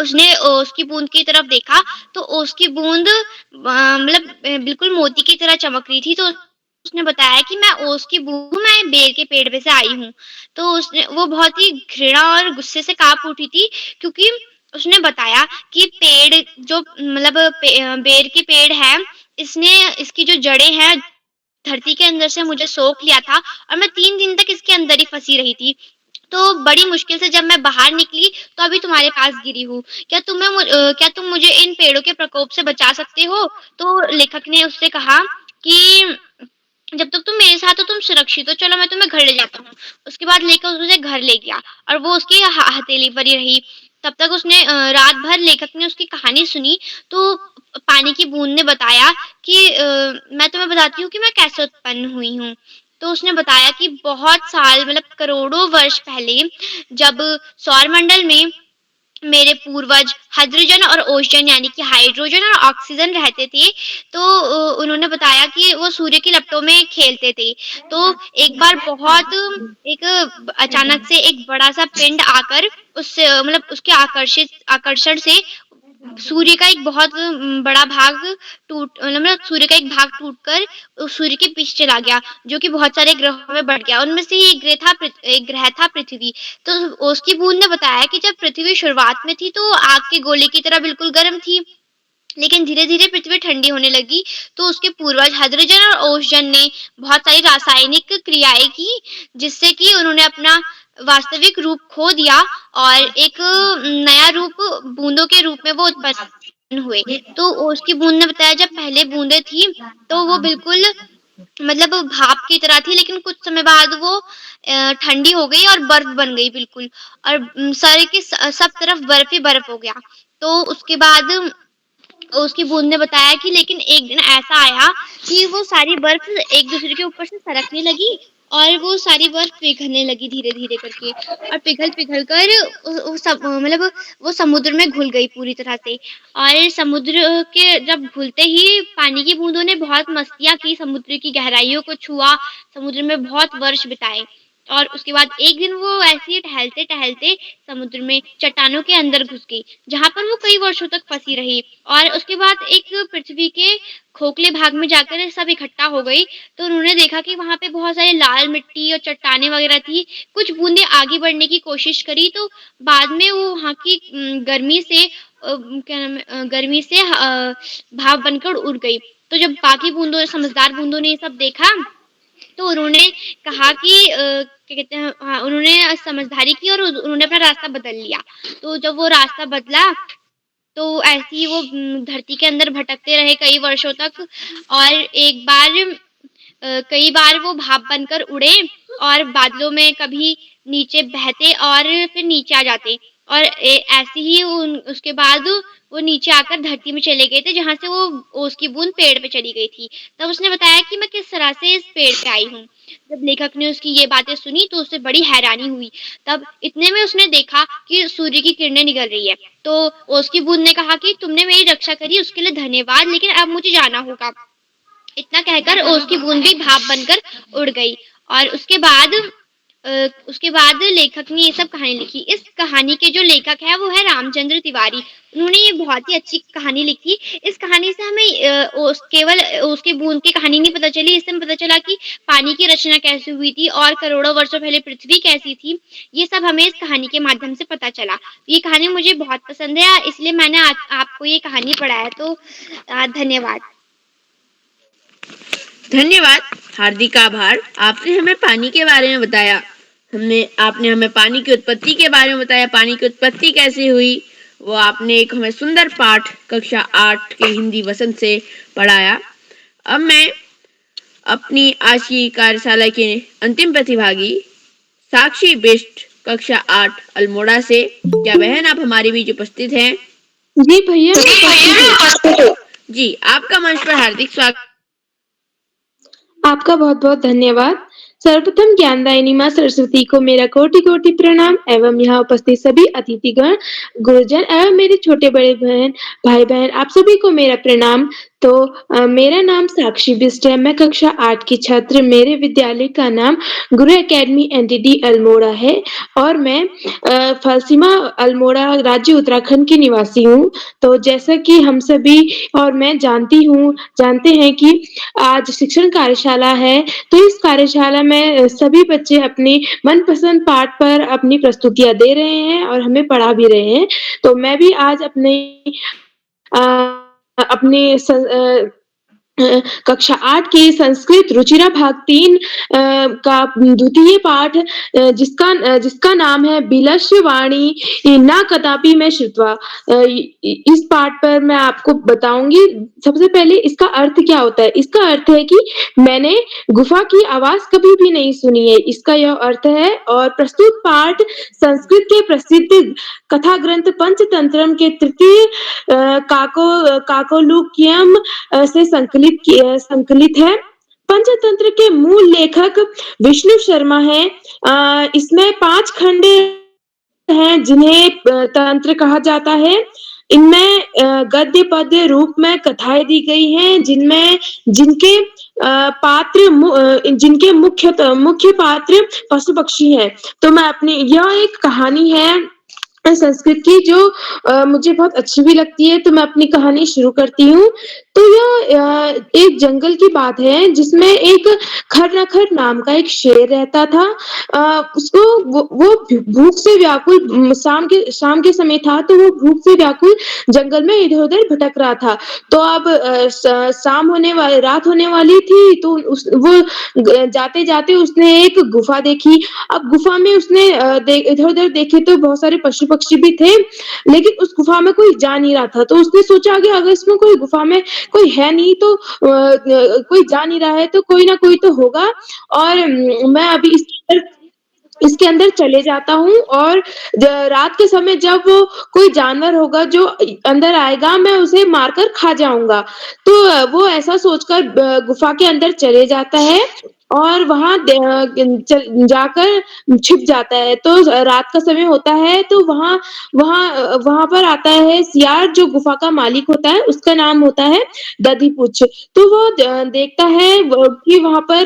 उसने ओस की बूंद की तरफ देखा, तो ओस की बूंद मतलब बिल्कुल मोती की तरह चमक रही थी। तो उसने बताया कि मैं ओस की बूंद हूँ, मैं बेर के पेड़ पे से आई हूँ। तो उसने वो बहुत ही घृणा और गुस्से से काँप उठी थी, क्योंकि उसने बताया कि पेड़ जो मतलब बेर के पेड़ है, इसकी जो जड़ें हैं धरती के अंदर से मुझे सोख लिया था और मैं 3 दिन तक इसके अंदर ही फँसी रही थी। तो बड़ी मुश्किल से जब मैं बाहर निकली, तो अभी तुम्हारे पास गिरी हूँ। क्या तुम मुझे इन पेड़ों के प्रकोप से बचा सकते हो? तो लेखक ने उससे कहा कि जब तक तुम मेरे साथ हो तुम सुरक्षित हो, चलो मैं तुम्हें घर ले जाता हूँ। उसके बाद लेकर उसे घर ले गया और वो उसकी हथेली पर ही रही। तब तक उसने रात भर लेखक ने उसकी कहानी सुनी। तो पानी की बूंद ने बताया कि मैं तुम्हें बताती हूँ कि मैं कैसे उत्पन्न हुई हूँ। तो उसने बताया कि बहुत साल मतलब करोड़ों वर्ष पहले जब सौरमंडल में मेरे पूर्वज हाइड्रोजन और ओजोन यानी कि हाइड्रोजन और ऑक्सीजन रहते थे, तो उन्होंने बताया कि वो सूर्य की लपटों में खेलते थे। तो एक बार अचानक से एक बड़ा-सा पिंड आकर उससे मतलब उसके आकर्षण से सूर्य का एक बहुत बड़ा भाग मतलब सूर्य का एक भाग टूटकर सूर्य के पीछे चला गया, जो कि बहुत सारे ग्रहों में बँट गया। उनमें से ही एक ग्रह था पृथ्वी। तो उसकी बूँद ने बताया कि जब पृथ्वी शुरुआत में थी, तो आग के गोले की तरह बिल्कुल गर्म थी। लेकिन धीरे-धीरे पृथ्वी ठंडी होने लगी, तो उसके पूर्वज हाइड्रोजन और ओजोन ने बहुत सारी रासायनिक क्रियाएँ की, जिससे कि उन्होंने अपना वास्तविक रूप खो दिया और एक नया रूप बूँदों के रूप में वो उत्पन्न हुए। तो उसकी बूँद ने बताया जब पहले बूँदें थी, तो वो बिल्कुल मतलब भाप की तरह थी, लेकिन कुछ समय बाद वो ठंडी हो गई और बर्फ बन गई बिल्कुल और सारे के सब तरफ बर्फ ही बर्फ हो गया। तो उसके बाद उसकी बूँद ने बताया कि लेकिन एक दिन ऐसा आया कि वो सारी बर्फ एक दूसरे के ऊपर से सरकने लगी और वो सारी बर्फ पिघलने लगी धीरे-धीरे करके और पिघल-पिघल कर मतलब वो समुद्र में घुल गई पूरी तरह से। और समुद्र के जब घुलते ही पानी की बूँदों ने बहुत मस्तियाँ की, समुद्र की गहराइयों को छुआ, समुद्र में बहुत वर्ष बिताए। और उसके बाद एक दिन वो ऐसे ही टहलते-टहलते समुद्र में चट्टानों के अंदर घुस गई, जहाँ पर वो कई वर्षों तक फँसी रही और उसके बाद एक पृथ्वी के खोखले भाग में जाकर सब इकट्ठा हो गई, तो उन्होंने देखा कि वहाँ पे बहुत सारी लाल मिट्टी और चट्टानें वगैरह थी। कुछ बूँदें आगे बढ़ने की कोशिश करी, तो बाद में वो वहाँ की गर्मी से गर्मी से भाप बनकर उड़ गई। तो जब बाकी समझदार बूँदों ने ये सब देखा, तो उन्होंने कहा कि क्या कहते हैं उन्होंने समझदारी की और उन्होंने अपना रास्ता बदल लिया। तो जब वो रास्ता बदला, तो ऐसे ही वो धरती के अंदर भटकते रहे कई वर्षों तक और कई बार वो भाप बनकर उड़े और बादलों में कभी नीचे बहते और फिर नीचे आ जाते और ऐसे ही उसके बाद वो नीचे आकर धरती में चले गए थे, जहाँ से वो ओस की बूंद पेड़ पे चली गई थी। तब उसने बताया कि मैं किस तरह से इस पेड़ पे आई हूँ। जब लेखक ने उसकी ये बातें सुनी, तो उसे बड़ी हैरानी हुई। तब इतने में उसने देखा कि सूर्य की किरणें निकल रही है। तो ओस की बूंद ने कहा कि तुमने मेरी रक्षा करी, उसके लिए धन्यवाद, लेकिन अब मुझे जाना होगा। इतना कहकर ओस की बूंद भी भाप बनकर उड़ गई और उसके बाद लेखक ने ये सब कहानी लिखी। इस कहानी के जो लेखक है वो है रामचंद्र तिवारी। उन्होंने ये बहुत ही अच्छी कहानी लिखी। इस कहानी से हमें केवल उसकी बूंद की कहानी नहीं पता चली, इससे हमें पता चला कि पानी की रचना कैसे हुई थी और करोड़ों वर्षों पहले पृथ्वी कैसी थी। ये सब हमें इस कहानी के माध्यम से पता चला। ये कहानी मुझे बहुत पसंद है, इसलिए मैंने आपको ये कहानी पढ़ाया। तो धन्यवाद।
धन्यवाद, हार्दिक आभार। आपने हमें पानी के बारे में बताया। आपने हमें पानी की उत्पत्ति के बारे में बताया, पानी की उत्पत्ति कैसे हुई, वो आपने एक हमें सुंदर पाठ कक्षा 8 के हिंदी वसंत से पढ़ाया। अब मैं अपनी आज की कार्यशाला के अंतिम प्रतिभागी साक्षी बिष्ट कक्षा 8 अल्मोड़ा से, क्या बहन आप हमारे बीच उपस्थित हैं?
जी भैया।
जी, आपका मंच पर हार्दिक स्वागत।
आपका बहुत बहुत धन्यवाद। सर्वप्रथम ज्ञानदायिनी माँ सरस्वती को मेरा कोटि कोटि प्रणाम एवं यहाँ उपस्थित सभी अतिथिगण, गुरुजन एवं मेरे छोटे बड़े भाई बहन आप सभी को मेरा प्रणाम। तो मेरा नाम साक्षी बिष्ट है। मैं कक्षा 8 की छात्र, मेरे विद्यालय का नाम गुरु एकेडमी एनटीडी अल्मोड़ा है और मैं फलसीमा अल्मोड़ा राज्य उत्तराखंड की निवासी हूँ। तो जैसा कि हम सभी और मैं जानते हैं कि आज शिक्षण कार्यशाला है, तो इस कार्यशाला में सभी बच्चे अपनी मनपसंद पाठ पर अपनी प्रस्तुतियाँ दे रहे हैं और हमें पढ़ा भी रहे हैं। तो मैं भी आज अपने कक्षा 8 की संस्कृत रुचिरा भाग 3 का द्वितीय पाठ जिसका नाम है बिलश्यवाणी न कदापि मैं श्रुत्वा। इस पाठ पर मैं आपको बताऊंगी। सबसे पहले इसका अर्थ क्या होता है। इसका अर्थ है कि मैंने गुफा की आवाज कभी भी नहीं सुनी है, इसका यह अर्थ है। और प्रस्तुत पाठ संस्कृत के प्रसिद्ध कथा ग्रंथ पंचतंत्रम के तृतीय काकोलुक्यम से संकलित है। पंचतंत्र के मूल लेखक विष्णु शर्मा हैं। इसमें 5 खंड हैं जिन्हें तंत्र कहा जाता है। इनमें गद्य पद्य रूप में कथाएं दी गई हैं जिनके मुख्य पात्र पशु पक्षी हैं। तो यह एक कहानी है संस्कृत की जो मुझे बहुत अच्छी भी लगती है। तो मैं अपनी कहानी शुरू करती हूँ। तो यह एक जंगल की बात है जिसमें एक खरनखर नाम का एक शेर रहता था। उसको वो भूख से व्याकुल शाम के समय था, तो वो भूख से व्याकुल जंगल में इधर-उधर भटक रहा था। तो अब रात होने वाली थी, तो वो जाते-जाते उसने एक गुफा देखी। अब गुफा में उसने इधर-उधर देखे तो बहुत सारे पशु पक्षी भी थे, लेकिन उस गुफा में कोई जा नहीं रहा था। तो उसने सोचा कि अगर इसमें कोई गुफा में कोई है नहीं, तो कोई जा नहीं रहा है, तो कोई ना कोई तो होगा। और मैं अभी इसके अंदर चले जाता हूँ और रात के समय जब वो कोई जानवर होगा जो अंदर आएगा, मैं उसे मारकर खा जाऊंगा। तो वो ऐसा सोचकर गुफा के अंदर चले जाता है और वहां जाकर छिप जाता है। तो रात का समय होता है, तो वहां पर आता है सियार, जो गुफा का मालिक होता है। उसका नाम होता है दधिपुच्छ। तो वो देखता है कि वहां पर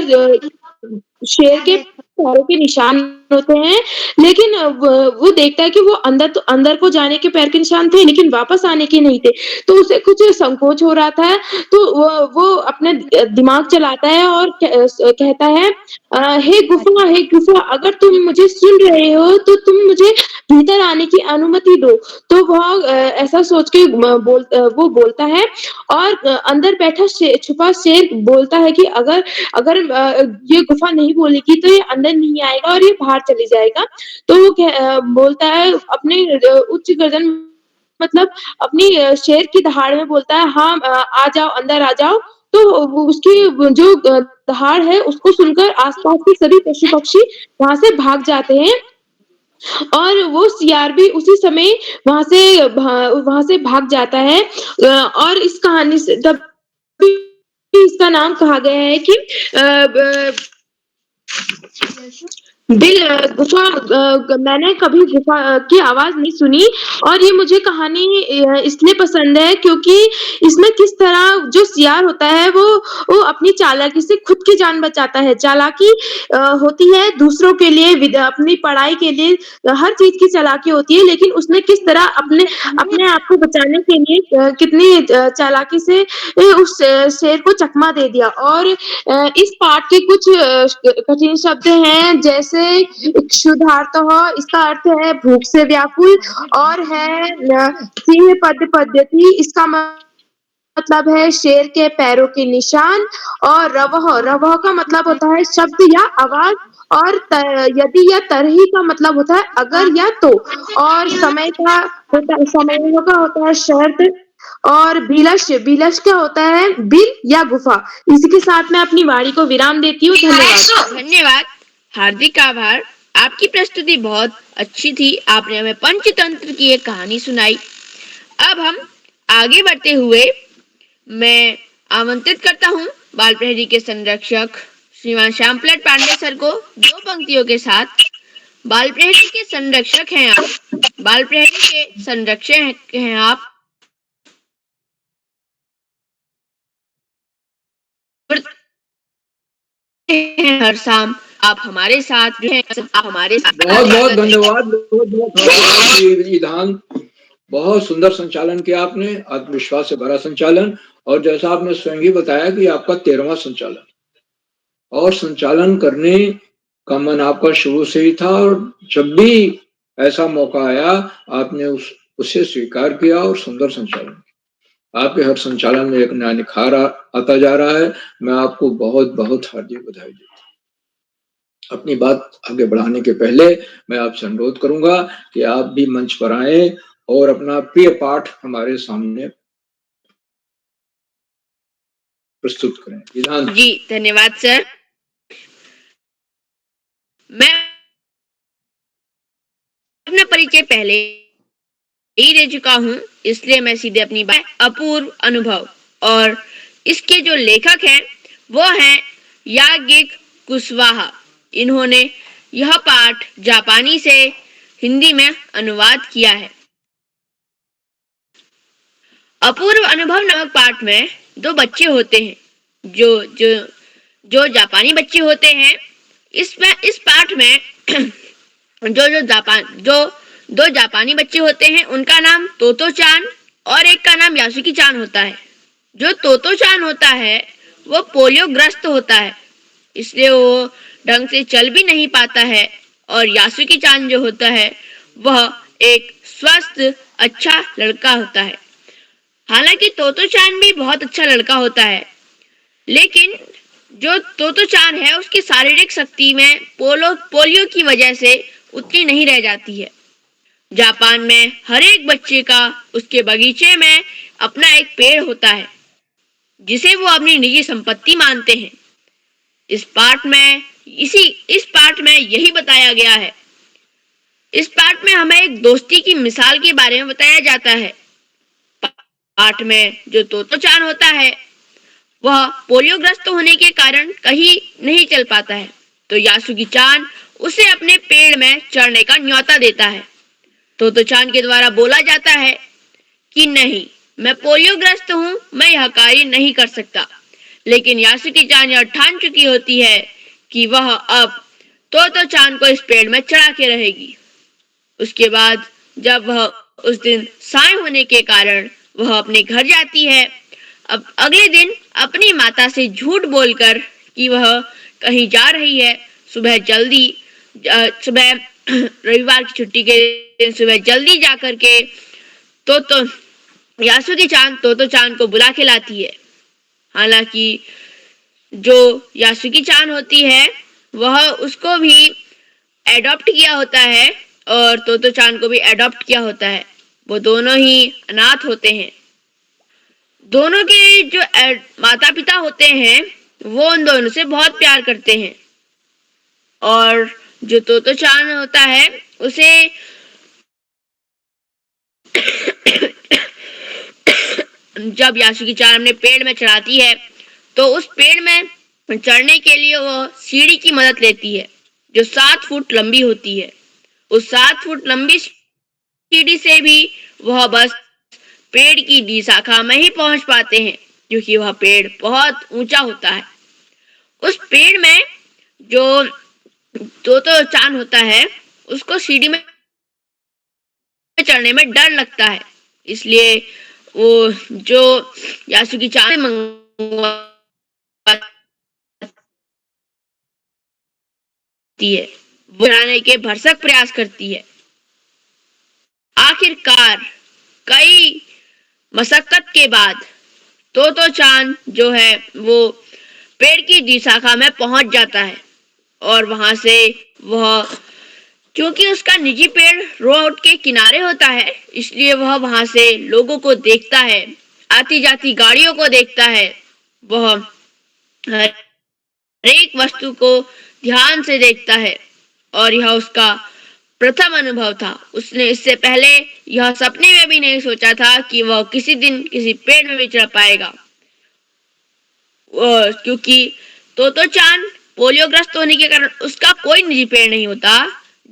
शेर के पैरों के निशान होते हैं, लेकिन वो देखता है कि वो अंदर को जाने के पैर के निशान थे, लेकिन वापस आने के नहीं थे। तो उसे कुछ संकोच हो रहा था। तो वो अपने दिमाग चलाता है और कहता है, हे गुफा, अगर तुम मुझे सुन रहे हो तो तुम मुझे भीतर आने की अनुमति दो। तो वह ऐसा सोच के वो बोलता है और अंदर बैठा छुपा शेर बोलता है कि अगर ये गुफा नहीं बोलेगी तो ये अंदर नहीं आएगा और ये बाहर चले जाएगा। तो वो बोलता है अपने उच्च गर्जन, मतलब अपनी शेर की दहाड़ में बोलता है, हाँ आ जाओ, अंदर आ जाओ। तो उसकी जो दहाड़ है उसको सुनकर आसपास के सभी पशु पक्षी वहां से भाग जाते हैं और वो सियार भी उसी समय वहां से भाग जाता है। और इस कहानी से तभी इसका नाम कहा गया है कि गुफा। मैंने कभी गुफा की आवाज नहीं सुनी और ये मुझे कहानी इसलिए पसंद है क्योंकि इसमें किस तरह जो सियार होता है वो अपनी चालाकी से खुद की जान बचाता है। चालाकी होती है दूसरों के लिए, अपनी पढ़ाई के लिए, हर चीज की चालाकी होती है, लेकिन उसने किस तरह अपने आप को बचाने के लिए कितनी चालाकी से उस शेर को चकमा दे दिया। और इस पाठ के कुछ कठिन शब्द हैं, जैसे क्षुधार्तः, इसका अर्थ है भूख से व्याकुल, और है सिंह पद्यति, इसका मतलब है शेर के पैरों के निशान। और रवः का मतलब होता है शब्द या आवाज, और यदि या तरही का मतलब होता है अगर या तो। और समय का होता है शर्त। और बिलश क्या होता है बिल या गुफा। इसी के साथ मैं अपनी वाणी को विराम देती हूँ।
धन्यवाद, हार्दिक आभार। आपकी प्रस्तुति बहुत अच्छी थी। आपने हमें पंचतंत्र की एक कहानी सुनाई। अब हम आगे बढ़ते हुए मैं आमंत्रित करता हूँ बाल प्रहरी के संरक्षक श्रीमान श्यामप्रसाद पांडे सर को 2 पंक्तियों के साथ। बाल प्रहरी के संरक्षक हैं आप, बाल प्रहरी के संरक्षक हैं आप। हैं हर शाम आप हमारे साथ जो है आप हमारे साथ
बहुत बहुत धन्यवाद, बहुत बहुत धन्यवाद। ये विधान बहुत सुंदर संचालन किया आपने, आत्मविश्वास से भरा संचालन, और जैसा आपने स्वयं ही बताया कि आपका 13वां संचालन, और संचालन करने का मन आपका शुरू से ही था, और जब भी ऐसा मौका आया आपने उसे स्वीकार किया और सुंदर संचालन किया। आपके हर संचालन में एक नया निखार आता जा रहा है। मैं आपको बहुत बहुत हार्दिक बधाई देता हूं। अपनी बात आगे बढ़ाने के पहले मैं आपसे अनुरोध करूंगा कि आप भी मंच पर आए और अपना प्रिय पाठ हमारे सामने प्रस्तुत करें। विधान।
जी धन्यवाद सर। मैं अपना परिचय पहले ही दे चुका हूँ, इसलिए मैं सीधे अपनी बात। अपूर्व अनुभव, और इसके जो लेखक हैं वो हैं याज्ञिक कुशवाहा। इन्होंने यह पाठ जापानी से हिंदी में अनुवाद किया है। अपूर्व अनुभव नामक पाठ में दो बच्चे होते हैं जो जापानी बच्चे होते हैं। इस पाठ में दो जापानी बच्चे होते हैं, उनका नाम तोतो चान और एक का नाम यासुकी चान होता है। जो तोतो चान होता है वो पोलियो ग्रस्त होता है, इसलिए वो ढंग से चल भी नहीं पाता है, और यासुकी चान जो होता है वह एक स्वस्थ अच्छा लड़का होता है। हालांकि तोतो चान भी बहुत अच्छा लड़का होता है, लेकिन जो तोतो चान है उसकी शारीरिक शक्ति में पोलियो की वजह से उतनी नहीं रह जाती है। जापान में हर एक बच्चे का उसके बगीचे में अपना एक पेड़ होता है जिसे वो अपनी निजी संपत्ति मानते हैं। इस पाठ में यही बताया गया है। इस पाठ में हमें एक दोस्ती की मिसाल के बारे में बताया जाता है। पाठ में जो तोतो चान होता है वह पोलियोग्रस्त होने के कारण कहीं नहीं चल पाता है, तो यासुकी चान उसे अपने पेड़ में चढ़ने का न्योता देता है। तोतो चान के द्वारा बोला जाता है कि नहीं, मैं पोलियोग्रस्त हूँ, मैं यह कार्य नहीं कर सकता। लेकिन यासुकी चान यह ठान चुकी होती है कि वह अब तोतो चान को इस पेड़ में चढ़ा के रहेगी। उसके बाद जब वह उस दिन साय होने के कारण वह अपने घर जाती है, अब अगले दिन अपनी माता से झूठ बोलकर कि वह कहीं जा रही है, सुबह रविवार की छुट्टी के दिन सुबह जल्दी जाकर के तो यासुकी चान तोतो चान को बुला के लाती है। हालांकि जो यासुकी चान होती है वह उसको भी एडॉप्ट किया होता है और तोतो चान को भी एडॉप्ट किया होता है। वो दोनों ही अनाथ होते हैं। दोनों के जो माता पिता होते हैं वो उन दोनों से बहुत प्यार करते हैं, और जो तोतो चान होता है उसे जब यासुकी चान अपने पेड़ में चढ़ाती है तो उस पेड़ में चढ़ने के लिए वो सीढ़ी की मदद लेती है जो 7 फुट लंबी होती है। उस 7 फुट लंबी सीढ़ी से भी वह बस पेड़ की डी शाखा में ही पहुंच पाते हैं, क्योंकि वह पेड़ बहुत ऊंचा होता है। उस पेड़ में जो तोतो चान होता है उसको सीढ़ी में चढ़ने में डर लगता है, इसलिए वो जो यासुकी चान है वो चढ़ाने के भरसक प्रयास करती है। आखिरकार कई मशक्कत के बाद तोतो चान जो है वो पेड़ की डी शाखा में पहुंच जाता है, और वहां से वह, क्योंकि उसका निजी पेड़ रोड के किनारे होता है, इसलिए वह वहां से लोगों को देखता है, आती जाती गाड़ियों को देखता है। वह हर एक वस्तु को ध्यान से देखता है, और यह उसका प्रथम अनुभव था। उसने इससे पहले यह सपने में भी नहीं सोचा था कि वह किसी दिन किसी पेड़ में भी चढ़ पाएगा, क्योंकि तोतो चान पोलियोग्रस्त होने के कारण उसका कोई निजी पेड़ नहीं होता।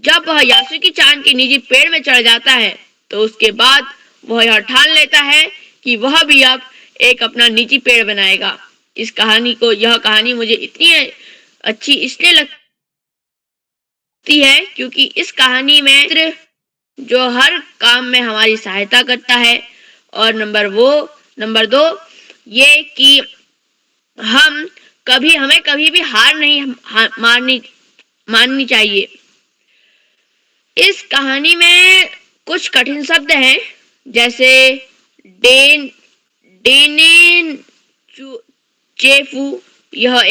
जब वह यासुकी चान के निजी पेड़ में चढ़ जाता है तो उसके बाद वह यह ठान लेता है कि वह भी अब एक अपना निजी पेड़ बनाएगा। यह कहानी मुझे इतनी अच्छी इसलिए लगती है क्योंकि इस कहानी में जो हर काम में हमारी सहायता करता है, और नंबर 2 ये कि हमें कभी भी हार नहीं माननी चाहिए। इस कहानी में कुछ कठिन शब्द हैं, जैसे डेनेन चेफू। यह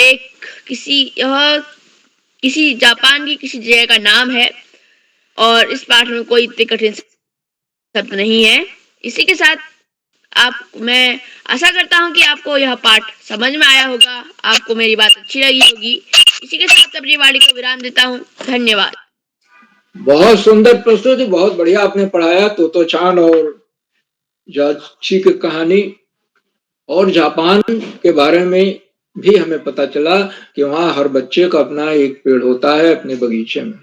किसी जापान की किसी जगह का नाम है, और इस पाठ में कोई इतने कठिन शब्द नहीं है। इसी के साथ मैं आशा करता हूँ कि आपको यह पाठ समझ में आया होगा, आपको मेरी बात अच्छी लगी होगी। इसी के साथ अपनी वाणी को विराम देता हूँ। धन्यवाद।
बहुत सुंदर प्रस्तुति, बहुत बढ़िया आपने पढ़ाया। तोतो चान और जाची की कहानी और जापान के बारे में भी हमें पता चला कि वहां हर बच्चे का अपना एक पेड़ होता है अपने बगीचे में।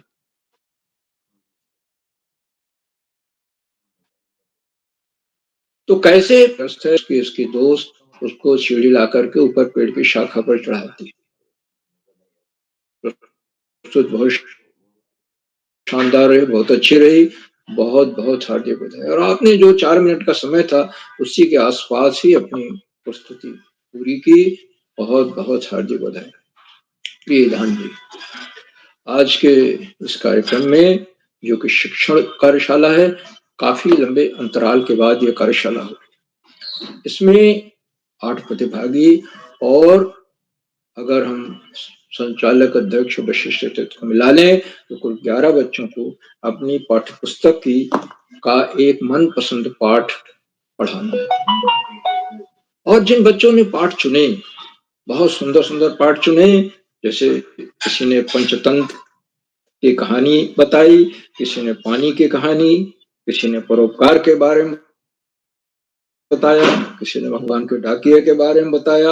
तो कैसे इसके दोस्त उसको सीढ़ी ला करके ऊपर पेड़ की शाखा पर चढ़ाती। बहुत शानदार रही, बहुत अच्छी रही, बहुत बहुत हार्दिक बधाई। और आपने जो 4 मिनट का समय था उसी के आसपास ही अपनी प्रस्तुति पूरी की। बहुत बहुत हार्दिक बधाई। प्रिय ईधान जी, आज के इस कार्यक्रम में जो कि शिक्षण कार्यशाला है, काफी लंबे अंतराल के बाद यह कार्यशाला हुई। इसमें 8 प्रतिभागी और अगर हम संचालक अध्यक्ष वशिष्ठ को मिला लें तो कुल 11 बच्चों को अपनी पाठ्य पुस्तक का एक मनपसंद पाठ पढ़ाना है। और जिन बच्चों ने पाठ चुने, बहुत सुंदर सुंदर पाठ चुने, जैसे किसी ने पंचतंत्र की कहानी बताई, किसी ने पानी की कहानी, किसी ने परोपकार के बारे में बताया, किसी ने भगवान के डाकिये के बारे में बताया,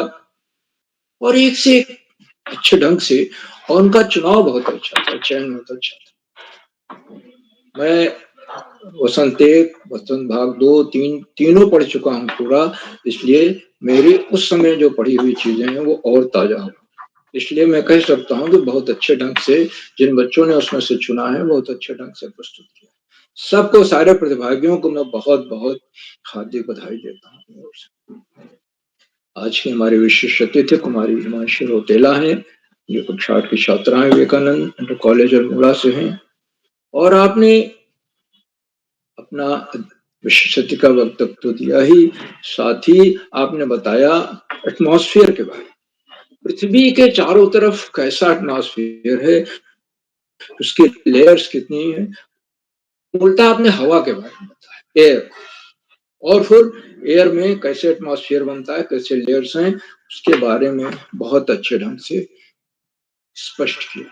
और एक से एक अच्छे ढंग से। और उनका चुनाव बहुत अच्छा था, चयन बहुत अच्छा था। मैं वसंत 1, वसंत भाग 2, 3 तीनों पढ़ चुका हूँ पूरा, इसलिए मेरी उस समय जो पढ़ी हुई चीजें हैं वो और ताजा हो। इसलिए मैं कह सकता हूँ कि बहुत अच्छे ढंग से जिन बच्चों ने उसमें से चुना है, बहुत अच्छे ढंग से प्रस्तुत किया। सबको, सारे प्रतिभागियों को मैं बहुत बहुत हार्दिक बधाई देता हूँ। आज की हमारे विशिष्ट अतिथि कुमारी हिमांशी रौतेला हैं, जो कक्षा 8 की छात्रा हैं, विवेकानंद इंटर कॉलेज अल्मोड़ा से हैं। और आपने अपना विशिष्ट अतिथि का वक्तव्य तो दिया ही, साथ ही आपने बताया एटमॉस्फेयर के बारे में। पृथ्वी के चारों तरफ कैसा एटमॉस्फेयर है, उसकी लेयर्स कितनी है। उल्टा आपने हवा के बारे में बताया, एयर, और फिर एयर में कैसे एटमॉस्फेयर बनता है, कैसे लेयर्स हैं, उसके बारे में बहुत अच्छे ढंग से स्पष्ट किया।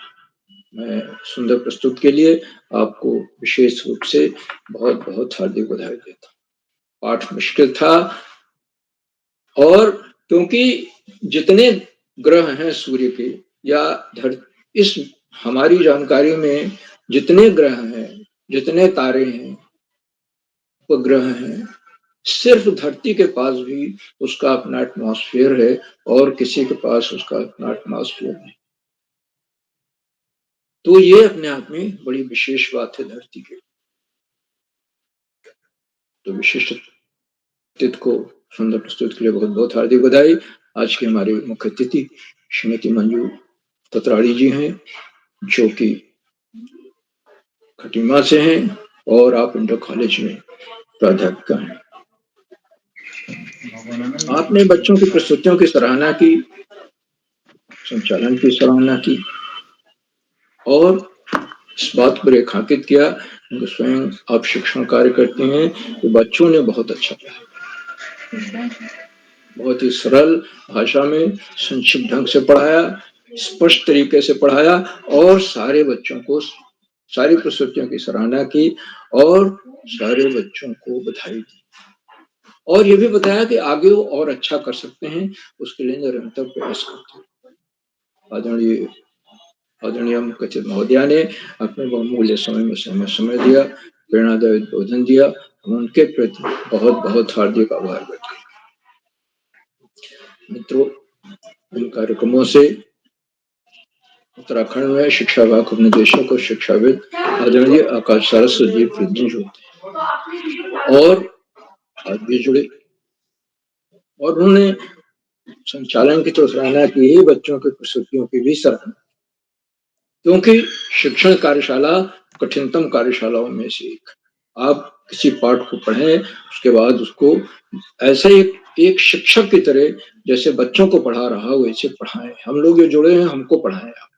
मैं सुंदर प्रस्तुत के लिए आपको विशेष रूप से बहुत बहुत हार्दिक बधाई देता हूँ। पाठ मुश्किल था, और क्योंकि जितने ग्रह हैं सूर्य के या इस हमारी जानकारी में जितने ग्रह हैं, जितने तारे हैं, उपग्रह हैं, सिर्फ धरती के पास भी उसका अपना एटमॉस्फेयर है और किसी के पास उसका अपना एटमॉस्फेयर नहीं। तो ये अपने आप में बड़ी विशेष बात है धरती की। तो विशिष्ट अतिथि को सुंदर प्रस्तुत के लिए बहुत बहुत हार्दिक बधाई। आज के हमारे मुख्य अतिथि श्रीमती मंजू ततराड़ी जी हैं, जो कि खटीमा से हैं और आप इंटर कॉलेज में प्राध्यापिका हैं। आपने बच्चों की प्रस्तुतियों की सराहना की, संचालन की सराहना की, और इस बात को रेखांकित किया कि स्वयं आप शिक्षण कार्य करते हैं, तो बच्चों ने बहुत अच्छा पढ़ाया, बहुत ही सरल भाषा में संक्षिप्त ढंग से पढ़ाया, स्पष्ट तरीके से पढ़ाया, और सारे बच्चों को सारी प्रस्तुतियों की सराहना की और सारे बच्चों को बधाई दी, और ये भी बताया कि आगे वो और अच्छा कर सकते हैं, उसके लिए निरंतर प्रयास करते हैं। आदरणीय मुख्य अतिथि महोदया ने अपने बहुमूल्य समय में समय दिया, प्रेरणादायी उद्बोधन दिया। हम उनके प्रति बहुत बहुत हार्दिक आभार व्यक्त करते हैं। मित्रों, इन कार्यक्रमों से उत्तराखंड में शिक्षा विभाग के निदेशक और शिक्षाविद आदरणीय आकाश सरस्वती जी प्रतिदिन जुड़ते हैं और आज भी जुड़े, और उन्होंने संचालन की तो सराहना की ही, बच्चों की प्रस्तुतियों की भी सराहना, क्योंकि शिक्षण कार्यशाला कठिनतम कार्यशालाओं में से एक। आप किसी पाठ को पढ़ें, उसके बाद उसको ऐसे एक शिक्षक की तरह जैसे बच्चों को पढ़ा रहा हो वैसे पढ़ाएं। हम लोग जो जुड़े हैं, हमको पढ़ाएं आप।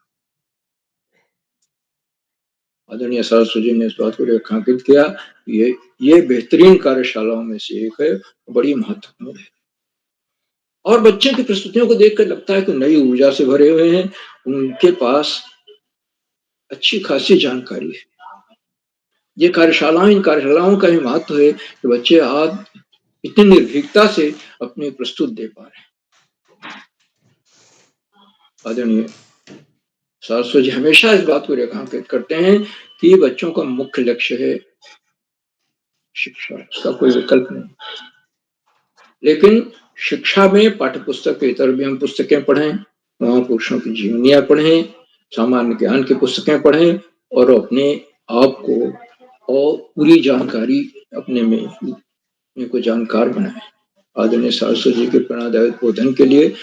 आदरणीय सरस्वती जी ने इस बात को रेखांकित किया, ये बेहतरीन कार्यशालाओं में से एक है, बड़ी महत्वपूर्ण है। और बच्चों की प्रस्तुतियों को देखकर लगता है कि नई ऊर्जा से भरे हुए हैं, उनके पास अच्छी खासी जानकारी है। ये इन कार्यशालाओं का ही महत्व है कि बच्चे आज इतनी निर्भीकता से अपनी प्रस्तुत दे पा रहे हैं। आदरणीय सरस्वती जी हमेशा इस बात को रेखांकित करते हैं कि बच्चों का मुख्य लक्ष्य है शिक्षा, उसका कोई विकल्प नहीं। लेकिन शिक्षा में पाठ्य पुस्तक के इतर भी हम पुस्तकें पढ़ें, महापुरुषों की जीवनियां पढ़ें, सामान्य ज्ञान की पुस्तकें पढ़ें और अपने आप को और पूरी जानकारी अपने में को जानकार बनाएं। आदरणीय सरस्वती जी के प्रेरणादायक बोधन के लिए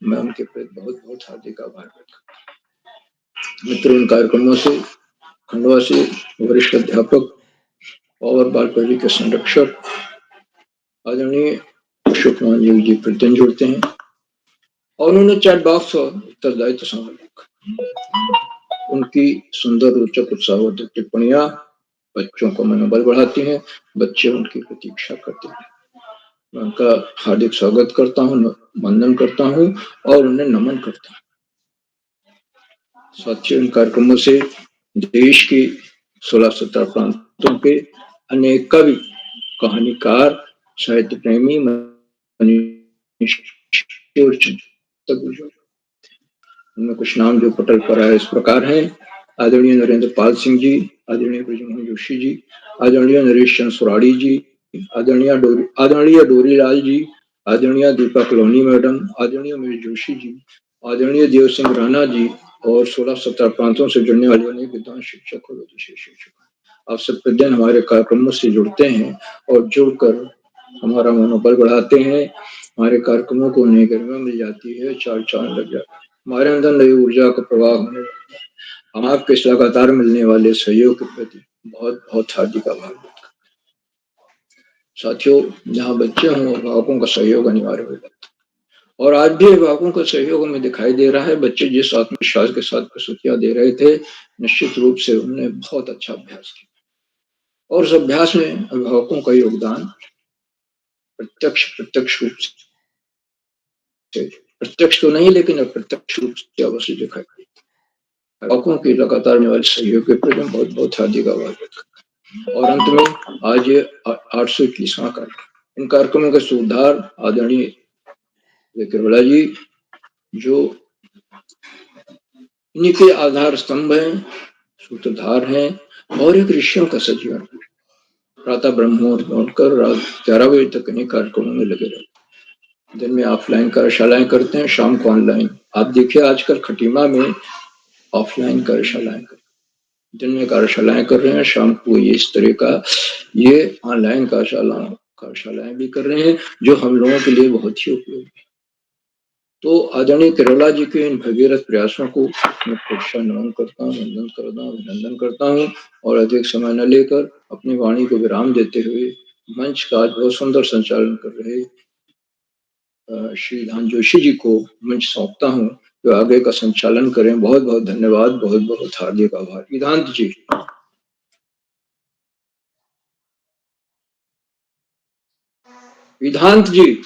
मैं उनके प्रति बहुत बहुत हार्दिक आभार व्यक्त करता हूँ। मित्रों, इन कार्यक्रमों से खंडवा से वरिष्ठ अध्यापक और बाल पीढ़ी के संरक्षक आदरणीय अशोक मान जी प्रतिदिन जुड़ते हैं और उन्होंने चैट बॉक्स और उत्तरदायित्व संभाला। उनकी सुंदर रोचक उत्साहवर्धक टिप्पणियां बच्चों को मनोबल बढ़ाती हैं, बच्चे उनकी प्रतीक्षा करते हैं। मैं उनका हार्दिक स्वागत करता हूँ, वंदन करता हूँ और उन्हें नमन करता हूँ। साथियों, इन कार्यक्रमों से देश के 16-17 प्रांतों के अनेक कवि, कहानीकार, साहित्य प्रेमी, उनमें कुछ नाम जो पटल पर आए इस प्रकार हैं: आदरणीय नरेंद्र पाल सिंह जी, आदरणीय ब्रजमोहन जोशी जी, आदरणीय नरेश चंद्र सुराड़ी जी, आदरणीय डोरीलाल जी, आदरणीय दीपा कलोनी मैडम, आदरणीय उमेश जोशी जी, आदरणीय देव सिंह राणा जी और 16-17 प्रांतों से जुड़ने वाले अनेक विद्वान शिक्षक और विशेष शिक्षक। आप सब प्रतिदिन हमारे कार्यक्रमों से जुड़ते हैं और जुड़कर हमारा मनोबल बढ़ाते हैं। हमारे कार्यक्रमों को नई गरिमा मिल जाती है, चार चांद लग जाता है, हमारे अंदर नई ऊर्जा का प्रवाह होने लगता है। हम आपके इस लगातार मिलने वाले सहयोग के प्रति बहुत बहुत हार्दिक आभार व्यक्त करते हैं। साथियों, जहाँ बच्चे हों, अभिभावकों का सहयोग अनिवार्य हो जाता है और आज भी अभिभावकों का सहयोग हमें दिखाई दे रहा है। बच्चे जिस आत्मविश्वास के साथ प्रस्तुतियां दे रहे थे, निश्चित रूप से उन्होंने बहुत अच्छा अभ्यास किया और उस अभ्यास में अभिभावकों का योगदान प्रत्यक्ष रूप से, प्रत्यक्ष तो नहीं लेकिन अप्रत्यक्ष रूप से अवश्य दिखाई देता। अभिभावकों की लगातार होने वाले सहयोग के प्रति बहुत बहुत हार्दिक आभार व्यक्त करता हूं। और अंत में आज ये 821वां कार्यक्रम, इन कार्यक्रमों के सूत्रधार आदरणीय केरवला जी, जो इन्हीं के आधार स्तंभ हैं, सूत्रधार हैं और एक ऋषियों का सजीवन। प्रातः ब्रह्म मुहूर्त कर रात 11 बजे तक इन्हीं कार्यक्रमों में लगे रहते। दिन में ऑफलाइन कार्यशालाएं करते हैं, शाम को ऑनलाइन। आप देखिए आजकल खटीमा में ऑफलाइन कार्यशालाएं कर, दिन में कार्यशालाएं कर रहे हैं, शाम को ये इस तरह का ये ऑनलाइन कार्यशालाएं भी कर रहे हैं, जो हम लोगों के लिए बहुत ही उपयोगी है। तो आदरणीय केरला जी के इन भगीरथ प्रयासों को मैं प्रोत्साहन नमन करता हूँ, वंदन करता हूँ, अभिनंदन करता हूँ और अधिक समय न लेकर अपनी वाणी को विराम देते हुए मंच का आज बहुत सुंदर संचालन कर रहे श्री धान जोशी जी को मंच सौंपता हूँ, जो आगे का संचालन करें। बहुत बहुत धन्यवाद, बहुत बहुत हार्दिक आभार। विधांत जी। विधांत जी।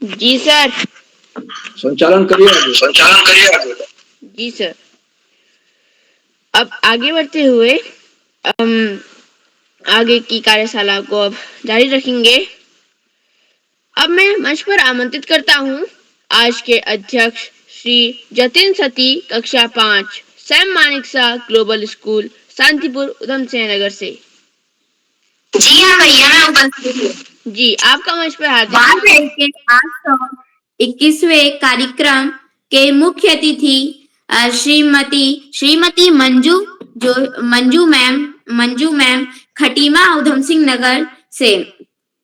जी सर।
संचालन करिए।
जी सर। अब आगे बढ़ते हुए आगे की कार्यशाला को अब जारी रखेंगे। अब मैं मंच पर आमंत्रित करता हूँ आज के अध्यक्ष श्री जतिन सती, कक्षा 5, सैम मानिकसा ग्लोबल स्कूल, शांतिपुर, उधम सिंह नगर से।
जी हाँ भैया, मैं उपस्थित हूँ।
जी, आपका मंच पर हार्दिक
21वें कार्यक्रम के मुख्य अतिथि श्रीमती मंजू मैम खटीमा उधम सिंह नगर से।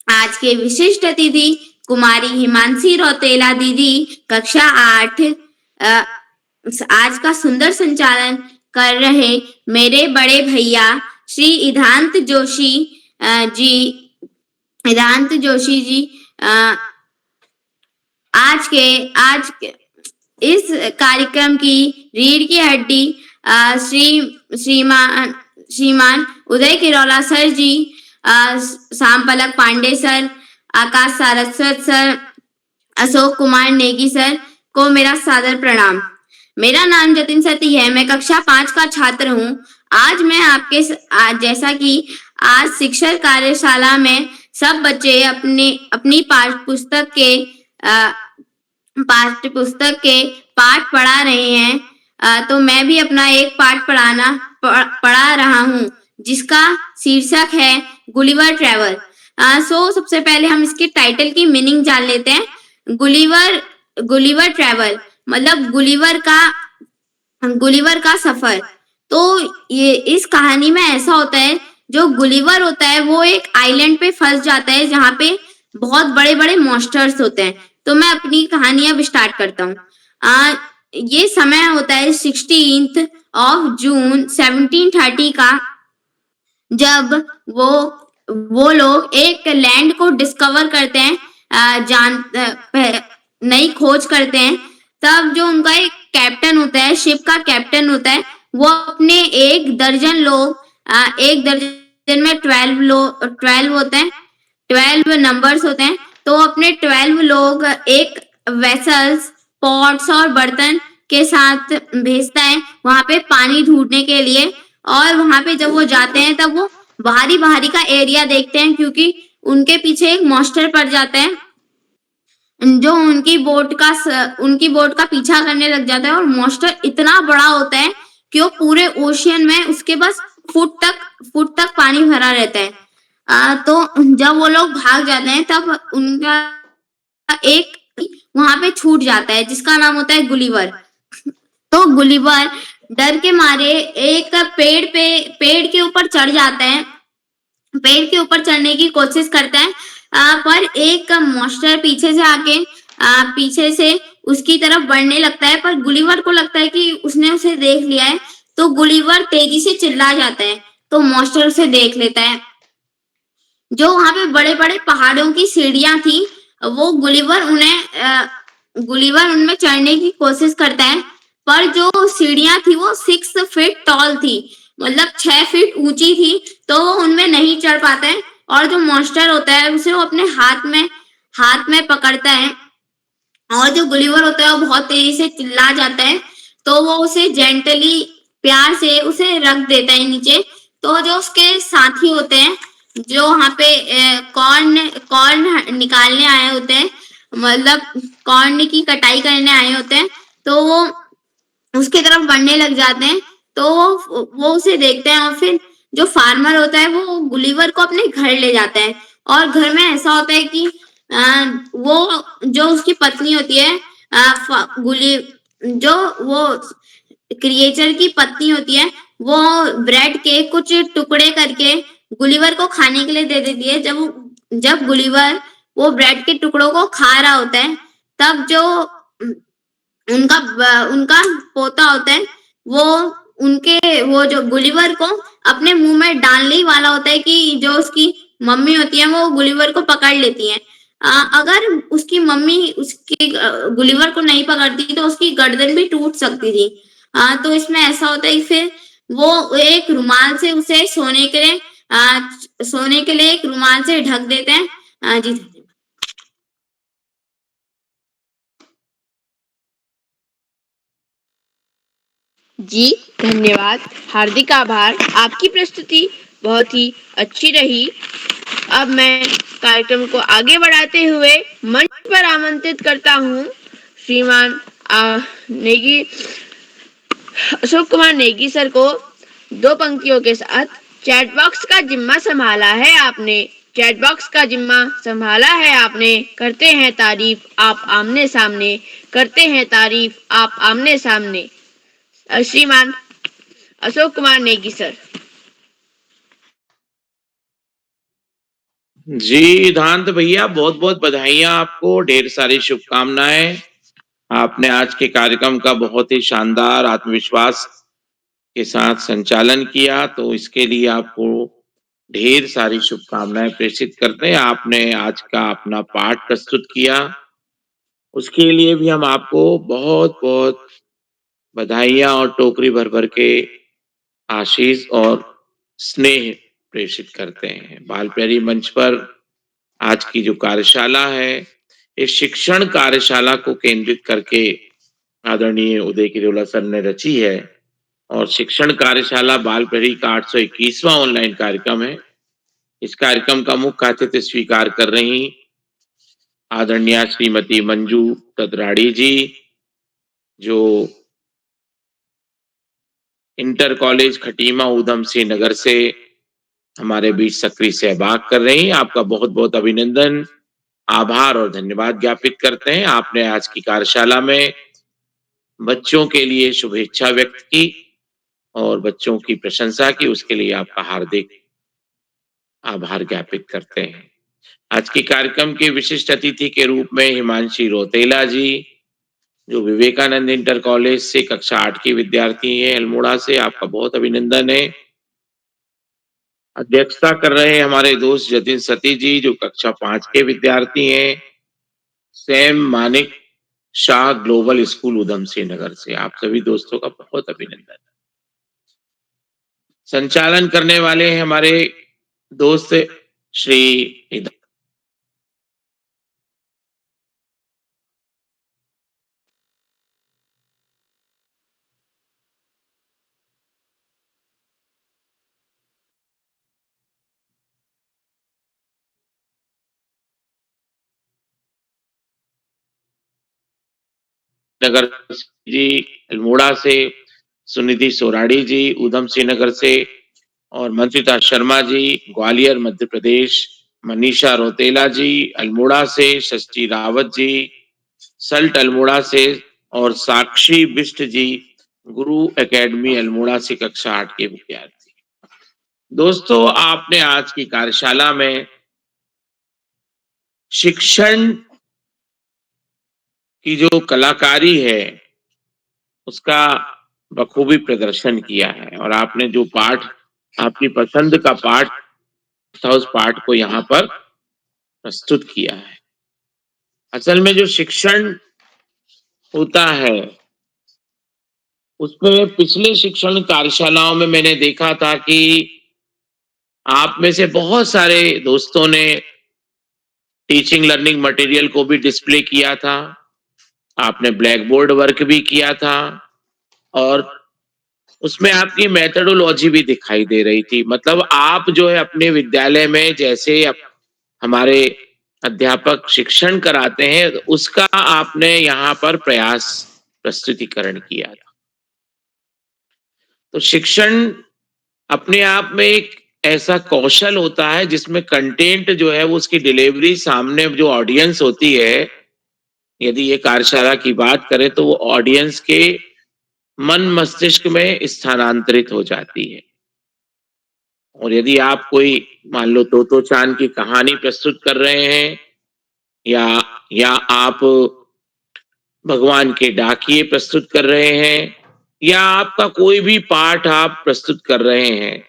आज के विशिष्ट अतिथि कुमारी हिमांशी रौतेला दीदी कक्षा 8। आज का सुंदर संचालन कर रहे मेरे बड़े भैया श्री इधांत जोशी जी आज के इस कार्यक्रम की रीढ़ की हड्डी श्रीमान उदय किरोला सर जी, श्यामपलक पांडे सर, आकाश सारस्वत सर, अशोक कुमार नेगी सर को मेरा सादर प्रणाम। मेरा नाम जतिन सती है, मैं कक्षा 5 का छात्र हूँ। आज मैं आपके जैसा कि आज शिक्षण कार्यशाला में सब बच्चे अपनी पाठ्य पुस्तक के पाठ पढ़ा रहे हैं, तो मैं भी अपना एक पाठ पढ़ा रहा हूँ जिसका शीर्षक है गुलिवर ट्रैवल। सबसे पहले हम इसके टाइटल की मीनिंग जान लेते हैं। गुलिवर ट्रैवल मतलब गुलिवर का सफर। तो ये इस कहानी में ऐसा होता है, जो गुलिवर होता है वो एक आइलैंड पे फंस जाता है जहाँ पे बहुत बड़े बड़े मॉन्स्टर्स होते हैं। तो मैं अपनी कहानी अब स्टार्ट करता हूँ। ये समय होता है 16 जून 1730 का, जब वो लोग एक लैंड को डिस्कवर करते हैं, नई खोज करते हैं। तब जो उनका एक कैप्टन होता है, शिप का कैप्टन होता है, वो अपने एक दर्जन में 12 होते हैं, 12 नंबर्स होते हैं। तो अपने 12 लोग एक वेसल्स, पॉट्स और बर्तन के साथ भेजता है वहां पे पानी ढूंढने के लिए। और वहां पे जब वो जाते हैं तब वो बाहरी का एरिया देखते हैं, क्योंकि उनके पीछे एक मॉन्स्टर पड़ जाता है जो उनकी बोट का पीछा करने लग जाता है। और मॉन्स्टर इतना बड़ा होता है कि वो पूरे ओशियन में उसके बस फुट तक पानी भरा रहता है। तो जब वो लोग भाग जाते हैं तब उनका एक वहां पे छूट जाता है जिसका नाम होता है गुलिवर। तो गुलिवर डर के मारे एक पेड़ के ऊपर चढ़ जाता है, पेड़ के ऊपर चढ़ने की कोशिश करता है, पर एक मॉन्स्टर पीछे से उसकी तरफ बढ़ने लगता है। पर गुलिवर को लगता है कि उसने उसे देख लिया है, तो गुलिवर तेजी से चिल्ला जाता है, तो मॉन्स्टर उसे देख लेता है। जो वहां पे बड़े बड़े पहाड़ों की सीढ़ियां थी, वो गुलिवर उनमें चढ़ने की कोशिश करता है, पर जो सीढ़ियां थी वो 6 फीट टॉल थी, मतलब 6 फीट ऊंची थी, तो वो उनमें नहीं चढ़ पाता है। और जो मॉन्स्टर होता है उसे वो अपने हाथ में पकड़ता है, और जो गुलिवर होता है वो बहुत तेजी से चिल्ला जाता है, तो वो उसे जेंटली प्यार से उसे रख देता है नीचे। तो जो उसके साथी होते हैं, जो वहां पे कॉर्न निकालने आए होते हैं, मतलब कॉर्न की कटाई करने आए होते हैं, तो वो उसके तरफ बढ़ने लग जाते हैं। तो वो उसे देखते हैं, और फिर जो फार्मर होता है वो गुलिवर को अपने घर ले जाता है। और घर में ऐसा होता है कि वो जो उसकी पत्नी होती है, जो वो क्रिएचर की पत्नी होती है, वो ब्रेड के कुछ टुकड़े करके गुलिवर को खाने के लिए दे देती है। जब गुलिवर वो ब्रेड के टुकड़ों को खा रहा होता है, तब जो उनका पोता होता है वो जो गुलिवर को अपने मुंह में डालने ही वाला होता है कि जो उसकी मम्मी होती है वो गुलिवर को पकड़ लेती है। अगर उसकी मम्मी गुलिवर को नहीं पकड़ती तो उसकी गर्दन भी टूट सकती थी। तो इसमें ऐसा होता है कि फिर वो एक रुमाल से उसे सोने के लिए एक रुमाल से ढक देते हैं। जी
जी धन्यवाद, हार्दिक आभार। आपकी प्रस्तुति बहुत ही अच्छी रही। अब मैं कार्यक्रम को आगे बढ़ाते हुए मंच पर आमंत्रित करता हूँ श्रीमान अशोक कुमार नेगी सर को। 2 पंक्तियों के साथ चैट बॉक्स का जिम्मा संभाला है आपने। चैट बॉक्स का जिम्मा संभाला है आपने, करते हैं तारीफ आप आमने सामने, करते हैं तारीफ आप आमने सामने। श्रीमान अशोक कुमार नेगी सर।
जी धांत भैया, बहुत बहुत बधाइयां आपको, ढेर सारी शुभकामनाएं। आपने आज के कार्यक्रम का बहुत ही शानदार आत्मविश्वास के साथ संचालन किया, तो इसके लिए आपको ढेर सारी शुभकामनाएं प्रेषित करते हैं। आपने आज का अपना पाठ प्रस्तुत किया, उसके लिए भी हम आपको बहुत बहुत बधाइयां और टोकरी भर भर के आशीष और स्नेह प्रेषित करते हैं। बाल प्यारी मंच पर आज की जो कार्यशाला है, इस शिक्षण कार्यशाला को केंद्रित करके आदरणीय उदय किरोला सर ने रची है, और शिक्षण कार्यशाला बाल प्रहरी का 821वां ऑनलाइन कार्यक्रम है। इस कार्यक्रम का मुख्य अतिथि स्वीकार कर रही आदरणीय श्रीमती मंजू तदराड़ी जी, जो इंटर कॉलेज खटीमा ऊधम सिंह नगर से हमारे बीच सक्रिय सहभाग कर रही हैं। आपका बहुत बहुत अभिनंदन, आभार और धन्यवाद ज्ञापित करते हैं। आपने आज की कार्यशाला में बच्चों के लिए शुभेच्छा व्यक्त की और बच्चों की प्रशंसा की, उसके लिए आपका हार्दिक आभार ज्ञापित करते हैं। आज के कार्यक्रम के विशिष्ट अतिथि के रूप में हिमांशी रोतेला जी, जो विवेकानंद इंटर कॉलेज से कक्षा 8 की विद्यार्थी हैं अल्मोड़ा से, आपका बहुत अभिनंदन है। अध्यक्षता कर रहे हैं हमारे दोस्त जतिन सती जी, जो कक्षा 5 के विद्यार्थी हैं Sam Manekshaw global school Udham Singh Nagar से। आप सभी दोस्तों का बहुत अभिनंदन। संचालन करने वाले हैं हमारे दोस्त श्री नगर जी अल्मोड़ा से, सुनिधि सोराड़ी जी उधम सिंह नगर से, और मंत्रिता शर्मा जी ग्वालियर मध्य प्रदेश, मनीषा रोतेला जी अल्मोड़ा से, षष्ठी रावत जी सल्ट अल्मोड़ा से, और साक्षी बिष्ट जी गुरु एकेडमी अल्मोड़ा से कक्षा 8 के विद्यार्थी। दोस्तों, आपने आज की कार्यशाला में शिक्षण की जो कलाकारी है उसका बखूबी प्रदर्शन किया है, और आपने जो पाठ, आपकी पसंद का पाठ था, उस पाठ को यहाँ पर प्रस्तुत किया है। असल में जो शिक्षण होता है, उसमें पिछले शिक्षण कार्यशालाओं में मैंने देखा था कि आप में से बहुत सारे दोस्तों ने टीचिंग लर्निंग मटेरियल को भी डिस्प्ले किया था, आपने ब्लैक बोर्ड वर्क भी किया था, और उसमें आपकी मेथोडोलॉजी भी दिखाई दे रही थी। मतलब आप जो है अपने विद्यालय में जैसे हमारे अध्यापक शिक्षण कराते हैं, उसका आपने यहाँ पर प्रयास प्रस्तुतिकरण किया था। तो शिक्षण अपने आप में एक ऐसा कौशल होता है जिसमें कंटेंट जो है वो उसकी डिलीवरी सामने जो ऑडियंस होती है, यदि ये कार्यशाला की बात करें तो वो ऑडियंस के मन मस्तिष्क में स्थानांतरित हो जाती है। और यदि आप कोई मान लो तोतो चांद की कहानी प्रस्तुत कर रहे हैं, या आप भगवान के डाकिए प्रस्तुत कर रहे हैं, या आपका कोई भी पाठ आप प्रस्तुत कर रहे हैं,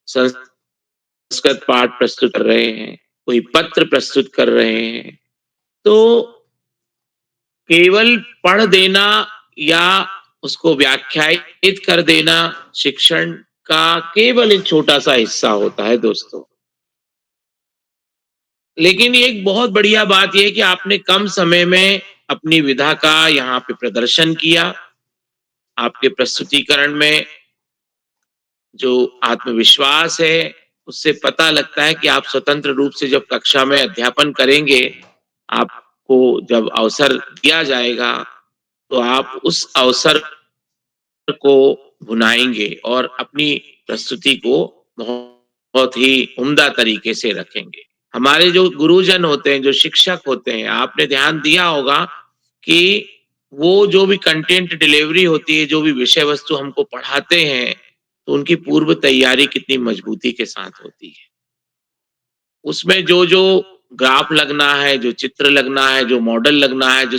संस्कृत पाठ प्रस्तुत कर रहे हैं, कोई पत्र प्रस्तुत कर रहे हैं, तो केवल पढ़ देना या उसको व्याख्यायित कर देना शिक्षण का केवल एक छोटा सा हिस्सा होता है दोस्तों। लेकिन एक बहुत बढ़िया बात यह है कि आपने कम समय में अपनी विधा का यहाँ पे प्रदर्शन किया। आपके प्रस्तुतिकरण में जो आत्मविश्वास है, उससे पता लगता है कि आप स्वतंत्र रूप से जब कक्षा में अध्यापन करेंगे, आपको जब अवसर दिया जाएगा तो आप उस अवसर को भुनाएंगे और अपनी प्रस्तुति को बहुत ही उम्दा तरीके से रखेंगे। हमारे जो गुरुजन होते हैं, जो शिक्षक होते हैं, आपने ध्यान दिया होगा कि वो जो भी कंटेंट डिलीवरी होती है, जो भी विषय वस्तु हमको पढ़ाते हैं, तो उनकी पूर्व तैयारी कितनी मजबूती के साथ होती है। उसमें जो-जो ग्राफ लगना है, जो चित्र लगना है, जो मॉडल लगना है, जो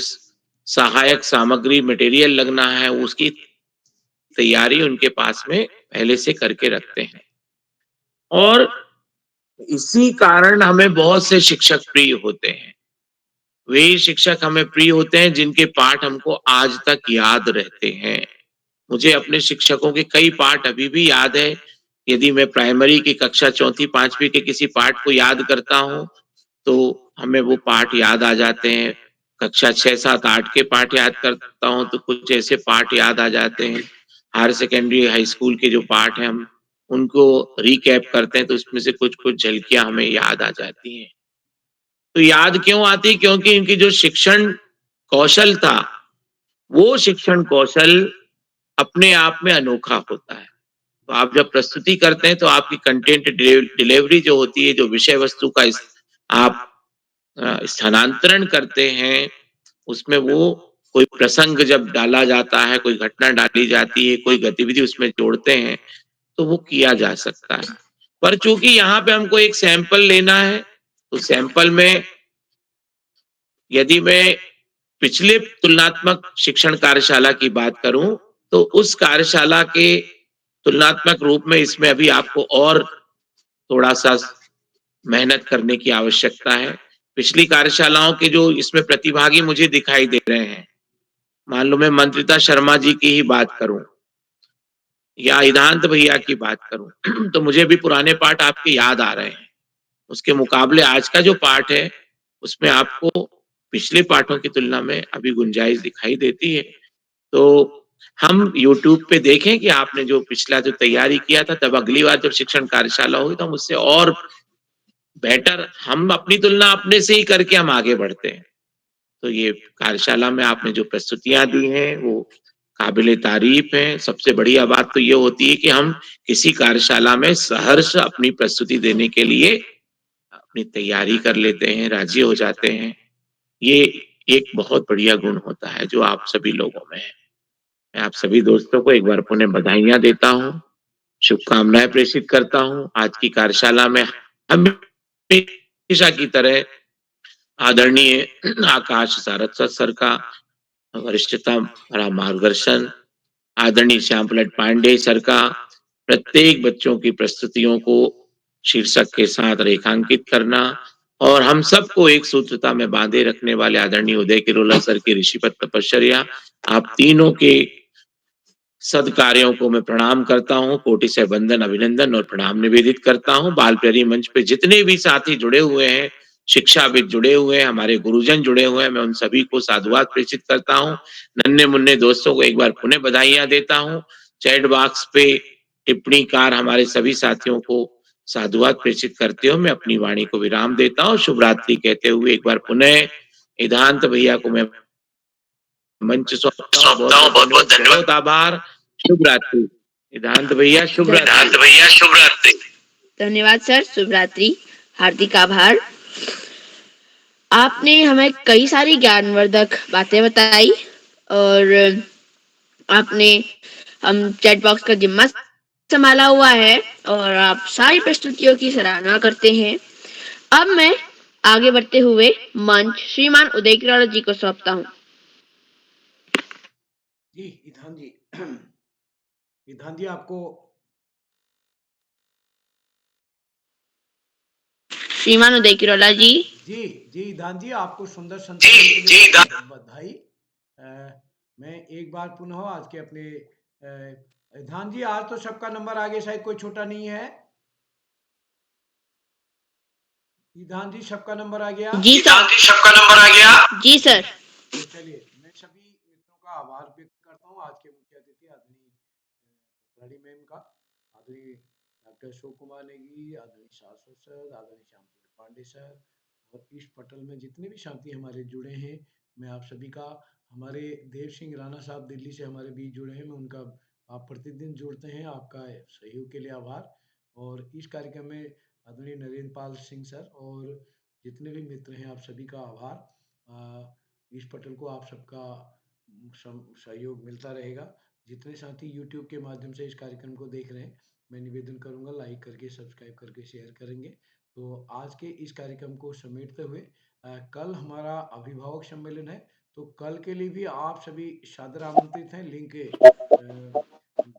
सहायक सामग्री मटेरियल लगना है, उसकी तैयारी उनके पास में पहले से करके रखते हैं। और इसी कारण हमें बहुत से शिक्षक प्रिय होते हैं। वे शिक्षक हमें प्रिय होते हैं जिनके पाठ हमको आज तक याद रहते हैं। मुझे अपने शिक्षकों के कई पाठ अभी भी याद है। यदि मैं प्राइमरी की कक्षा 4th-5वीं के किसी पाठ को याद करता हूँ, तो हमें वो पाठ याद आ जाते हैं। कक्षा 6, 7, 8 के पाठ याद करता हूँ, तो कुछ ऐसे पाठ याद आ जाते हैं। हायर सेकेंडरी, हाई स्कूल के जो पाठ हैं, हम उनको रिकैप करते हैं, तो उसमें से कुछ-कुछ झलकियाँ हमें याद आ जाती हैं। तो याद क्यों आती? क्योंकि इनकी जो शिक्षण कौशल था, वो शिक्षण कौशल अपने आप में अनोखा होता है। तो आप जब प्रस्तुति करते हैं, तो आपकी कंटेंट डिलीवरी जो होती है, जो विषय वस्तु का आप स्थानांतरण करते हैं, उसमें वो कोई प्रसंग जब डाला जाता है, कोई घटना डाली जाती है, कोई गतिविधि उसमें जोड़ते हैं, तो वो किया जा सकता है। पर चूंकि यहाँ पे हमको एक सैंपल लेना है, तो सैंपल में यदि मैं पिछले तुलनात्मक शिक्षण कार्यशाला की बात करूं, तो उस कार्यशाला के तुलनात्मक रूप में इसमें अभी आपको और थोड़ा-सा मेहनत करने की आवश्यकता है। पिछली कार्यशालाओं के जो इसमें प्रतिभागी मुझे दिखाई दे रहे हैं, मान लो मैं मंत्रिता शर्मा जी की ही बात करूं या इदांत भैया की बात करूं, तो मुझे भी पुराने पाठ आपके याद आ रहे हैं। उसके मुकाबले आज का जो पाठ है, उसमें आपको पिछले पाठों की तुलना में अभी गुंजाइश दिखाई देती है। तो हम यूट्यूब पे देखें कि आपने जो पिछला जो तैयारी किया था, तब अगली बार जब शिक्षण कार्यशाला होगी तो हम उससे और बेटर, हम अपनी तुलना अपने से ही करके हम आगे बढ़ते हैं। तो ये कार्यशाला में आपने जो प्रस्तुतियां दी हैं, वो काबिले तारीफ हैं। सबसे बढ़िया बात तो ये होती है कि हम किसी कार्यशाला में सहर्ष अपनी प्रस्तुति देने के लिए अपनी तैयारी कर लेते हैं, राजी हो जाते हैं। ये एक बहुत बढ़िया गुण होता है जो आप सभी लोगों में है। मैं आप सभी दोस्तों को एक बार पुनः बधाइयाँ देता हूँ, शुभकामनाएँ प्रेषित करता हूँ। आज की कार्यशाला में हमेशा की तरह आदरणीय आकाश सारस्वत सर का वरिष्ठता भरा मार्गदर्शन, आदरणीय श्याम प्रसाद पांडे सर का प्रत्येक बच्चों की प्रस्तुतियों को शीर्षक के साथ रेखांकित करना और हम सबको एक सूत्रता में बांधे रखने वाले आदरणीय उदय किरोला सर की ऋषिपत तपश्चर्या, आप तीनों के सद्कार्यों को मैं प्रणाम करता हूँ, कोटि से वंदन, अभिनंदन और प्रणाम निवेदित करता हूँ। बाल प्यारी मंच पे जितने भी साथी जुड़े हुए हैं, शिक्षाविद जुड़े हुए हैं, हमारे गुरुजन जुड़े हुए हैं, मैं उन सभी को साधुवाद प्रेषित करता हूँ। नन्हे मुन्ने दोस्तों को एक बार पुनः बधाइयाँ देता हूँ। चैट बॉक्स पे टिप्पणीकार हमारे सभी साथियों को साधुवाद प्रेषित करते हुए मैं अपनी वाणी को विराम देता हूँ। शुभ रात्रि कहते हुए एक बार पुनः इदांत भैया को मैं मंच सौंपता हूँ। बहुत-बहुत धन्यवाद, आभार। शुभ रात्रि। इदांत भैया शुभ रात्रि।
धन्यवाद सर, शुभ रात्रि। हार्दिक आभार। आपने हमें कई सारी ज्ञानवर्धक बातें बताई और आपने हम चैट बॉक्स का जिम्मा संभाला हुआ है और आप सारी प्रस्तुतियों की सराहना करते हैं। अब मैं आगे बढ़ते हुए मंच श्रीमान उदय किरोला जी को सौंपता हूँ।
जी ईधान जी, ईधान जी आपको
श्रीमान उदय किरोला जी।
जी जी ईधान जी, आपको सुंदर संचालन के लिए बधाई। मैं एक बार पुनः आज के अपने ईधान जी, आज तो सबका नंबर आगे, शायद कोई छोटा नहीं है। ईधान जी सबका नंबर आ गया?
जी सर। जी सर।
तो चलिए, मैं सभी मित्रों का आभार व्यक्त करता हूँ आज के मुख्य अतिथि आदरणीय मैम का, आदरणीय डॉक्टर अशोक कुमार नेगी, आदरणीय शाश्वत सर, आदरणीय श्याम पांडे सर और इस पटल में जितने भी साथी हमारे जुड़े हैं, मैं आप सभी का, हमारे देव सिंह राणा साहब दिल्ली से हमारे बीच जुड़े हैं, मैं उनका, आप प्रतिदिन जुड़ते हैं, आपका सहयोग के लिए आभार। और इस कार्यक्रम में आदरणीय नरेंद्र पाल सिंह सर और जितने भी मित्र हैं, आप सभी का आभार। इस पटल को आप सबका सहयोग मिलता रहेगा। जितने साथी यूट्यूब के माध्यम से इस कार्यक्रम को देख रहे हैं, मैं निवेदन करूंगा लाइक करके, सब्सक्राइब करके, शेयर करेंगे। तो आज के इस कार्यक्रम को समेटते हुए कल हमारा अभिभावक सम्मेलन है, तो कल के लिए भी आप सभी सादर आमंत्रित हैं। लिंक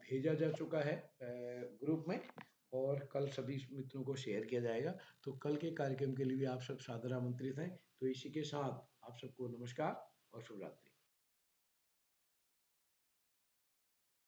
भेजा जा चुका है ग्रुप में और कल सभी मित्रों को शेयर किया जाएगा। तो कल के कार्यक्रम के लिए भी आप सब सादर आमंत्रित हैं। तो इसी के साथ आप सबको नमस्कार और शुभ रात्रि।